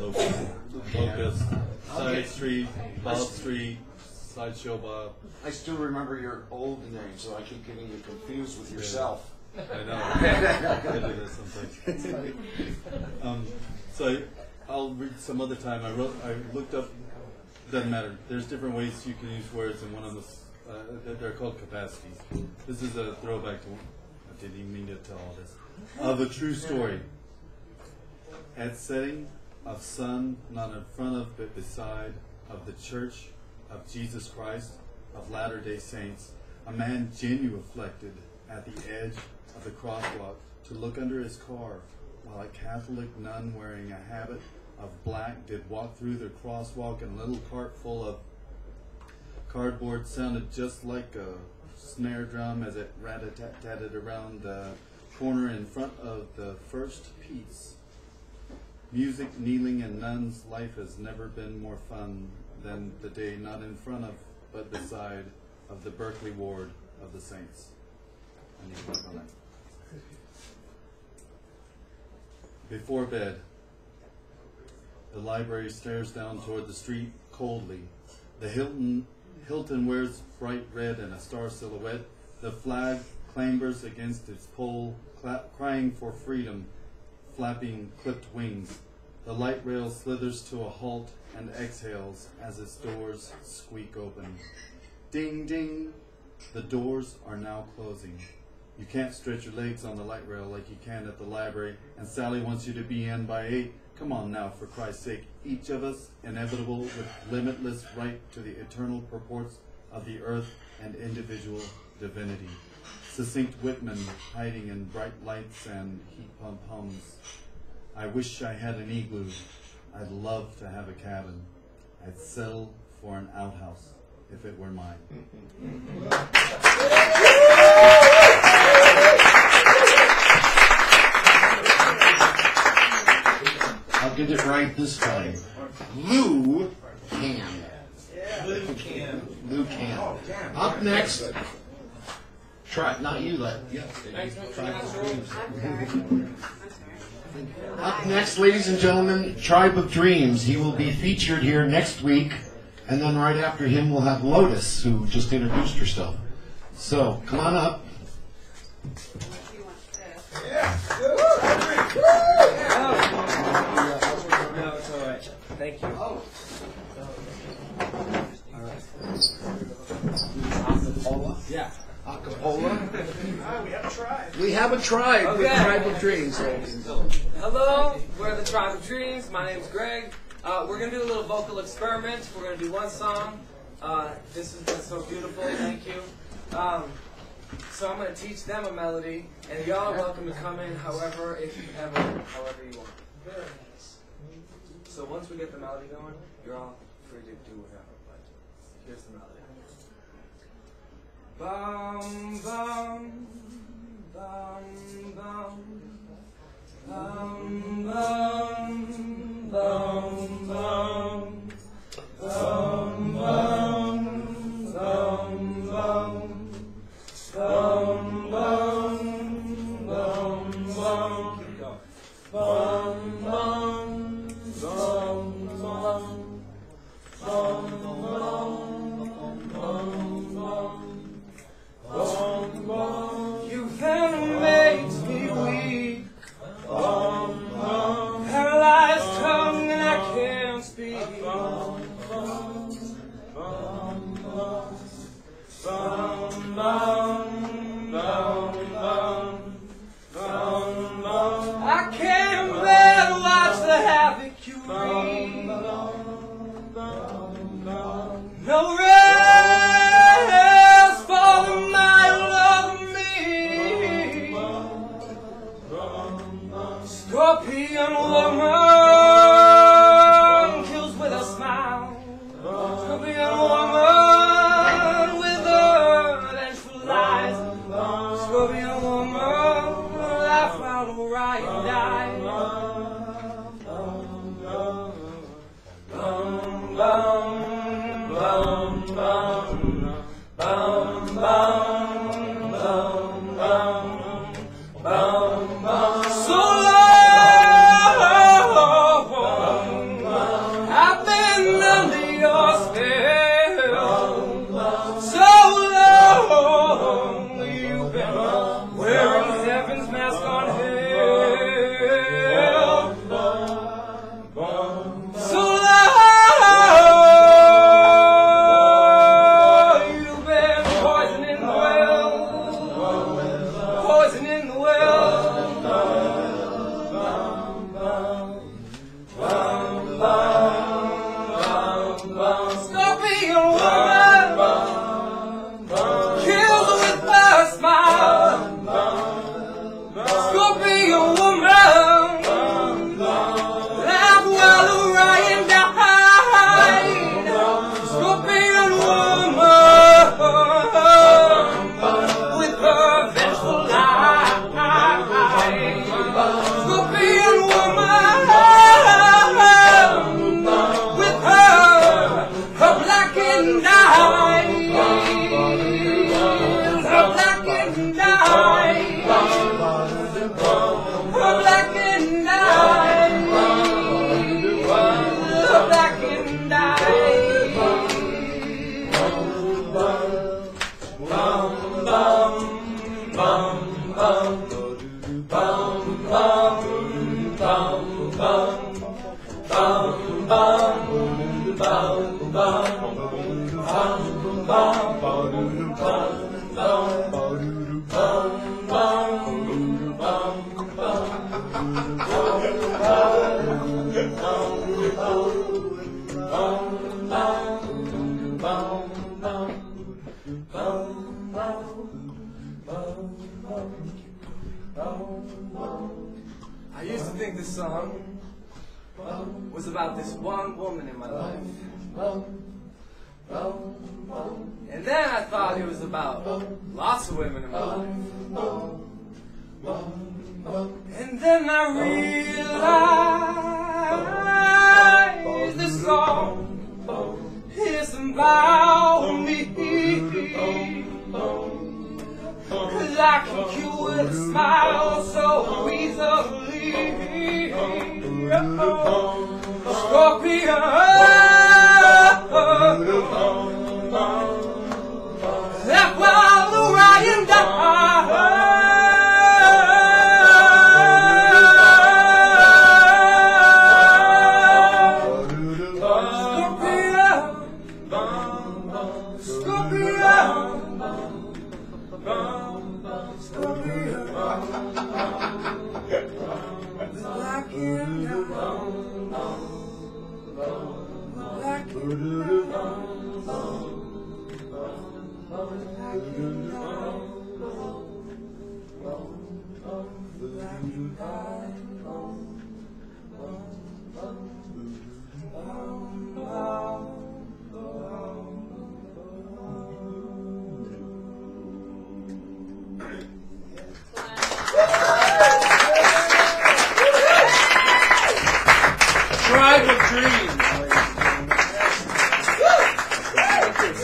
Lucan. Locust. Side Street, Bob Street, Sideshow Bob. I still remember your old name, so I keep getting you confused with yourself. I know. I do that sometimes. So I'll read some other time. I looked up doesn't matter. There's different ways you can use words, and one of them, they're called capacities. This is a throwback to, I didn't even mean to tell all this, of a true story. At setting of sun, not in front of, but beside, of the Church of Jesus Christ of Latter-day Saints, a man genuflected at the edge of the crosswalk to look under his car, while a Catholic nun wearing a habit of black did walk through the crosswalk, and a little cart full of cardboard sounded just like a snare drum as it rat-a-tat-tatted around the corner in front of the first piece. Music, kneeling, and nuns' life has never been more fun than the day not in front of, but beside, of the Berkeley ward of the Saints. I need to work on that. Before bed, the library stares down toward the street coldly. The Hilton wears bright red and a star silhouette. The flag clambers against its pole, crying for freedom, flapping clipped wings. The light rail slithers to a halt and exhales as its doors squeak open. Ding, ding. The doors are now closing. You can't stretch your legs on the light rail like you can at the library, and Sally wants you to be in by 8. Come on now, for Christ's sake. Each of us, inevitable with limitless right to the eternal purports of the earth and individual divinity. Succinct Whitman hiding in bright lights and heat pump hums. I wish I had an igloo. I'd love to have a cabin. I'd settle for an outhouse if it were mine. I'll get it right this time. Lou Can. Lou Can. Lou Can. Up next, not you, Tribe of Dreams. Up next, ladies and gentlemen, Tribe of Dreams. He will be featured here next week, and then right after him we'll have Lotus, who just introduced herself. So, come on up. No, it's all right. Thank you. Acapella? Yeah. Acapella? We have a tribe. We have a tribe with Tribe of Dreams. Hello, we're the Tribe of Dreams. My name's Greg. We're going to do a little vocal experiment. We're going to do one song. This has been so beautiful. Thank you. So I'm going to teach them a melody, and y'all are welcome to come in however you want. Very nice. So once we get the melody going, you're all free to do whatever, but here's the melody. Bum, bum, bum, bum. Bum, bum, bum, bum. Bum, bum, bum, bum. Bum, bum, bum, bum. Keep going. Bum, bum, bum, bum. Bum, bum, bum, bum. You then makes me weak. Paralyzed tongue and I can't speak. I can't bear to watch the havoc you wreak. No rest for the mild of me. Scorpion woman kills with a smile. Scorpion woman with her vengeful eyes. Scorpion woman, I found her right and died. Bum, bum, bum, bum. Scorpion woman, kills with her smile. Scorpion woman, laugh while Orion died. Scorpion woman, with her vengeful eye. Scorpion woman, with her blackened eyes, her blackened eyes, her blackened eyes, her blackened eyes. Bum, bum, bum, bum, bum, bum, bum, bum, bum, bum, bum, I used to think this song was about this one woman in my life. And then I thought it was about lots of women in my life. And then I realized this song isn't about me. 'Cause I can cure with a smile so easily. Scorpion, left while Orion died.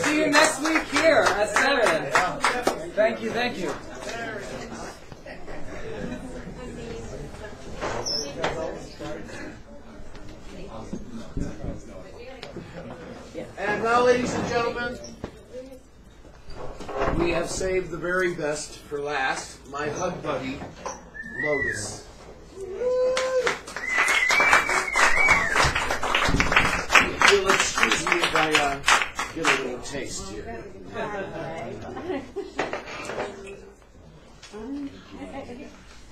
See you next week here at 7. Thank you, thank you. And now, ladies and gentlemen, we have saved the very best for last. My hug buddy, Lotus. If you'll excuse me if I get a little taste here.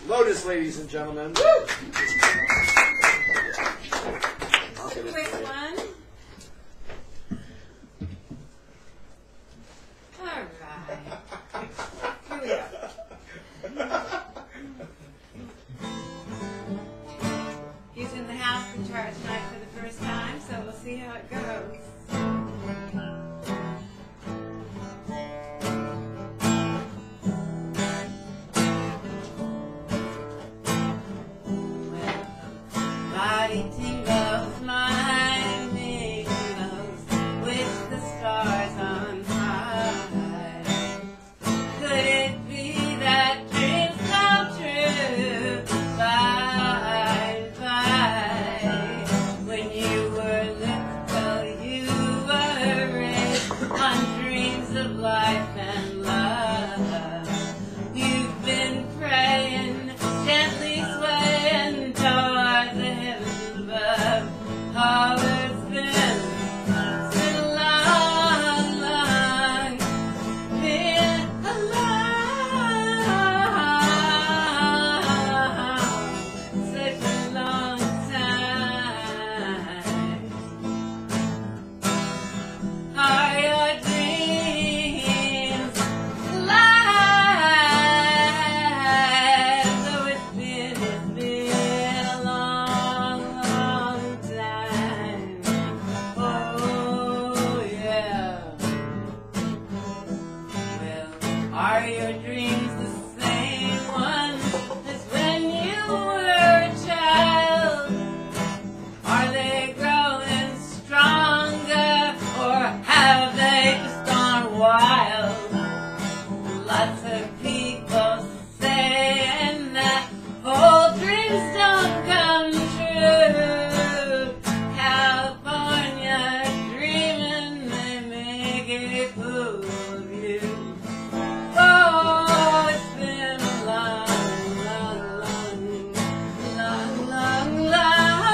Lotus, ladies and gentlemen. Quick one. All right. Here we go. He's in the house in charge tonight for the first time, so we'll see how it goes. Body tingles mine. escape of you. Oh, it's been a long, long, long, long, long, long, long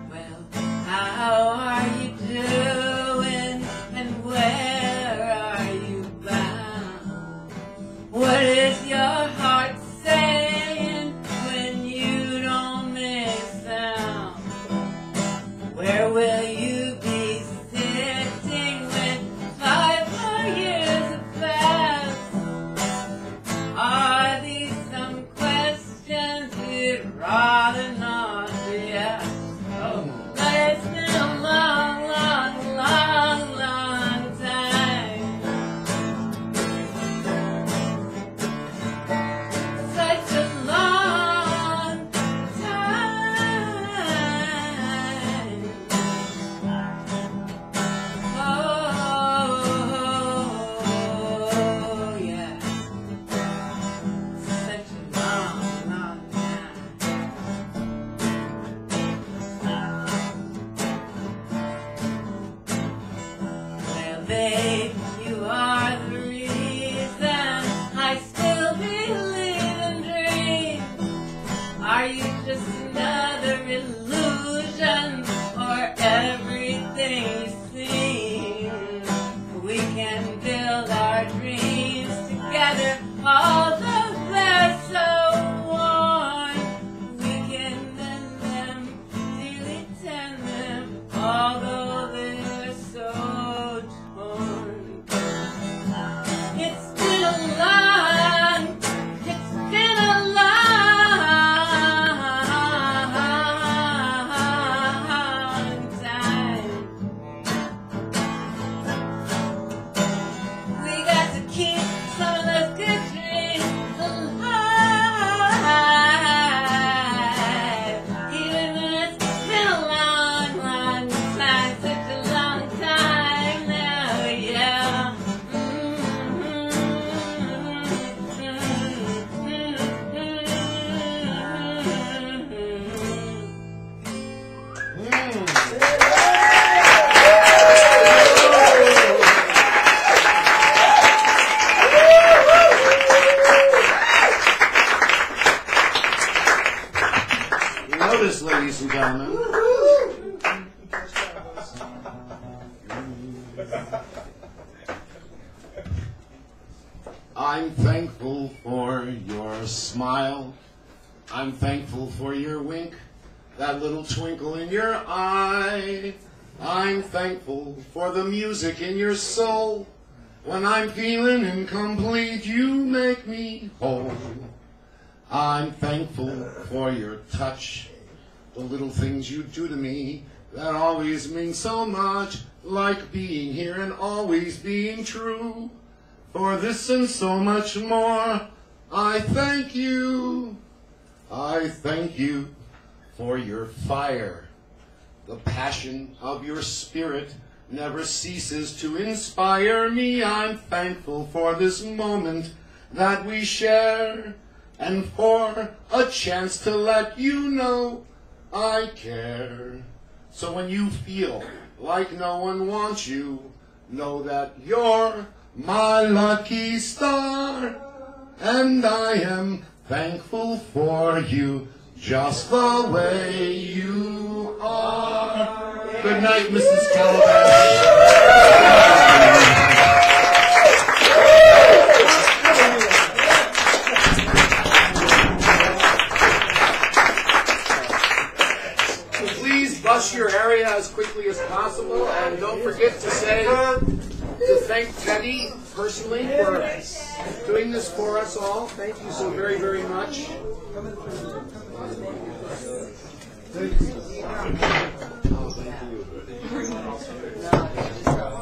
Well, how are you doing, and where are you bound? What is your heart saying when you don't make sound? Where will you be sitting when 5 more years have passed? Are these some questions you'd rather not be asked? Oh, but it's been a long, long, long, long time. Such a long time. Oh, yeah. Such a long, long time. Well, babe, you are the reason I still believe in dreams. Are you just another illusion, or everything you seem? We can build our dreams together, although they're so worn. We can mend them, dearly tend them, although they're so torn. It's been a long, it's been a long time. We got to keep some of those good dreams alive. Even when it's been a long, long time, such a long time now, yeah. Notice, ladies and gentlemen. I'm thankful for your smile. I'm thankful for your wink, that little twinkle in your eye. I'm thankful for the music in your soul. When I'm feeling incomplete, you make me whole. I'm thankful for your touch, the little things you do to me that always mean so much, like being here and always being true. For this and so much more, I thank you. I thank you for your fire. The passion of your spirit never ceases to inspire me. I'm thankful for this moment that we share, and for a chance to let you know I care. So when you feel like no one wants you, know that you're my lucky star, and I am thankful for you just the way you are. Good night, Mrs. Calabash. Bus your area as quickly as possible, and don't forget to thank Teddy personally for doing this for us all. Thank you so very, very much. Thank you.